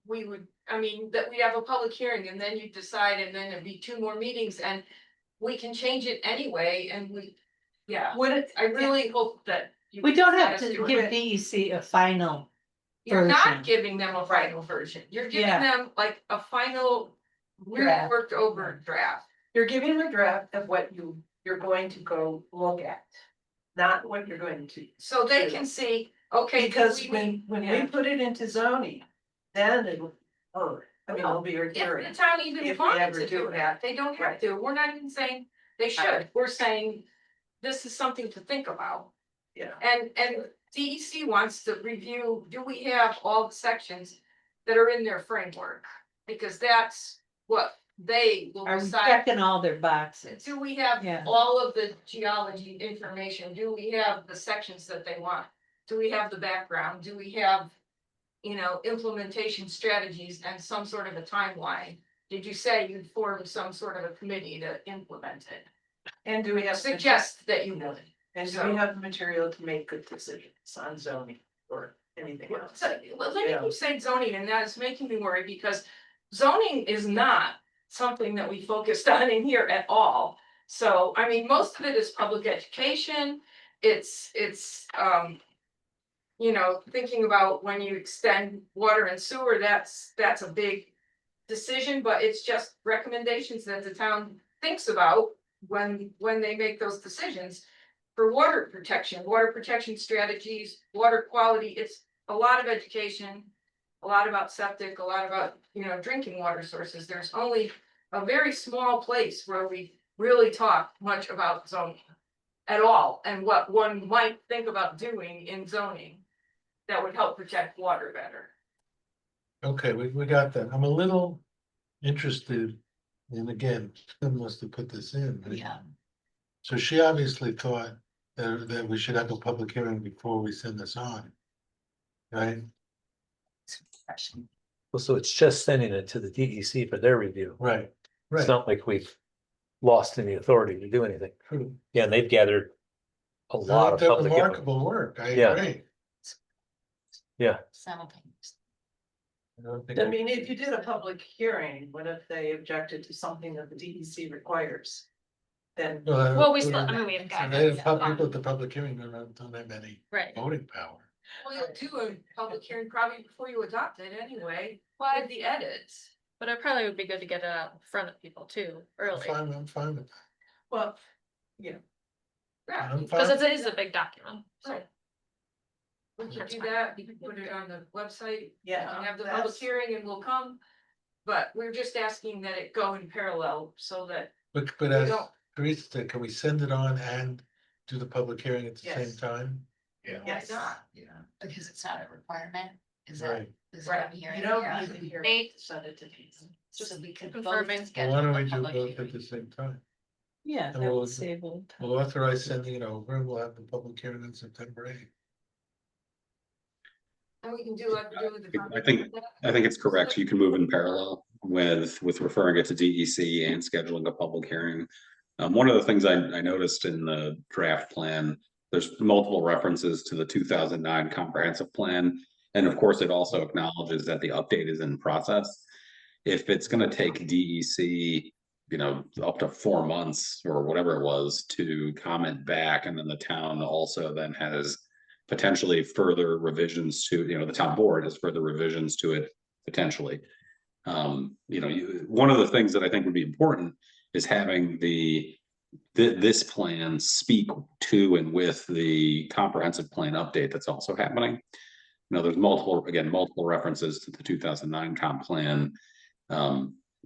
we would, I mean, that we have a public hearing and then you decide, and then it'd be 2 more meetings, and we can change it anyway, and yeah. I really hope that. We don't have let us to do give it. DEC a final You're not version. giving them a final version. You're giving Yeah. them like a final, really Draft. worked over draft. You're giving them a draft of what you're going to go look at, not what you're going to. So they can see, okay. Because we when need- we yeah. put it into zoning, then it'll, it'll be your If hearing. the town even if we wanted ever to do do it. that, they don't have Right. to. We're not even saying they should. We're saying this is something to think about. Yeah. And DEC wants to review, do we have all the sections that are in their framework? Because that's what they will Are we decide. checking all their boxes? Do we have Yeah. all of the geology information? Do we have the sections that they want? Do we have the background? Do we have, you know, implementation strategies and some sort of a timeline? Did you say you'd form some sort of a committee to implement it? And do we have? Suggest that you would. And do So- we have the material to make good decisions on zoning or anything else? So, well, let me Yeah. keep saying zoning, and that's making me worry, because zoning is not something that we focused on in here at all. So, I mean, most of it is public education, it's, you know, thinking about when you extend water and sewer, that's a big decision, but it's just recommendations that the town thinks about when they make those decisions. For water protection strategies, water quality, it's a lot of education, a lot about septic, a lot about, you know, drinking water sources. There's only a very small place where we really talk much about zoning at all, and what one might think about doing in zoning that would help protect water better. Okay, we got that. I'm a little interested, and again, Kim must have put this in. right? Yeah. So she obviously thought that we should have a public hearing before we send this on. Right? Well, so it's just sending it to the DEC for their review. Right, It's right. not like we've lost any authority to do anything. True. Yeah, and they've gathered a lot of They're public input. remarkable work, I Yeah. agree. Yeah. Simultaneous. I mean, if you did a public hearing, what if they objected to something that the DEC requires? Then. Well, we still, I mean, we have So they have guidance. people at the public hearing don't have any Right. voting power. Well, you'll do a public hearing probably before you adopt it anyway, Well, with the edits. but it probably would be good to get it out in front of people too, early, I'm fine with that. Well, yeah. Yeah, I'm because fine. it is a big document, so. Right. we can do that, you can put it on the website. Yeah, And have the public that's- hearing and we'll come. But we're just asking that it go in parallel so that But we as don't, Teresa said, can we send it on and do the public hearing at the same Yes. time? Yeah. why not? Yeah, because it's not a requirement, is Right. that, is Right. that here? You don't need to hear. Nate, Send it to these. So we could confirming. both Well, schedule why don't a we do public both hearing. at the same time? Yeah, And that we'll- would save a little time. We'll authorize sending it over and we'll have the public hearing on September 8th. And we can do like we do with the. I think it's correct. You can move in parallel with referring it to DEC and scheduling a public hearing. One of the things I noticed in the draft plan, there's multiple references to the 2009 comprehensive plan. And of course, it also acknowledges that the update is in process. If it's gonna take DEC, up to 4 months or whatever it was to comment back, and then the town also then has potentially further revisions to, the town board has further revisions to it potentially. One of the things that I think would be important is having this plan speak to and with the comprehensive plan update that's also happening. There's multiple references to the 2009 comp plan.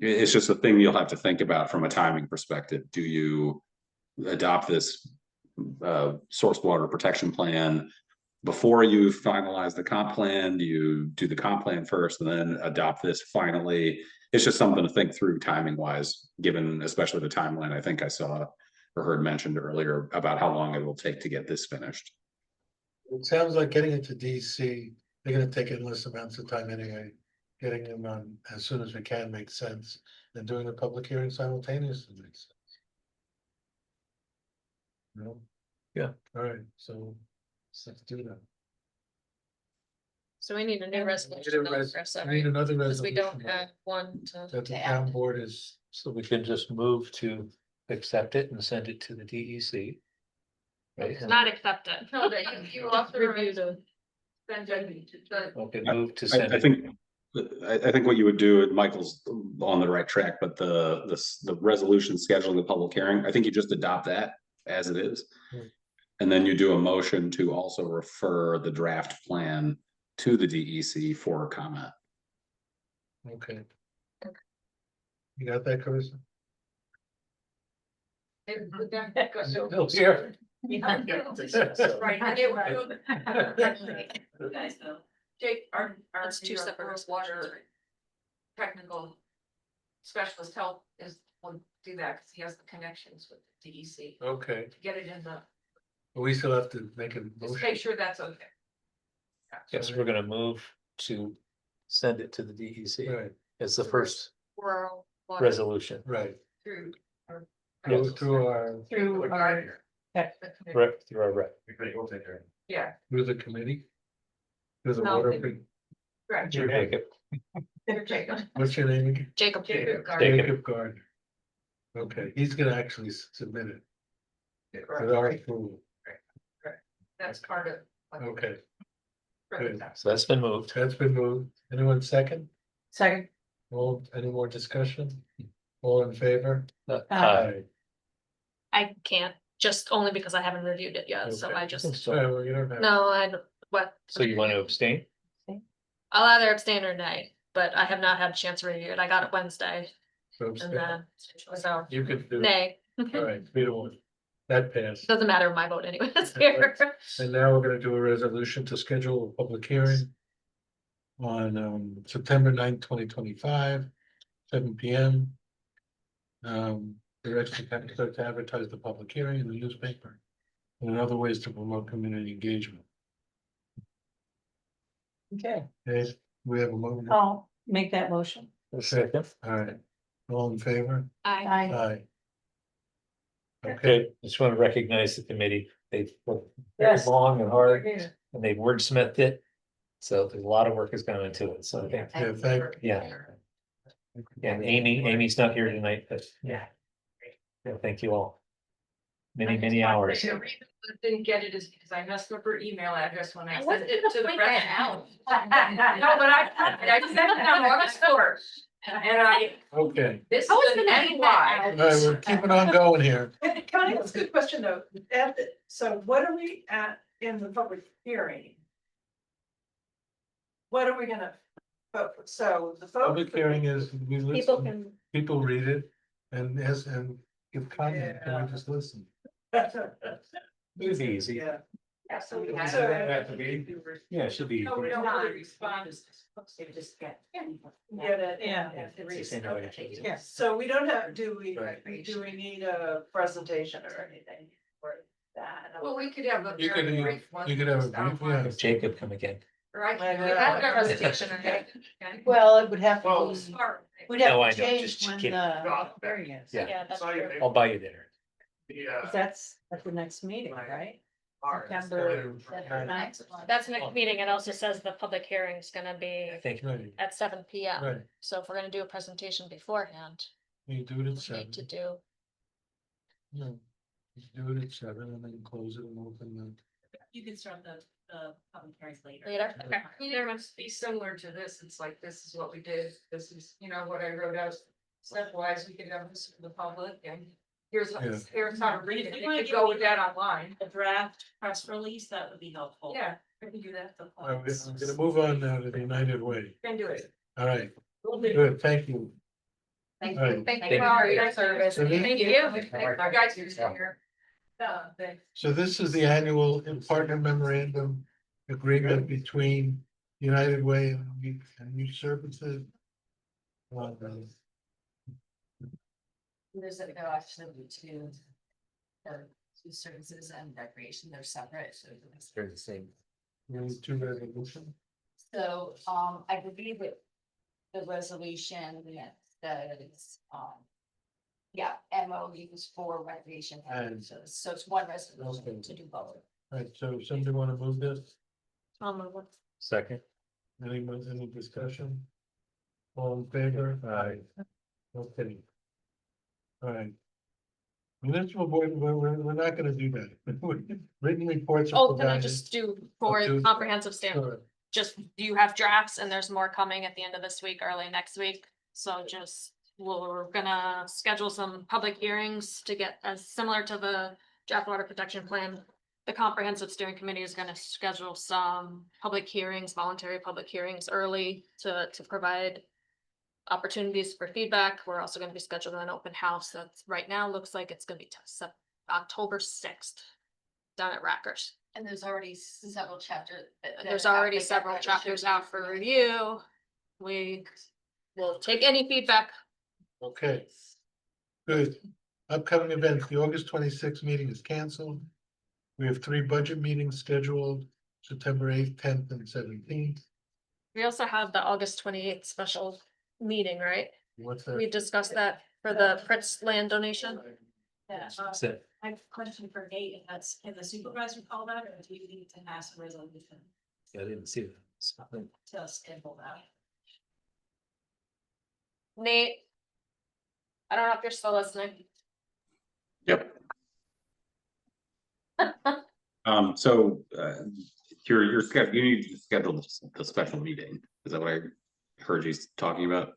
It's just a thing you'll have to think about from a timing perspective. Do you adopt this source water protection plan before you finalize the comp plan? Do you do the comp plan first and then adopt this finally? It's just something to think through timing wise, given especially the timeline I think I saw or heard mentioned earlier about how long it will take to get this finished. It sounds like getting it to DC, they're gonna take endless amounts of time anyway. Getting them on as soon as we can makes sense, and doing the public hearing simultaneously makes sense. No? Yeah. All right, so let's do that. So we need a new We resolution. need a res- for us, we need another Because we don't resolution. have one to. That the to town add. board is, So we can just move to accept it and send it to the DEC. Right? Not accept it. No, that you also Review the. send it to the. Okay, move to send I it. think, I think what you would do, and Michael's on the right track, but the resolution scheduling the public hearing, I think you just adopt that as it is. Hmm. And then you do a motion to also refer the draft plan to the DEC for comment. okay. You got that, Carissa? No, here. Right, I get where You guys know. Jake, our That's two New York separate Rural resolutions, water technical specialist help will do that because he has the connections with the DEC. Okay, To get it in the, but we still have to make a just motion. make sure that's okay. Yes, we're gonna move to send it to the DEC Right, as the first Rural water. resolution. right. Through. our- Through our, Through our, Correct, through our rep. Yeah, through the committee? Through the No, water, it- right. Jacob. Jacob. what's your name again? Jacob. Jacob Gardner. Jacob Gardner. Okay, he's gonna actually submit it with our approval. That's part of. Okay, Good. So that's been moved. that's been moved. Anyone second? second, All, any more discussion? All in favor? Aye. I can't, just only because I haven't reviewed it yet, so Okay. I just, So Well, you don't have. no, I, don't- what? so you want to abstain? I'll either abstain or nay, but I have not had a chance to review it. I got it Wednesday. So And then, so, you could do, nay, all right, 3-1. That passed. doesn't matter my vote anyways here. And now we're gonna do a resolution to schedule a public hearing on September 9th, 2025, 7 p.m. Direct the county clerk to advertise the public hearing in the newspaper and other ways to promote community engagement. Okay, Okay, we have a motion. I'll make that motion. A second. All right, all in favor? I, Aye. Okay, Okay, just want to recognize the committee. They've worked very Yes. long and hard and they've wordsmithed it. So there's a lot of work has gone into it. So I think, yeah, thank, yeah. And Amy's not here tonight, but yeah. Yeah, thank you all. Many hours. The reason I didn't get it is because I messed up her email address when I I sent wasn't it gonna to the point that president. No, but I sent it on August 4th. And I, okay. this is I was an gonna read NY. that All right, we're keeping on going here. Can I ask a question though? So what are we at in the public hearing? What are we gonna, so the vote. Public hearing is, we people listen, can, people read it and give comment, and we just listen. It's easy. Yeah. Yeah, so we So- Yeah, it should be. No, we don't really respond. They just get. Get it, yeah. It's the same way. Yeah, so we don't have, do we need a presentation or anything for that? Well, we could have a You could, very brief one. you could have a just brief, outline. yeah. If Jacob come again. Or I can, we have a presentation, okay? Okay. Well, it would have Well, to be, Or- we'd No, I have to know, change just when kidding. the hearing is. Yeah. yeah, that's Saw you true. there. I'll buy you dinner. The, That's at the next meeting, right? September. ninth. That's the next meeting. It also says the public hearing's gonna be I think. Right, at 7 p.m. right. So if we're gonna do a presentation beforehand, You do it we at 7. need to do, Yeah. You do it at 7 and then close it and open the. You can start the public hearings later. later, okay. There must be similar to this, it's like, this is what we did, this is, what I wrote out. Stepwise, we could have this for the public and here's, Yeah. here's how to read it, If you you wanna could give go me with that online. A draft press release, that would be helpful. Yeah, I can do that. All right, I'm gonna move on now to the United Way. Can do it. All right, We'll do. good, thank you. Thank All you. right. Thank Thank you you. for all your service. Thank Thank you. you. Our guys are still here. Thanks. So this is the annual partner memorandum agreement between United Way and Youth Services. There's no actually two. Two services and recreation, they're separate, so. They're the same. You need 2 resolutions. So, I believe that the resolution that says, yeah, MOUs for recreation. And- So it's one resolution Okay. to do both. All right, so somebody want to move this? I'll move it. Second. Any discussion? All in favor? Aye. Okay. All right. Municipal board, we're not gonna do that. Written reports. are Oh, can I provided. just do for do- comprehensive stamp? Sure. Just, you have drafts and there's more coming at the end of this week, early next week. So just, we're gonna schedule some public hearings to get as similar to the draft water protection plan. The comprehensive steering committee is gonna schedule some public hearings, voluntary public hearings early to provide opportunities for feedback. We're also gonna be scheduling an open house that's right now looks like it's gonna be October 6th down at Rackers. And there's already several chapters. There's already several chapters out for review. We will take any feedback. Okay. Good. Upcoming events, the August 26th meeting is canceled. We have 3 budget meetings scheduled, September 8th, 10th, and 17th. We also have the August 28th special meeting, right? What's that? We discussed that for the Prince land donation. Yeah, That's it. I have a question for Nate, if that's, can the supervisor call that, or do you need to pass a resolution I didn't see that. to schedule that? Nate? I don't know if you're still listening. Yep. So, you're scheduled, you need to schedule the special meeting. Is that what I heard you talking about?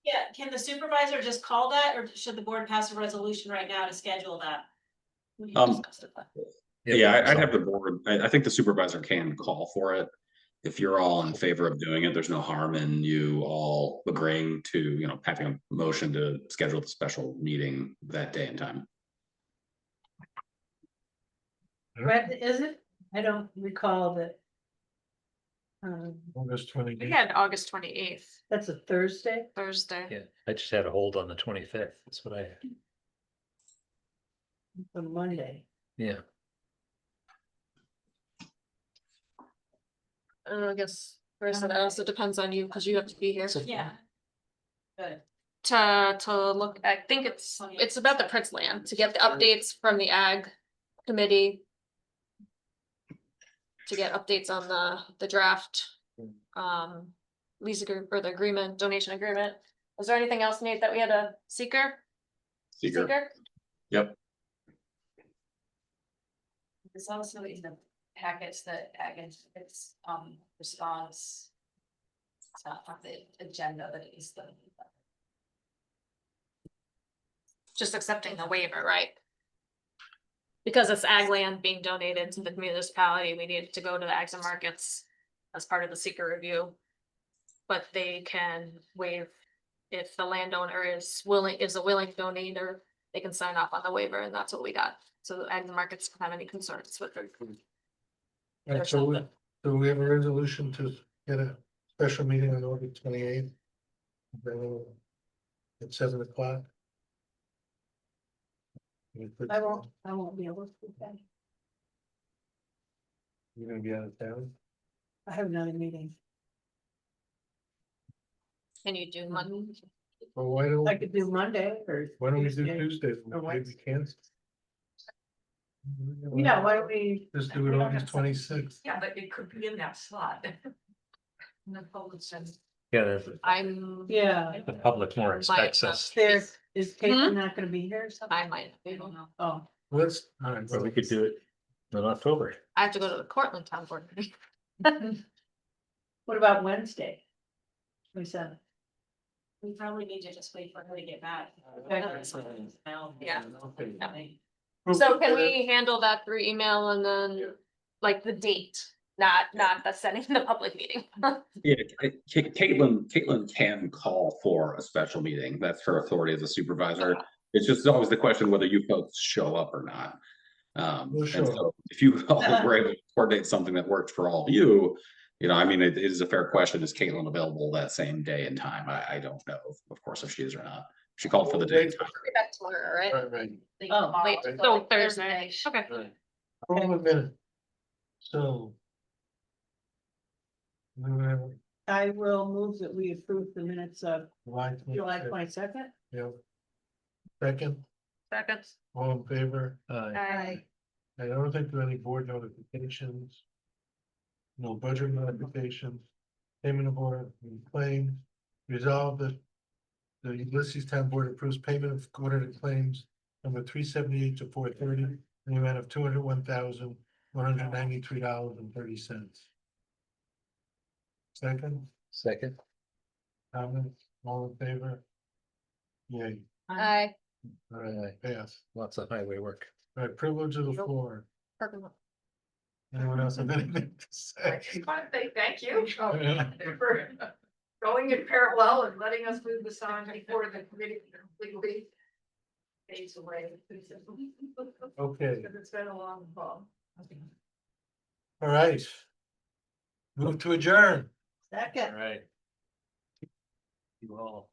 Yeah, can the supervisor just call that, or should the board pass a resolution right now to schedule that? We Um, discussed it. Yeah, I'd have the board, I think the supervisor can call for it. if you're all in favor of doing it, there's no harm in you all agreeing to, you know, having a motion to schedule the special meeting that day and time. When is it? I don't recall that. August We 28th. had August 28th, That's a Thursday? Thursday. Yeah, I just had a hold on the 25th. That's what I, A Monday. yeah. I guess, first, it also depends on you, because you have to be here. Yeah. Good. To look, I think it's about the Prince land, to get the updates from the ag committee. To get updates on the draft, lease agreement, or the agreement, donation agreement. Was there anything else, Nate, that we had a seeker? Seeker. Yep. There's also in the packets that it's response. It's not on the agenda, but it is the. Just accepting the waiver, right? Because it's ag land being donated to the municipality, we needed to go to the Ags and Markets as part of the seeker review. But they can waive, if the landowner is a willing donator, they can sign off on the waiver, and that's what we got. So the Ags and Markets can have any concerns with it. Right, so we have a resolution to get a special meeting on August 28th. At 7 o'clock. I won't be able to do that. You're gonna be out of town? I have another meeting. Can you do Monday? Well, why don't, I could do Monday or. why don't we do Tuesday? Or Maybe we Wednesday. can. Yeah, why don't we? Just do it August 26th. Yeah, but it could be in that slot. In the public sense. Yeah, I'm. Yeah, the public more expects Might us, there, is Caitlin not gonna be here or something? I might, Oh, Let's, all right, but we could do it in October. I have to go to the Cortland Town Board meeting. what about Wednesday? 27th. We probably need to just wait for her to get back. Yeah. Okay. So can we handle that through email and then, like, the date, not the setting the public meeting? Yeah, Caitlin can call for a special meeting. That's her authority as a supervisor. It's just always the question whether you folks show up or not. We'll And show so if you all were able to coordinate something that worked for all of you, you know, I mean, it is a fair question. Is Caitlin available that same day and time? I don't know, of course, if she is or not. She called for the day and time. I'll be back tomorrow, right? Right, right. Oh, Wait, so Thursday, okay. Right. Hold on a minute. So. I will move that we approve the minutes of July July 26th. 22nd. Yeah. Second, Seconds. all in favor? Aye. I don't think there are any board notifications. No budget notifications, payment of order claims, resolve that. The Ulysses Town Board approves payment of audited claims number 378 to 430 in the amount of $201,193.30. Second, comments, all in favor? Yay, Aye. all right, pass. Lots of highway work. All right, privilege of the floor. Parking lot. Anyone else have anything to say? I want to say thank you for going in parallel and letting us move this on before the committee completely fades away. Okay, Because it's been a long fall. all right. Move to adjourn. Second. All right. You all.